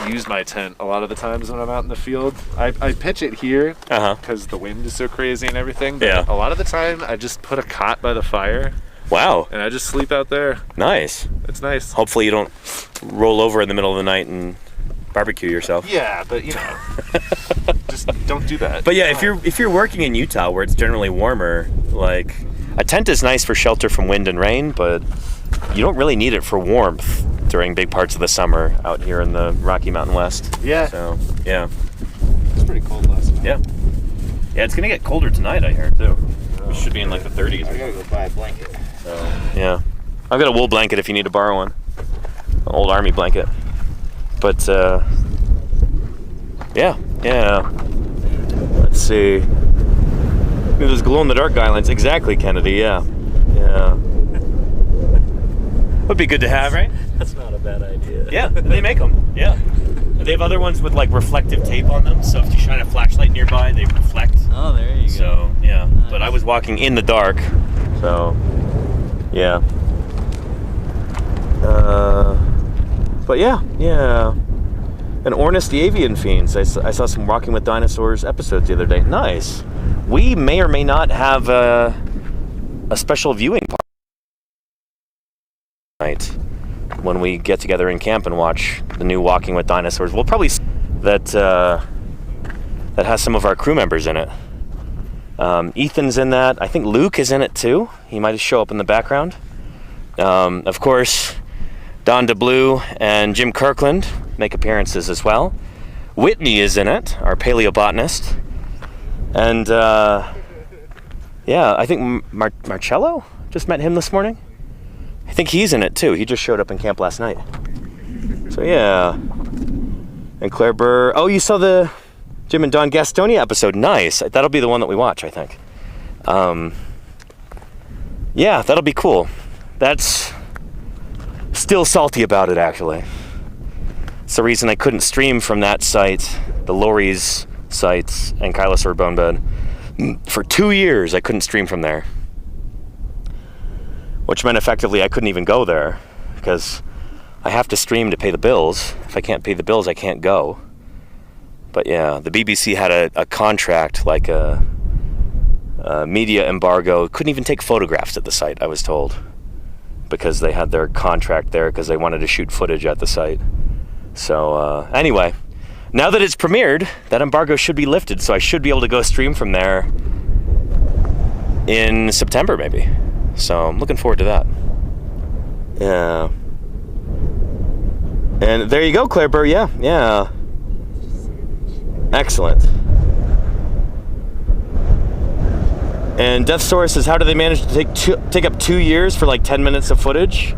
use my tent a lot of the times when I'm out in the field. I pitch it here Uh-huh. because the wind is so crazy and everything. But Yeah. a lot of the time, I just put a cot by the fire Wow, and I just sleep out there. nice. It's nice. Hopefully you don't roll over in the middle of the night and barbecue yourself. Yeah, but you know, just don't do that. But yeah, if you're working in Utah where it's generally warmer, like a tent is nice for shelter from wind and rain, but you don't really need it for warmth during big parts of the summer out here in the Rocky Mountain West. Yeah. So yeah, It's pretty cold last night. yeah, yeah. It's gonna get colder tonight, I hear too. It should be in like the 30s. I gotta go buy a blanket. So yeah, I've got a wool blanket if you need to borrow one, an old army blanket. But yeah. Let's see. Those glow-in-the-dark guidelines, exactly, Kennedy. Yeah. Would be good to have, right? That's not a bad idea. Yeah, they make them. Yeah. They have other ones with like reflective tape on them, so if you shine a flashlight nearby, they reflect. Oh, there you go. So yeah, but I was walking in the dark, so yeah. But yeah. And Ornis the Avian Fiends. I saw some Walking with Dinosaurs episodes the other day. Nice. We may or may not have a special viewing party tonight when we get together in camp and watch the new Walking with Dinosaurs. We'll probably that has some of our crew members in it. Ethan's in that. I think Luke is in it too. He might show up in the background. Of course, Don DeBlue and Jim Kirkland make appearances as well. Whitney is in it, our paleobotanist. And yeah, I think Marcello, just met him this morning. I think he's in it too. He just showed up in camp last night. So yeah. And Claire Burr. Oh, you saw the Jim and Don Gastonia episode. Nice. That'll be the one that we watch, I think. Yeah, that'll be cool. That's still salty about it, actually. It's the reason I couldn't stream from that site, the Lori's sites and Kylosaur bone bed. For 2 years, I couldn't stream from there. Which meant effectively I couldn't even go there, because I have to stream to pay the bills. If I can't pay the bills, I can't go. But yeah, the BBC had a contract, like a media embargo. Couldn't even take photographs at the site, I was told, because they had their contract there because they wanted to shoot footage at the site. So anyway, now that it's premiered, that embargo should be lifted, so I should be able to go stream from there in September maybe. So I'm looking forward to that. Yeah. And there you go, Claire Burr. Yeah. Excellent. And Death Source says, how do they manage to take up 2 years for like 10 minutes of footage?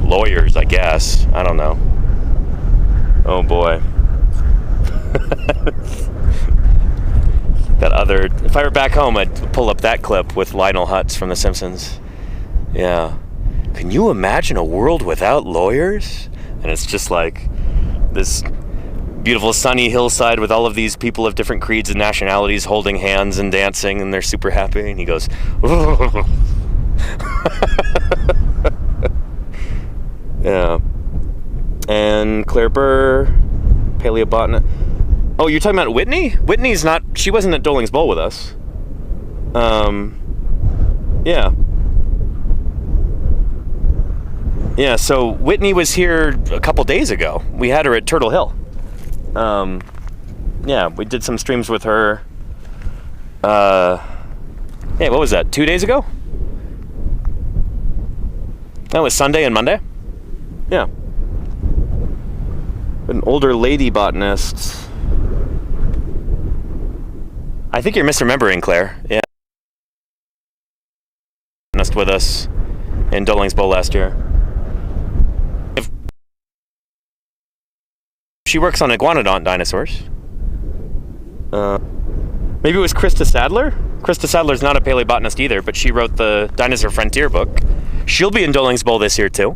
Lawyers, I guess. I don't know. Oh boy. If I were back home, I'd pull up that clip with Lionel Hutz from The Simpsons. Yeah. Can you imagine a world without lawyers? And it's just like this beautiful sunny hillside with all of these people of different creeds and nationalities holding hands and dancing, and they're super happy. And he goes, yeah. And Claire Burr, paleobotanist. Oh, you're talking about Whitney? Whitney's not, she wasn't at Doling's Bowl with us. Yeah. Yeah, so Whitney was here a couple days ago. We had her at Turtle Hill. Yeah, we did some streams with her. Hey, what was that, 2 days ago? That was Sunday and Monday? Yeah. An older lady botanist. I think you're misremembering, Claire. Yeah. With us in Doling's Bowl last year. She works on iguanodont dinosaurs. Maybe it was Krista Sadler? Krista Sadler's not a paleobotanist either, but she wrote the Dinosaur Frontier book. She'll be in Doling's Bowl this year too,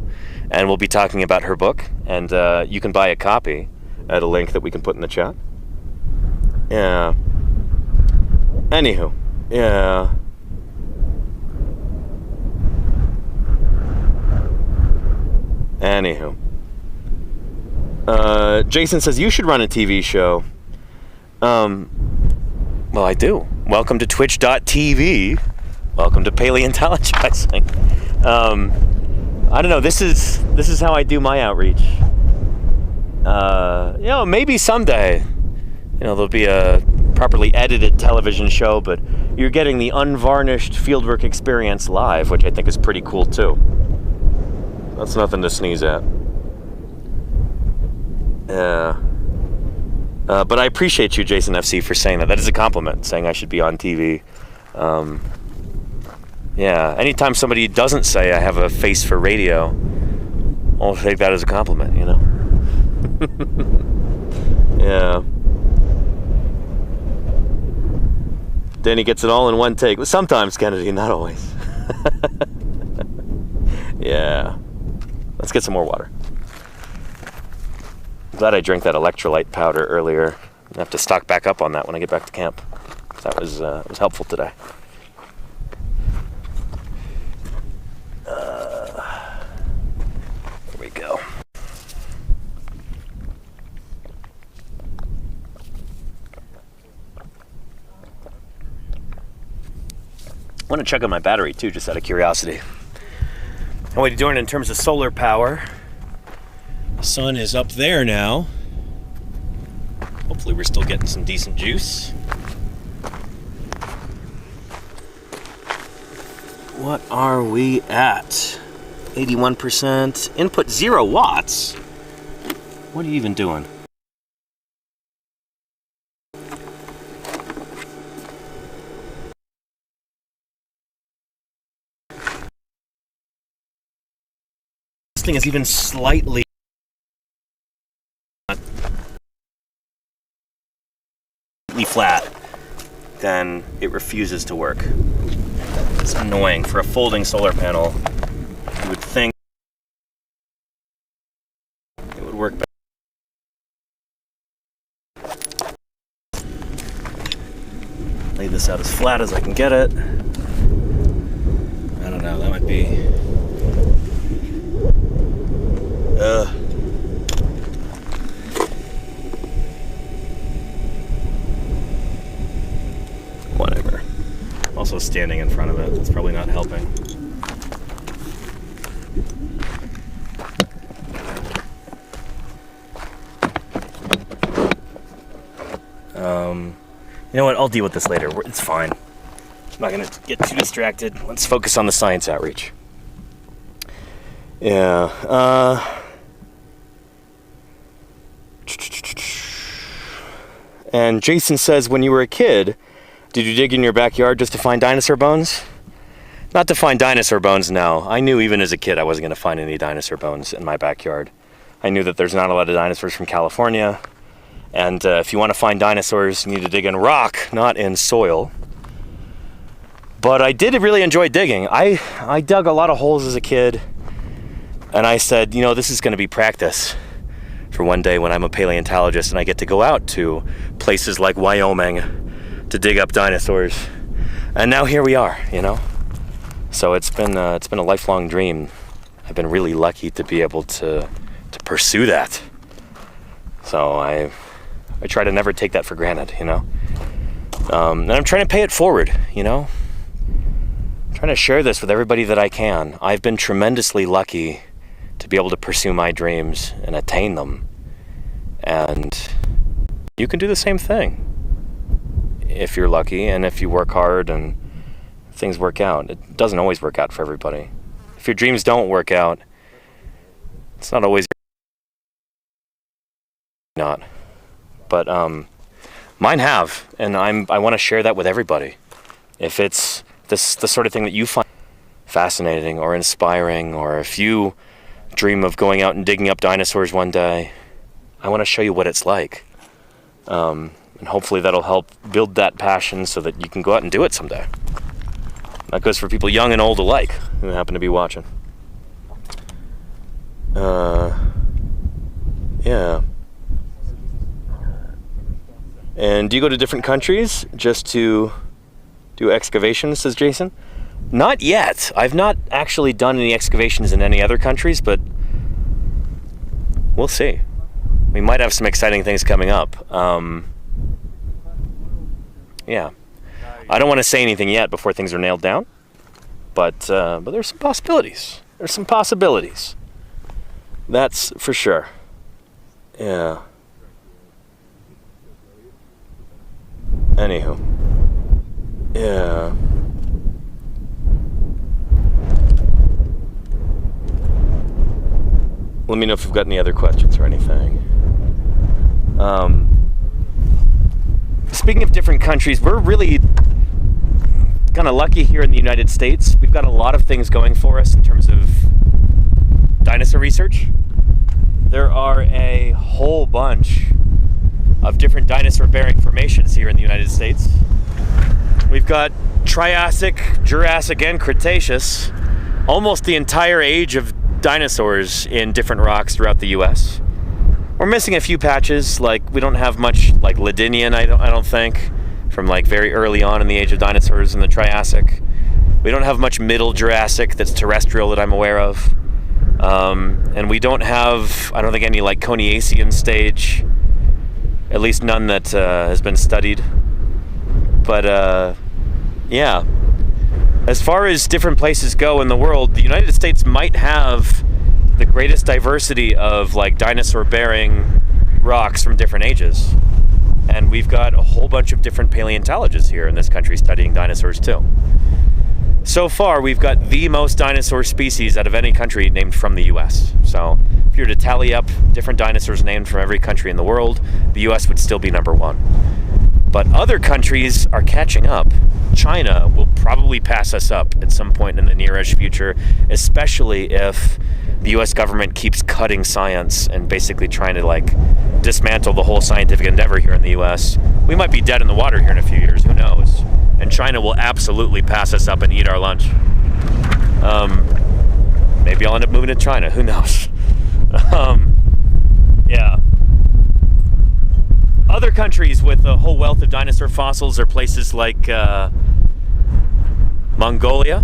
and we'll be talking about her book, and you can buy a copy at a link that we can put in the chat. Yeah. Anywho, yeah. Anywho. Jason says, you should run a TV show. Well, I do. Welcome to twitch.tv. Welcome to Paleontologizing. I don't know, this is how I do my outreach. Maybe someday, there'll be a properly edited television show, but you're getting the unvarnished fieldwork experience live, which I think is pretty cool too. That's nothing to sneeze at. Yeah. But I appreciate you, Jason FC, for saying that. That is a compliment, saying I should be on TV. Yeah, anytime somebody doesn't say I have a face for radio, I'll take that as a compliment, Yeah. Danny gets it all in one take. Sometimes, Kennedy, not always. Yeah. Let's get some more water. I'm glad I drank that electrolyte powder earlier. I have to stock back up on that when I get back to camp. That was helpful today. There we go. I want to check on my battery too, just out of curiosity. How are we doing in terms of solar power? The sun is up there now. Hopefully we're still getting some decent juice. What are we at? 81%. Input 0 watts? What are you even doing? This thing is even slightly flat, then it refuses to work. It's annoying. For a folding solar panel, you would think lay this out as flat as I can get it. I don't know, that might be... Whatever. Also standing in front of it, it's probably not helping. You know what? I'll deal with this later. It's fine. I'm not gonna get too distracted. Let's focus on the science outreach. Yeah. And Jason says, when you were a kid, did you dig in your backyard just to find dinosaur bones? Not to find dinosaur bones, no. I knew even as a kid I wasn't gonna find any dinosaur bones in my backyard. I knew that there's not a lot of dinosaurs from California. And if you want to find dinosaurs, you need to dig in rock, not in soil. But I did really enjoy digging. I dug a lot of holes as a kid. And I said, you know, this is going to be practice for one day when I'm a paleontologist and I get to go out to places like Wyoming to dig up dinosaurs. And now here we are, you know. So it's been a lifelong dream. I've been really lucky to be able to pursue that. So I try to never take that for granted, you know. And I'm trying to pay it forward, you know. I'm trying to share this with everybody that I can. I've been tremendously lucky to be able to pursue my dreams and attain them. And you can do the same thing if you're lucky and if you work hard and things work out. It doesn't always work out for everybody. If your dreams don't work out, it's not always not. But mine have, and I want to share that with everybody. If it's the sort of thing that you find fascinating or inspiring, or if you dream of going out and digging up dinosaurs one day, I want to show you what it's like. And hopefully that'll help build that passion so that you can go out and do it someday. That goes for people young and old alike who happen to be watching. Yeah. And do you go to different countries just to do excavations, says Jason? Not yet. I've not actually done any excavations in any other countries, but we'll see. We might have some exciting things coming up. Yeah. I don't want to say anything yet before things are nailed down, but there's some possibilities. There's some possibilities. That's for sure. Yeah. Anywho. Yeah. Let me know if you've got any other questions or anything. Speaking of different countries, we're really kind of lucky here in the United States. We've got a lot of things going for us in terms of dinosaur research. There are a whole bunch of different dinosaur-bearing formations here in the United States. We've got Triassic, Jurassic, and Cretaceous, almost the entire age of dinosaurs in different rocks throughout the US. We're missing a few patches, like we don't have much like Ladinian, I don't think, from like very early on in the age of dinosaurs in the Triassic. We don't have much Middle Jurassic that's terrestrial that I'm aware of. And we don't have, I don't think, any like Coniacian stage, at least none that has been studied. But yeah, as far as different places go in the world, the United States might have the greatest diversity of like dinosaur-bearing rocks from different ages. And we've got a whole bunch of different paleontologists here in this country studying dinosaurs too. So far, we've got the most dinosaur species out of any country named from the US. So if you were to tally up different dinosaurs named from every country in the world, the US would still be number one. But other countries are catching up. China will probably pass us up at some point in the nearish future, especially if the US government keeps cutting science and basically trying to like dismantle the whole scientific endeavor here in the US. We might be dead in the water here in a few years, who knows? And China will absolutely pass us up and eat our lunch. Maybe I'll end up moving to China, who knows? Yeah. Other countries with a whole wealth of dinosaur fossils are places like Mongolia.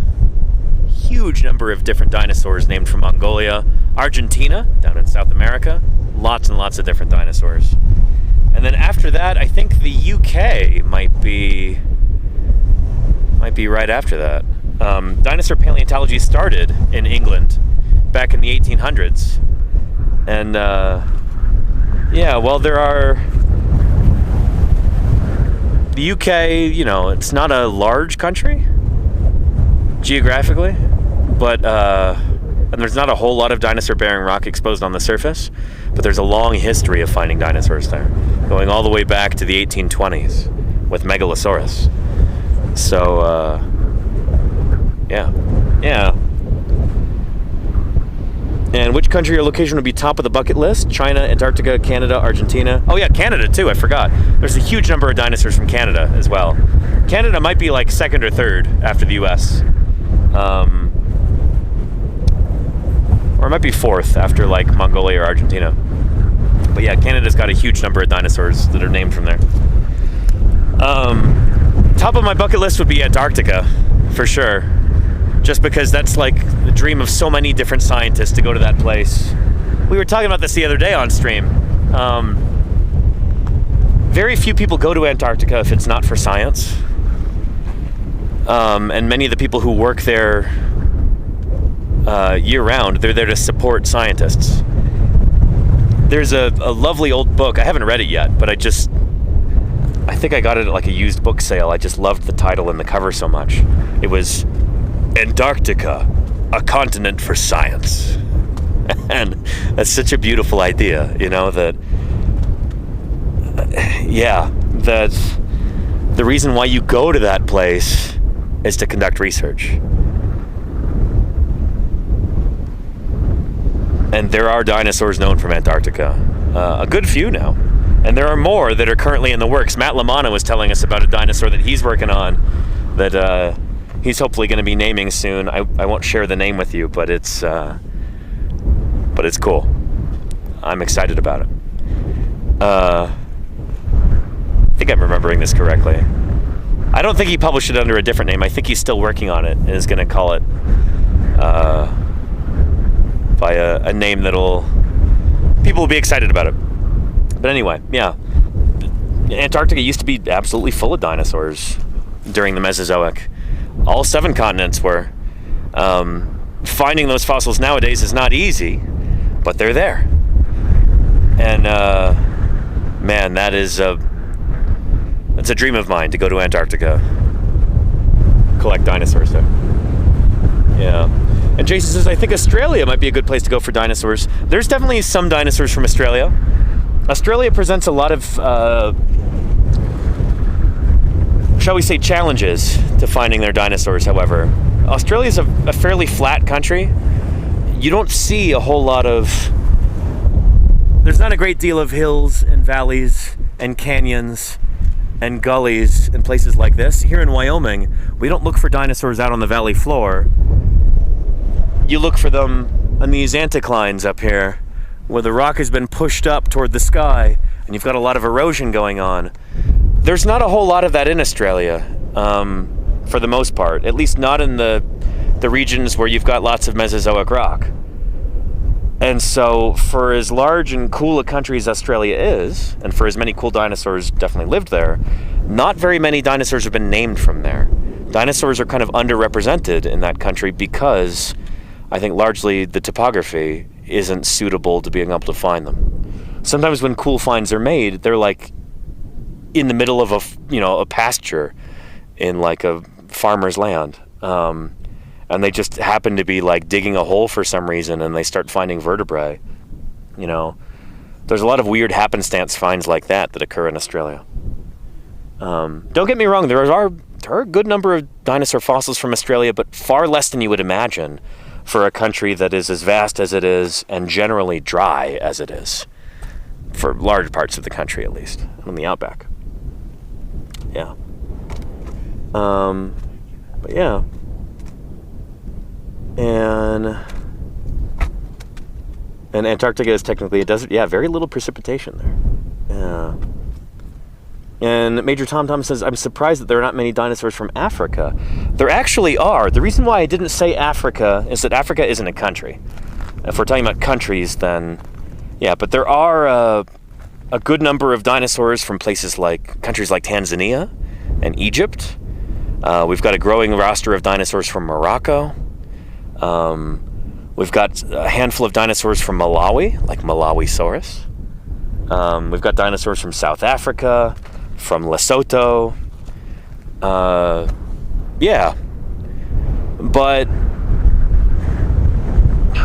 Huge number of different dinosaurs named from Mongolia. Argentina, down in South America. Lots and lots of different dinosaurs. And then after that, I think the UK might be right after that. Dinosaur paleontology started in England back in the 1800s. And yeah, well, there are... The UK, you know, it's not a large country geographically, but and there's not a whole lot of dinosaur-bearing rock exposed on the surface, but there's a long history of finding dinosaurs there, going all the way back to the 1820s with Megalosaurus. So, yeah. And which country or location would be top of the bucket list? China, Antarctica, Canada, Argentina. Oh yeah, Canada too, I forgot. There's a huge number of dinosaurs from Canada as well. Canada might be like second or third after the US. Or it might be fourth after like Mongolia or Argentina. But yeah, Canada's got a huge number of dinosaurs that are named from there. Top of my bucket list would be Antarctica, for sure. Just because that's like the dream of so many different scientists to go to that place. We were talking about this the other day on stream. Very few people go to Antarctica if it's not for science. And many of the people who work there year-round, they're there to support scientists. There's a lovely old book. I haven't read it yet, but I think I got it at like a used book sale. I just loved the title and the cover so much. It was Antarctica, a continent for science. And that's such a beautiful idea, you know, that the reason why you go to that place is to conduct research. And there are dinosaurs known from Antarctica, a good few now. And there are more that are currently in the works. Matt Lamana was telling us about a dinosaur that he's working on that he's hopefully going to be naming soon. I won't share the name with you, but it's cool. I'm excited about it. I think I'm remembering this correctly. I don't think he published it under a different name. I think he's still working on it and is going to call it by a name that'll... people will be excited about it. But anyway, yeah. Antarctica used to be absolutely full of dinosaurs during the Mesozoic. All 7 continents were. Finding those fossils nowadays is not easy, but they're there. And man, that's a dream of mine, to go to Antarctica, collect dinosaurs there. Yeah. And Jason says, I think Australia might be a good place to go for dinosaurs. There's definitely some dinosaurs from Australia. Australia presents a lot of, shall we say, challenges to finding their dinosaurs, however. Australia's a fairly flat country. You don't see a whole lot of... There's not a great deal of hills and valleys and canyons and gullies and places like this. Here in Wyoming, we don't look for dinosaurs out on the valley floor. You look for them on these anticlines up here, where the rock has been pushed up toward the sky, and you've got a lot of erosion going on. There's not a whole lot of that in Australia, for the most part. At least not in the regions where you've got lots of Mesozoic rock. And so, for as large and cool a country as Australia is, and for as many cool dinosaurs definitely lived there, not very many dinosaurs have been named from there. Dinosaurs are kind of underrepresented in that country because I think largely the topography isn't suitable to being able to find them. Sometimes when cool finds are made, they're like in the middle of a pasture in like a farmer's land. And they just happen to be like digging a hole for some reason, and they start finding vertebrae. You know, there's a lot of weird happenstance finds like that occur in Australia. Don't get me wrong, there are a good number of dinosaur fossils from Australia, but far less than you would imagine for a country that is as vast as it is and generally dry as it is, for large parts of the country at least, on the outback. Yeah. But yeah. And Antarctica is technically a desert. Yeah, very little precipitation there. Yeah. And Major Tom Tom says, I'm surprised that there are not many dinosaurs from Africa. There actually are. The reason why I didn't say Africa is that Africa isn't a country. If we're talking about countries, then yeah, but there are a good number of dinosaurs from countries like Tanzania and Egypt. We've got a growing roster of dinosaurs from Morocco. We've got a handful of dinosaurs from Malawi, like Malawisaurus. We've got dinosaurs from South Africa, from Lesotho. Yeah.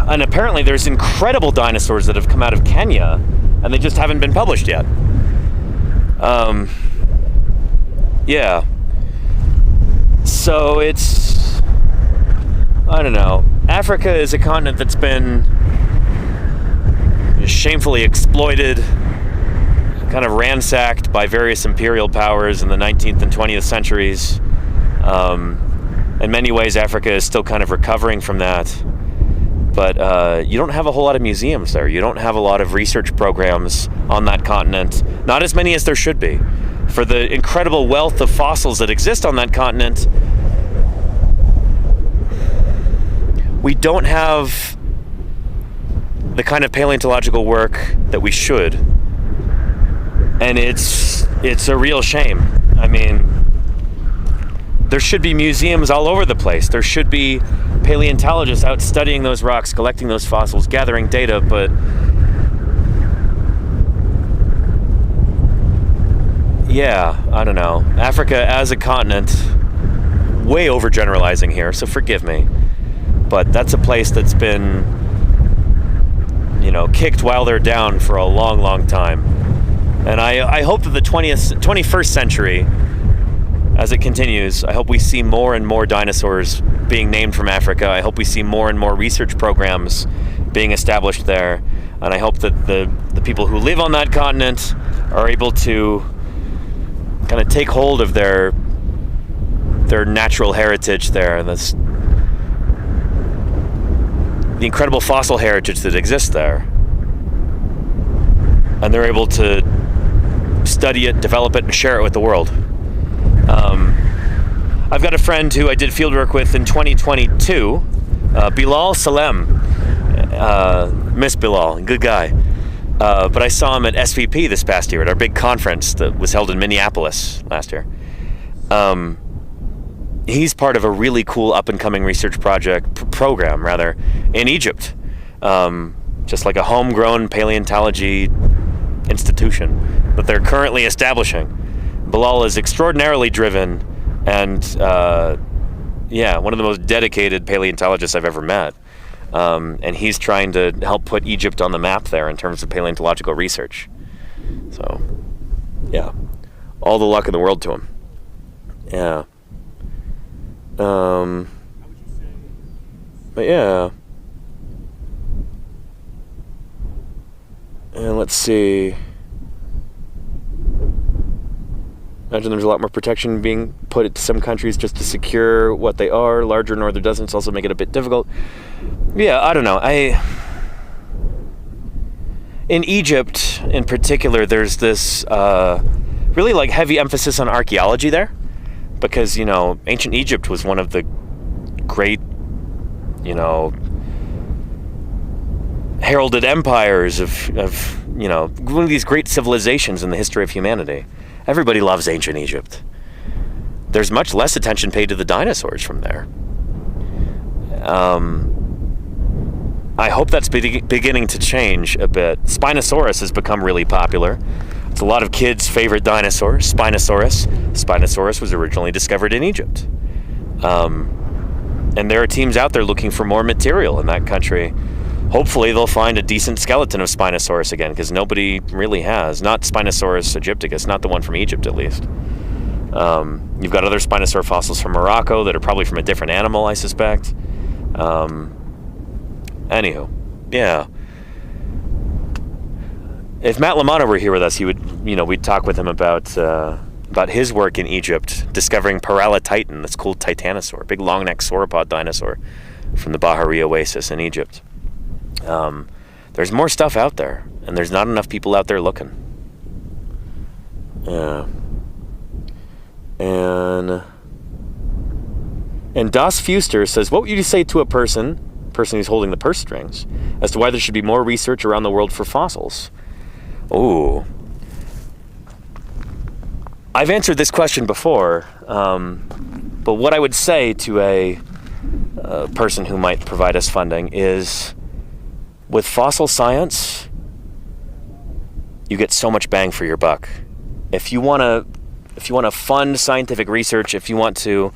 And apparently there's incredible dinosaurs that have come out of Kenya, and they just haven't been published yet. Yeah. So it's, I don't know. Africa is a continent that's been shamefully exploited, kind of ransacked by various imperial powers in the 19th and 20th centuries. In many ways, Africa is still kind of recovering from that. But you don't have a whole lot of museums there. You don't have a lot of research programs on that continent. Not as many as there should be. For the incredible wealth of fossils that exist on that continent, we don't have the kind of paleontological work that we should. And it's a real shame. I mean, there should be museums all over the place. There should be paleontologists out studying those rocks, collecting those fossils, gathering data, but yeah, I don't know. Africa as a continent, way overgeneralizing here, so forgive me. But that's a place that's been, kicked while they're down for a long, long time. And I hope that the 21st century, as it continues, I hope we see more and more dinosaurs being named from Africa. I hope we see more and more research programs being established there. And I hope that the people who live on that continent are able to kind of take hold of their natural heritage there, and the incredible fossil heritage that exists there. And they're able to study it, develop it, and share it with the world. I've got a friend who I did fieldwork with in 2022, Bilal Salem. Miss Bilal, good guy. But I saw him at SVP this past year at our big conference that was held in Minneapolis last year. He's part of a really cool up-and-coming research program in Egypt. Just like a homegrown paleontology institution that they're currently establishing. Bilal is extraordinarily driven and, one of the most dedicated paleontologists I've ever met. And he's trying to help put Egypt on the map there in terms of paleontological research. So, yeah, all the luck in the world to him. Yeah. But yeah. And let's see. Imagine there's a lot more protection being put into some countries just to secure what they are. Larger northern deserts also make it a bit difficult. Yeah, I don't know. In Egypt, in particular, there's this really heavy emphasis on archaeology there, because ancient Egypt was one of the great, heralded empires of one of these great civilizations in the history of humanity. Everybody loves ancient Egypt. There's much less attention paid to the dinosaurs from there. I hope that's beginning to change a bit. Spinosaurus has become really popular. It's a lot of kids' favorite dinosaur, Spinosaurus. Spinosaurus was originally discovered in Egypt. And there are teams out there looking for more material in that country. Hopefully they'll find a decent skeleton of Spinosaurus again, because nobody really has. Not Spinosaurus aegypticus, not the one from Egypt at least. You've got other Spinosaur fossils from Morocco that are probably from a different animal, I suspect. Anywho, yeah. If Matt LaManna were here with us, he would, we'd talk with him about his work in Egypt, discovering Paralititan, this cool titanosaur, big long-necked sauropod dinosaur from the Bahari Oasis in Egypt. There's more stuff out there, and there's not enough people out there looking. Yeah. And Das Fuster says, what would you say to a person who's holding the purse strings, as to why there should be more research around the world for fossils? Ooh. I've answered this question before, but what I would say to a person who might provide us funding is, with fossil science, you get so much bang for your buck. If you want to fund scientific research, if you want to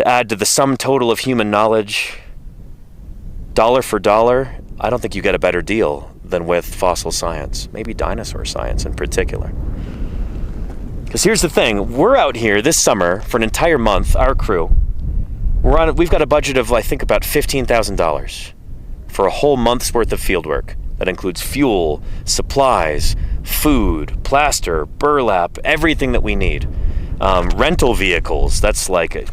add to the sum total of human knowledge, dollar for dollar, I don't think you get a better deal than with fossil science, maybe dinosaur science in particular. Because here's the thing, we're out here this summer for an entire month, our crew. We've got a budget of, I think, about $15,000 for a whole month's worth of field work. That includes fuel, supplies, food, plaster, burlap, everything that we need. Rental vehicles, that's like a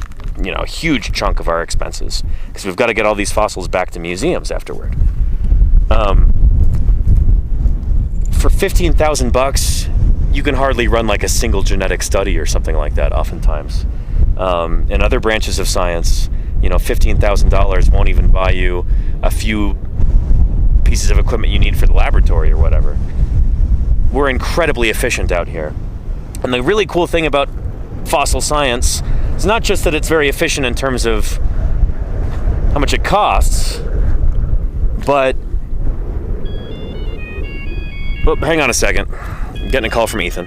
huge chunk of our expenses, because we've got to get all these fossils back to museums afterward. For $15,000, you can hardly run like a single genetic study or something like that oftentimes. In other branches of science, $15,000 won't even buy you a few pieces of equipment you need for the laboratory or whatever. We're incredibly efficient out here. And the really cool thing about fossil science is not just that it's very efficient in terms of how much it costs, but... Oh, hang on a second. I'm getting a call from Ethan.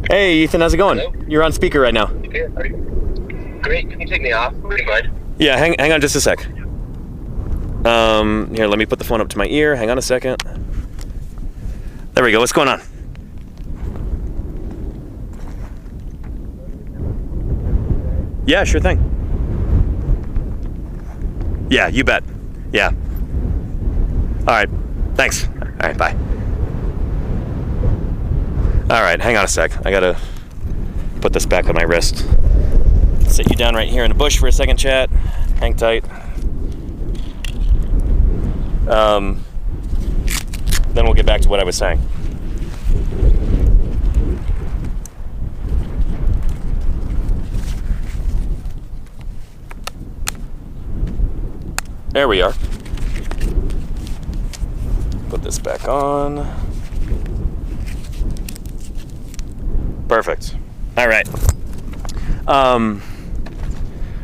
Hey, Ethan, how's it going? Hello? You're on speaker right now. Good. Great. Can you take me off? Pretty good. Yeah, hang on just a sec. Here, let me put the phone up to my ear. Hang on a second. There we go. What's going on? Yeah, sure thing. Yeah, you bet. Yeah. All right. Thanks. All right, bye. All right, hang on a sec. I gotta put this back on my wrist. Sit you down right here in the bush for a second, chat. Hang tight. Then we'll get back to what I was saying. There we are. Put this back on. Perfect. All right.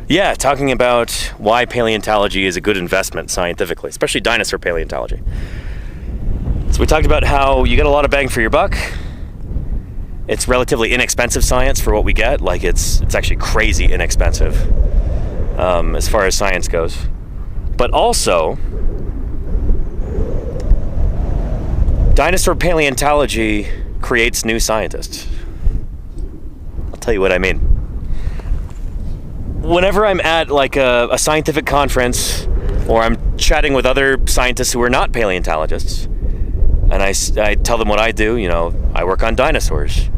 Yeah, talking about why paleontology is a good investment scientifically, especially dinosaur paleontology. So we talked about how you get a lot of bang for your buck. It's relatively inexpensive science for what we get. Like it's actually crazy inexpensive as far as science goes. But also, dinosaur paleontology creates new scientists. I'll tell you what I mean. Whenever I'm at like a scientific conference, or I'm chatting with other scientists who are not paleontologists, and I tell them what I do, I work on dinosaurs.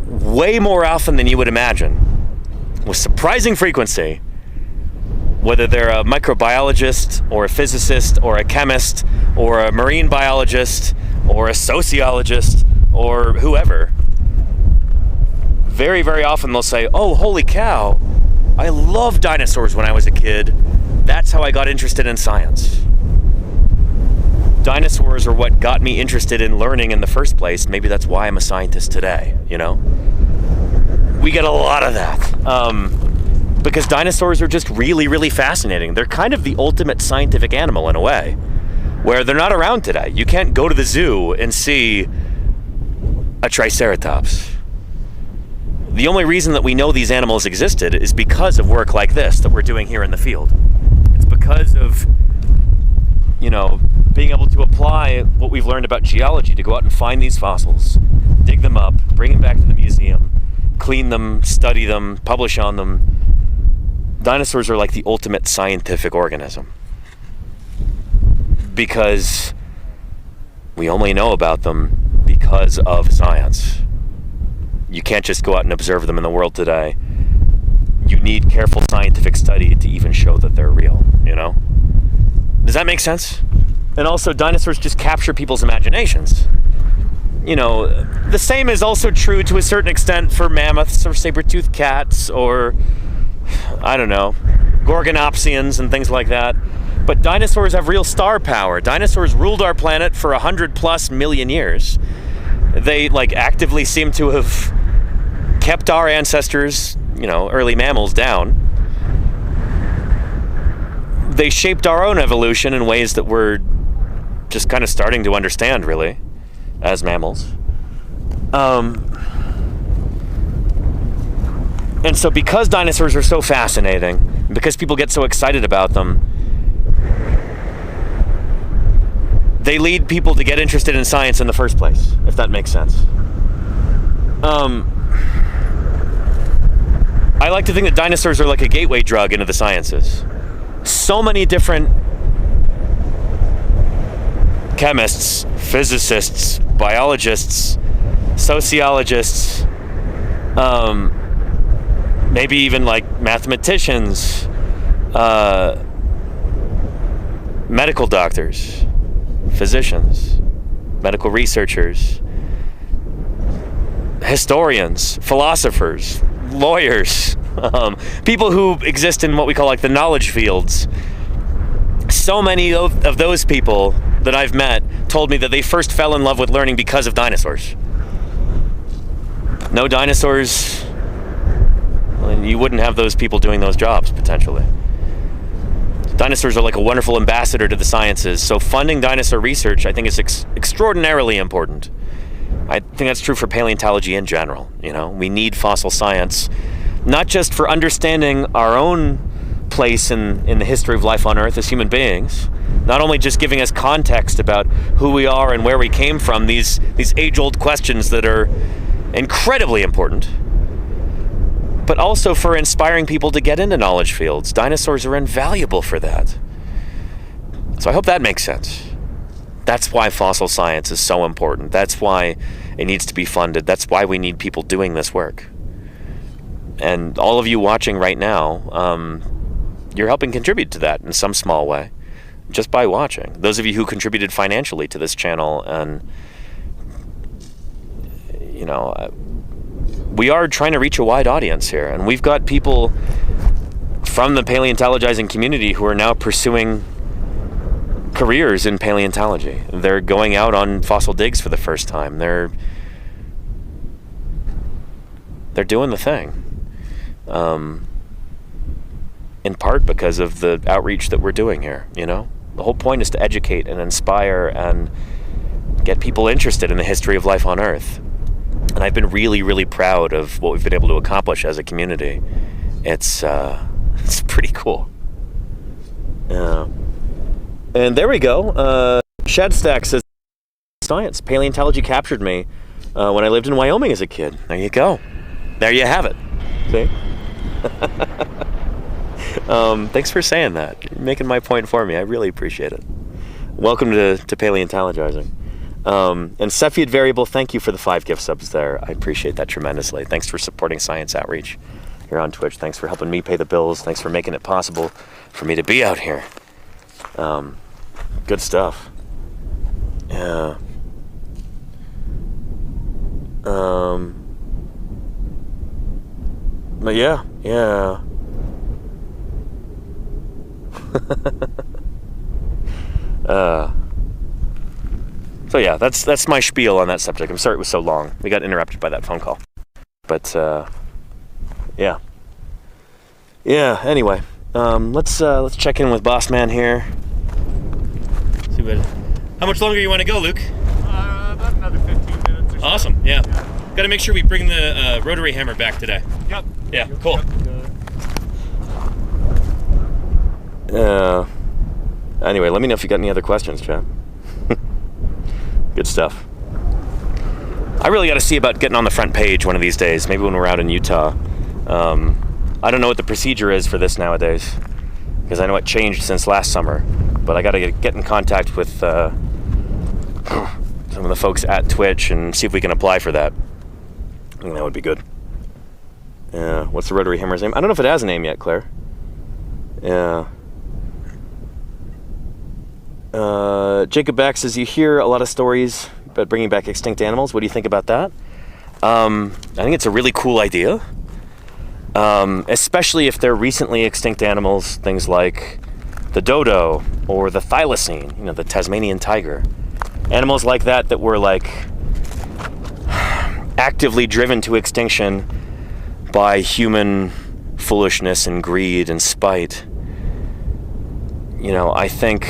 Way more often than you would imagine, with surprising frequency, whether they're a microbiologist, or a physicist, or a chemist, or a marine biologist, or a sociologist, or whoever, very, very often they'll say, oh, holy cow, I loved dinosaurs when I was a kid. That's how I got interested in science. Dinosaurs are what got me interested in learning in the first place. Maybe that's why I'm a scientist today, We get a lot of that. Because dinosaurs are just really, really fascinating. They're kind of the ultimate scientific animal in a way, where they're not around today. You can't go to the zoo and see a triceratops. The only reason that we know these animals existed is because of work like this that we're doing here in the field. It's because of, being able to apply what we've learned about geology to go out and find these fossils, dig them up, bring them back to the museum, clean them, study them, publish on them. Dinosaurs are like the ultimate scientific organism, because we only know about them because of science. You can't just go out and observe them in the world today. You need careful scientific study to even show that they're real, Does that make sense? And also, dinosaurs just capture people's imaginations. You know, the same is also true to a certain extent for mammoths or saber-toothed cats or, I don't know, gorgonopsians and things like that. But dinosaurs have real star power. Dinosaurs ruled our planet for 100+ million years. They, like, actively seem to have kept our ancestors, you know, early mammals down. They shaped our own evolution in ways that we're just kind of starting to understand, really, as mammals. And so because dinosaurs are so fascinating, because people get so excited about them, they lead people to get interested in science in the first place, if that makes sense. I like to think that dinosaurs are like a gateway drug into the sciences. So many different chemists, physicists, biologists, sociologists, maybe even like mathematicians, medical doctors, physicians, medical researchers, historians, philosophers, lawyers, people who exist in what we call like the knowledge fields. So many of those people that I've met told me that they first fell in love with learning because of dinosaurs. No dinosaurs, well, you wouldn't have those people doing those jobs, potentially. Dinosaurs are like a wonderful ambassador to the sciences, so funding dinosaur research, I think, is extraordinarily important. I think that's true for paleontology in general. You know, we need fossil science, not just for understanding our own place in the history of life on Earth as human beings, not only just giving us context about who we are and where we came from, these age-old questions that are incredibly important, but also for inspiring people to get into knowledge fields. Dinosaurs are invaluable for that. So I hope that makes sense. That's why fossil science is so important. That's why it needs to be funded. That's why we need people doing this work. And all of you watching right now, you're helping contribute to that in some small way, just by watching. Those of you who contributed financially to this channel, and you know, we are trying to reach a wide audience here, and we've got people from the paleontologizing community who are now pursuing careers in paleontology. They're going out on fossil digs for the first time. They're doing the thing. In part because of the outreach that we're doing here, you know? The whole point is to educate and inspire and get people interested in the history of life on Earth. And I've been really, really proud of what we've been able to accomplish as a community. It's pretty cool. Yeah. And there we go. Shadstack says, science. Paleontology captured me when I lived in Wyoming as a kid. There you go. There you have it. See? Thanks for saying that. You're making my point for me. I really appreciate it. Welcome to Paleontologizing. And Cepheid Variable, thank you for the 5 gift subs there. I appreciate that tremendously. Thanks for supporting science outreach here on Twitch. Thanks for helping me pay the bills. Thanks for making it possible for me to be out here. Good stuff. Yeah. But yeah. So yeah, that's my spiel on that subject. I'm sorry it was so long. We got interrupted by that phone call. But yeah. Anyway, let's check in with Boss Man here. See what? How much longer you want to go, Luke? About another 15 minutes or so. Awesome. Yeah. Got to make sure we bring the rotary hammer back today. Yep. Yeah. Cool. Anyway, let me know if you got any other questions, Chad. Good stuff. I really got to see about getting on the front page one of these days, maybe when we're out in Utah. I don't know what the procedure is for this nowadays, because I know it changed since last summer, but I got to get in contact with some of the folks at Twitch and see if we can apply for that. I think that would be good. Yeah, what's the rotary hammer's name? I don't know if it has a name yet, Claire. Yeah. Jacob Back says, you hear a lot of stories about bringing back extinct animals. What do you think about that? I think it's a really cool idea, especially if they're recently extinct animals, things like the dodo or the thylacine, you know, the Tasmanian tiger. Animals like that that were like actively driven to extinction by human foolishness and greed and spite. You know, I think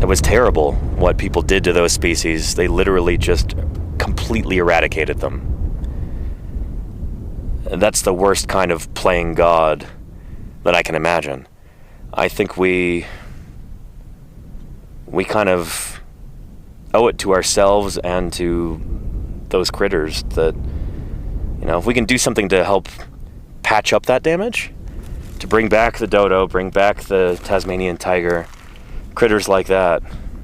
it was terrible what people did to those species. They literally just completely eradicated them. That's the worst kind of playing God that I can imagine. I think we kind of owe it to ourselves and to those critters that, you know, if we can do something to help patch up that damage, to bring back the dodo, bring back the Tasmanian tiger, critters like that,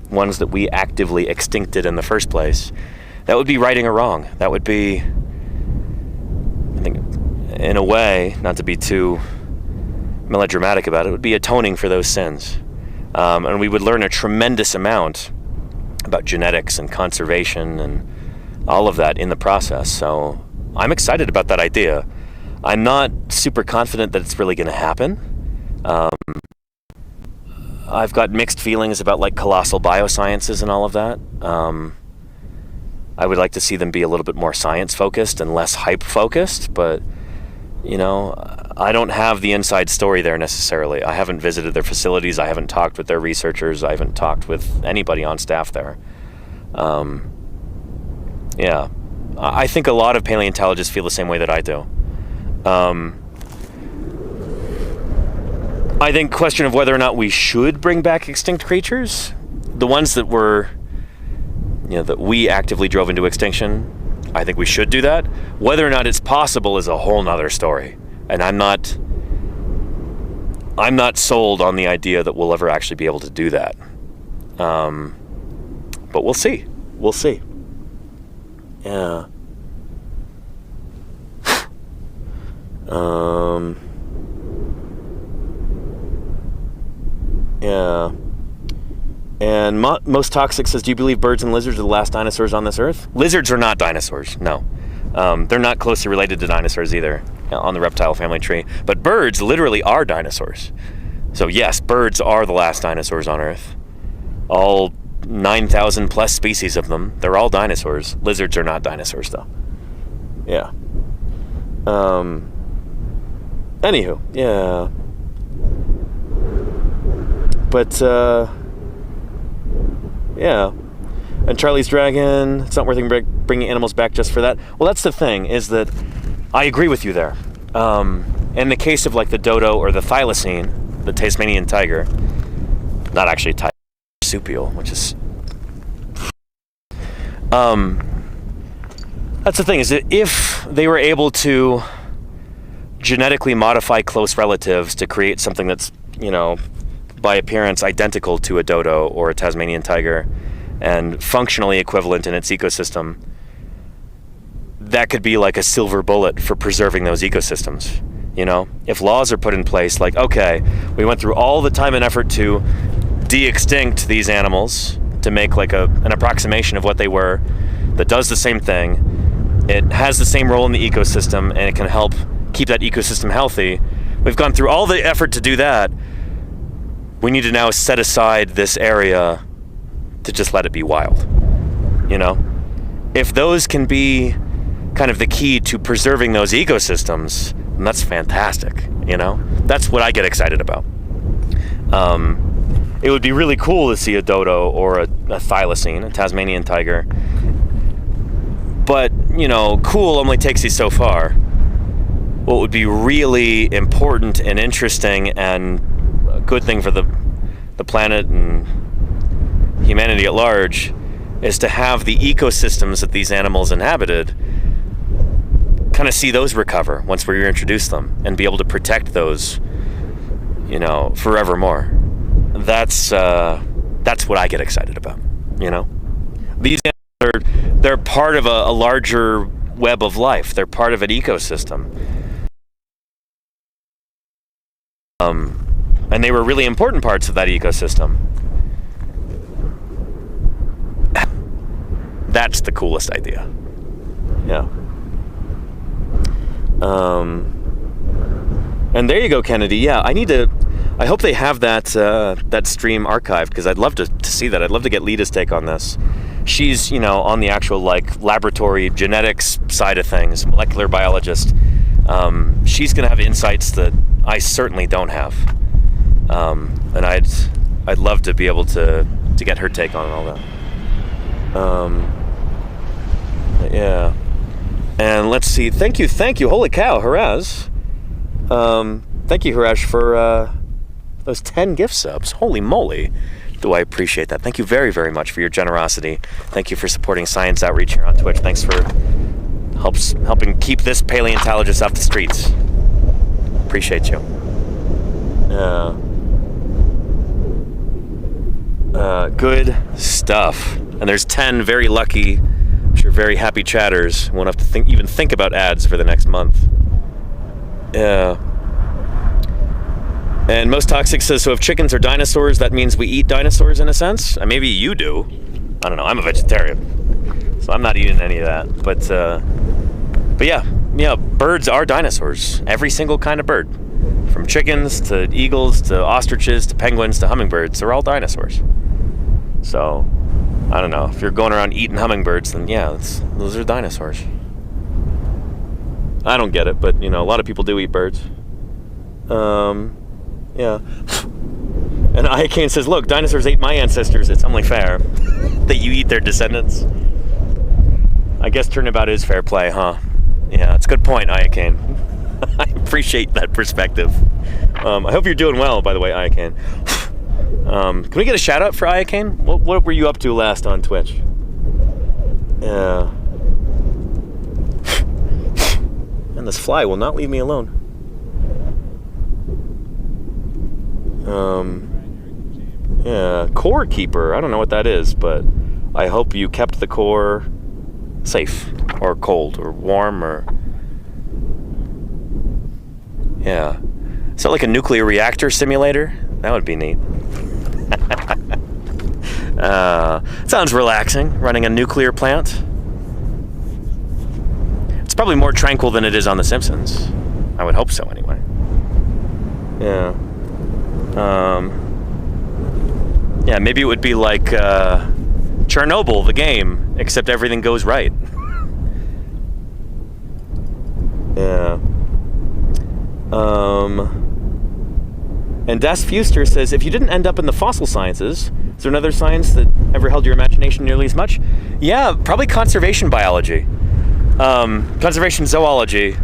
ones that we actively extincted in the first place, that would be righting a wrong. That would be, I think, in a way, not to be too melodramatic about it, would be atoning for those sins. And we would learn a tremendous amount about genetics and conservation and all of that in the process. So I'm excited about that idea. I'm not super confident that it's really going to happen. I've got mixed feelings about like colossal biosciences and all of that. I would like to see them be a little bit more science focused and less hype focused, but you know, I don't have the inside story there necessarily. I haven't visited their facilities. I haven't talked with their researchers. I haven't talked with anybody on staff there. Yeah, I think a lot of paleontologists feel the same way that I do. I think question of whether or not we should bring back extinct creatures, the ones that were, you know, that we actively drove into extinction, I think we should do that. Whether or not it's possible is a whole nother story. And I'm not sold on the idea that we'll ever actually be able to do that. But we'll see. We'll see. Yeah. Yeah. And Most Toxic says, do you believe birds and lizards are the last dinosaurs on this earth? Lizards are not dinosaurs, no. They're not closely related to dinosaurs either on the reptile family tree. But birds literally are dinosaurs. So yes, birds are the last dinosaurs on earth. All 9,000 plus species of them, they're all dinosaurs. Lizards are not dinosaurs though. Yeah. Anywho, yeah. But, yeah. And Charlie's Dragon, it's not worth bringing animals back just for that. Well, that's the thing, is that I agree with you there. In the case of like the dodo or the thylacine, the Tasmanian tiger, not actually tiger, marsupial, which is... that's the thing, is that if they were able to genetically modify close relatives to create something that's, you know, by appearance identical to a dodo or a Tasmanian tiger and functionally equivalent in its ecosystem, that could be like a silver bullet for preserving those ecosystems. You know, if laws are put in place like, okay, we went through all the time and effort to de-extinct these animals to make like an approximation of what they were that does the same thing, it has the same role in the ecosystem, and it can help keep that ecosystem healthy. We've gone through all the effort to do that. We need to now set aside this area to just let it be wild, you know? If those can be kind of the key to preserving those ecosystems, then that's fantastic, you know? That's what I get excited about. It would be really cool to see a dodo or a thylacine, a Tasmanian tiger. But, you know, cool only takes you so far. What would be really important and interesting and a good thing for the planet and humanity at large is to have the ecosystems that these animals inhabited kind of see those recover once we reintroduce them and be able to protect those, you know, forevermore. That's what I get excited about, you know? These animals they're part of a larger web of life. They're part of an ecosystem. and they were really important parts of that ecosystem. That's the coolest idea. Yeah. And there you go, Kennedy. Yeah, I hope they have that stream archived, because I'd love to see that. I'd love to get Lita's take on this. She's, on the actual laboratory genetics side of things, molecular biologist. She's going to have insights that I certainly don't have. And I'd love to be able to get her take on all that. Yeah. And let's see. Thank you. Holy cow, Haraz. Thank you, Harash, for those 10 gift subs. Holy moly. Do I appreciate that. Thank you very, very much for your generosity. Thank you for supporting science outreach here on Twitch. Thanks for helping keep this paleontologist off the streets. Appreciate you. Good stuff. And there's 10 very lucky, I'm sure very happy chatters. Won't have to even think about ads for the next month. Yeah. And Most Toxic says, so if chickens are dinosaurs, that means we eat dinosaurs in a sense? Maybe you do. I don't know. I'm a vegetarian, so I'm not eating any of that. But yeah, birds are dinosaurs. Every single kind of bird. From chickens to eagles to ostriches to penguins to hummingbirds, they're all dinosaurs. So, I don't know. If you're going around eating hummingbirds, then yeah, those are dinosaurs. I don't get it, but a lot of people do eat birds. Yeah. And Iacane says, look, dinosaurs ate my ancestors. It's only fair that you eat their descendants. I guess turnabout is fair play, huh? Yeah, it's a good point, Iacane. I appreciate that perspective. I hope you're doing well, by the way, Iacane. Can we get a shout out for Iacane? What were you up to last on Twitch? Yeah. And this fly will not leave me alone. Yeah, core keeper. I don't know what that is, but I hope you kept the core safe, or cold, or warm, or... Yeah. Is that like a nuclear reactor simulator? That would be neat. Sounds relaxing, running a nuclear plant. It's probably more tranquil than it is on The Simpsons. I would hope so, anyway. Yeah. Yeah, maybe it would be like Chernobyl, the game, except everything goes right. Yeah. And Das Fuster says, if you didn't end up in the fossil sciences, is there another science that ever held your imagination nearly as much? Yeah, probably conservation biology. Conservation zoology.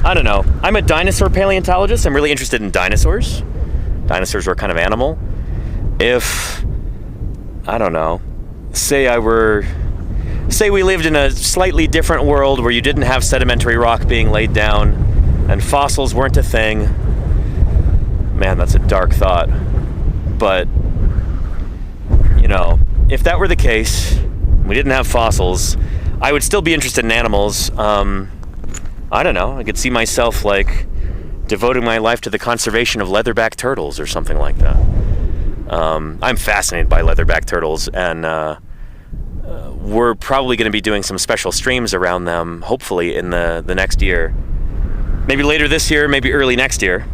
I don't know. I'm a dinosaur paleontologist. I'm really interested in dinosaurs. Dinosaurs are a kind of animal. If, I don't know, say we lived in a slightly different world where you didn't have sedimentary rock being laid down and fossils weren't a thing. Man, that's a dark thought. But, if that were the case, we didn't have fossils, I would still be interested in animals. I don't know. I could see myself, devoting my life to the conservation of leatherback turtles or something like that. I'm fascinated by leatherback turtles, and we're probably going to be doing some special streams around them, hopefully, in the next year. Maybe later this year, maybe early next year.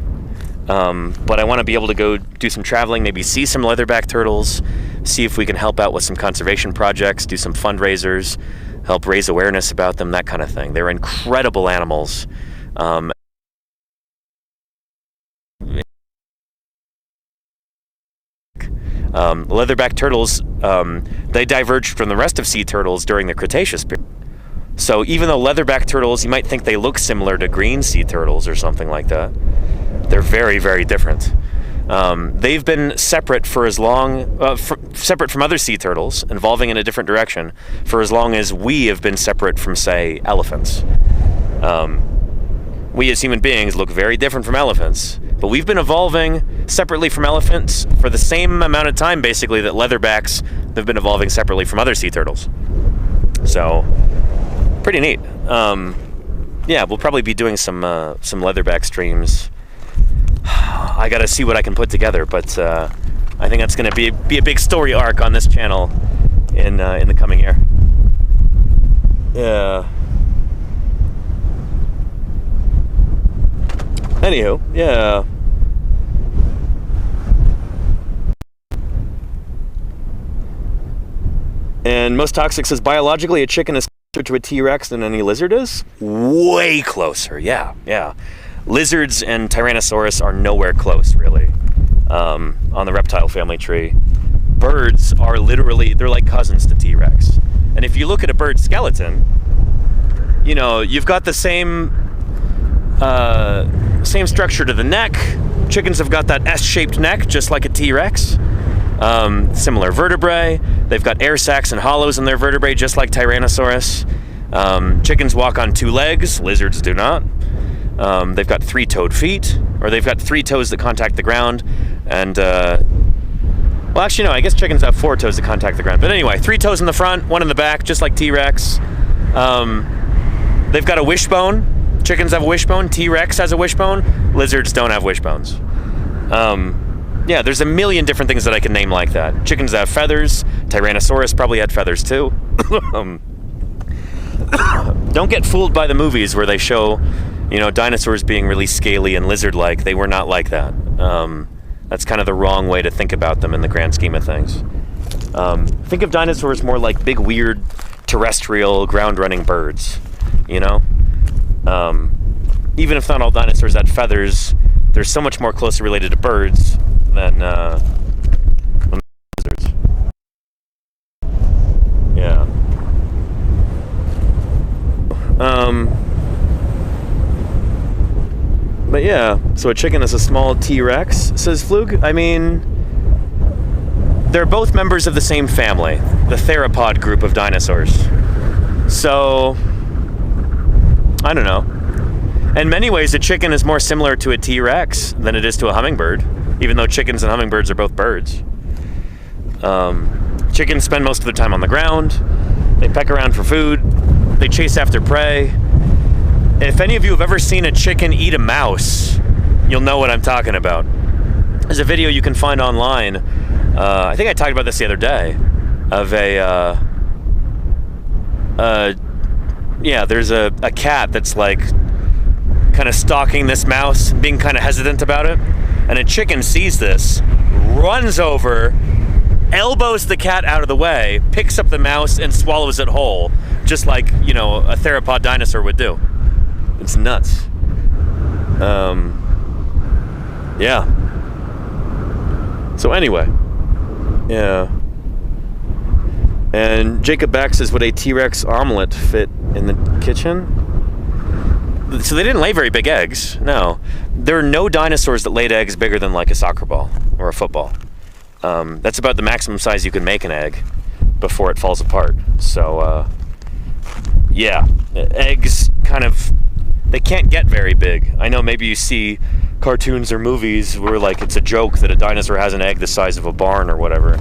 But I want to be able to go do some traveling, maybe see some leatherback turtles, see if we can help out with some conservation projects, do some fundraisers, help raise awareness about them, that kind of thing. They're incredible animals. Leatherback turtles, they diverged from the rest of sea turtles during the Cretaceous period. So even though leatherback turtles, you might think they look similar to green sea turtles or something like that, they're very, very different. They've been separate for as long, separate from other sea turtles, evolving in a different direction, for as long as we have been separate from, say, elephants. We as human beings look very different from elephants, but we've been evolving separately from elephants for the same amount of time, basically, that leatherbacks have been evolving separately from other sea turtles. So, pretty neat. yeah, we'll probably be doing some leatherback streams. I gotta see what I can put together, but I think that's gonna be a big story arc on this channel in the coming year. Yeah. Anywho, yeah. And Most Toxic says, biologically, a chicken is closer to a T-Rex than any lizard is? Way closer, yeah. Lizards and Tyrannosaurus are nowhere close, really, on the reptile family tree. Birds are literally, they're like cousins to T-Rex. And if you look at a bird skeleton, you know, you've got the same structure to the neck. Chickens have got that S-shaped neck, just like a T-Rex. Similar vertebrae. They've got air sacs and hollows in their vertebrae, just like Tyrannosaurus. Chickens walk on 2 legs. Lizards do not. They've got 3-toed feet, or they've got 3 toes that contact the ground. And, well, actually, no, I guess chickens have 4 toes that contact the ground. But anyway, 3 toes in the front, 1 in the back, just like T-Rex. They've got a wishbone. Chickens have a wishbone. T-Rex has a wishbone. Lizards don't have wishbones. Yeah, there's a million different things that I can name like that. Chickens have feathers. Tyrannosaurus probably had feathers too. Don't get fooled by the movies where they show, you know, dinosaurs being really scaly and lizard-like. They were not like that. That's kind of the wrong way to think about them in the grand scheme of things. Think of dinosaurs more like big, weird, terrestrial, ground-running birds, you know? Even if not all dinosaurs had feathers, they're so much more closely related to birds than lizards. Yeah. But yeah, so a chicken is a small T-Rex, says Flug. I mean, they're both members of the same family, the theropod group of dinosaurs. So, I don't know. In many ways, a chicken is more similar to a T-Rex than it is to a hummingbird, even though chickens and hummingbirds are both birds. Chickens spend most of their time on the ground. They peck around for food. They chase after prey. If any of you have ever seen a chicken eat a mouse, you'll know what I'm talking about. There's a video you can find online. I think I talked about this the other day, of there's a cat that's like kind of stalking this mouse, being kind of hesitant about it, and a chicken sees this, runs over, elbows the cat out of the way, picks up the mouse and swallows it whole, just like, you know, a theropod dinosaur would do. It's nuts. Yeah. So anyway, yeah. And Jacob Back says, would a T-Rex omelet fit in the kitchen? So they didn't lay very big eggs, no. There are no dinosaurs that laid eggs bigger than like a soccer ball or a football. That's about the maximum size you can make an egg before it falls apart. So, yeah, eggs kind of, they can't get very big. I know maybe you see cartoons or movies where like it's a joke that a dinosaur has an egg the size of a barn or whatever.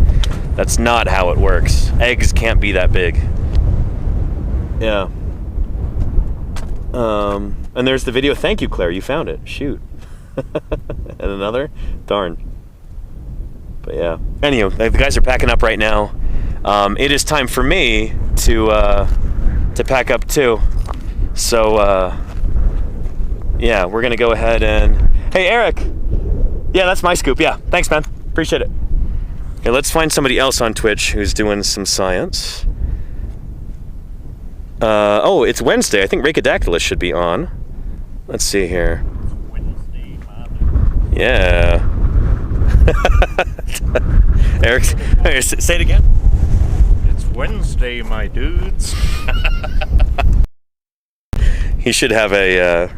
That's not how it works. Eggs can't be that big. Yeah. And there's the video. Thank you, Claire. You found it. Shoot. And another? Darn. But yeah. Anyway, the guys are packing up right now. It is time for me to pack up too. So, yeah, we're gonna go ahead and... Hey, Eric! Yeah, that's my scoop. Yeah, thanks, man. Appreciate it. Okay, let's find somebody else on Twitch who's doing some science. Oh, it's Wednesday. I think Rhacodactylus should be on. Let's see here. Yeah. Eric, say it again. It's Wednesday, my dudes. He should have a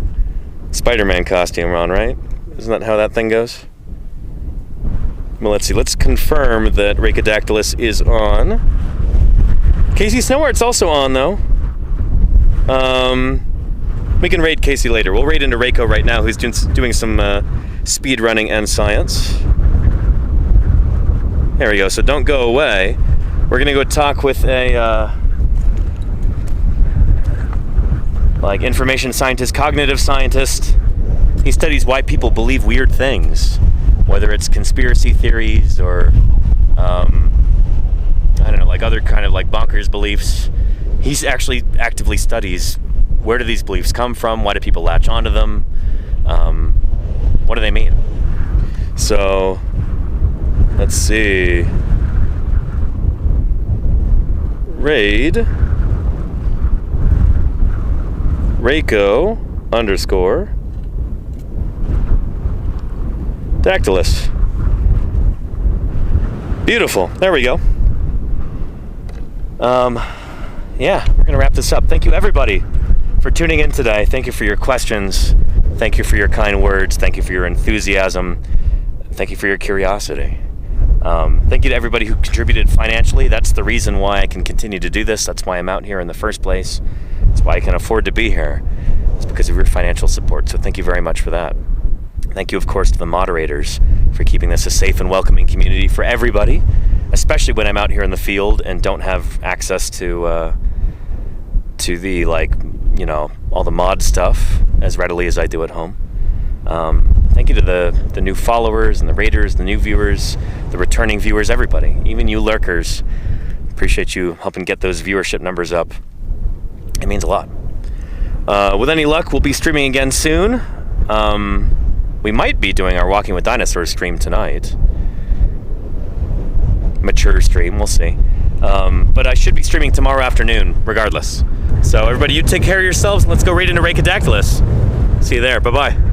Spider-Man costume on, right? Isn't that how that thing goes? Well, let's see. Let's confirm that Rhacodactylus is on. Casey Snowart's also on, though. We can raid Casey later. We'll raid into Reiko right now, who's doing some speed running and science. There we go. So don't go away. We're gonna go talk with a like information scientist, cognitive scientist. He studies why people believe weird things, whether it's conspiracy theories or I don't know, like other kind of like bonkers beliefs. He's actually actively studies where do these beliefs come from, why do people latch onto them, what do they mean? So let's see. Raid Reiko _ Dactylus. Beautiful. There we go. Yeah, we're gonna wrap this up. Thank you everybody for tuning in today. Thank you for your questions. Thank you for your kind words. Thank you for your enthusiasm. Thank you for your curiosity. Thank you to everybody who contributed financially. That's the reason why I can continue to do this. That's why I'm out here in the first place. That's why I can afford to be here. It's because of your financial support. So thank you very much for that. Thank you, of course, to the moderators for keeping this a safe and welcoming community for everybody, especially when I'm out here in the field and don't have access to the, like, you know, all the mod stuff as readily as I do at home. Thank you to the new followers and the raiders, the new viewers, the returning viewers, everybody, even you lurkers. Appreciate you helping get those viewership numbers up. It means a lot. With any luck, we'll be streaming again soon. We might be doing our Walking with Dinosaurs stream tonight. Mature stream, we'll see. But I should be streaming tomorrow afternoon, regardless. So everybody, you take care of yourselves. Let's go raid into Rhacodactylus. See you there. Bye-bye.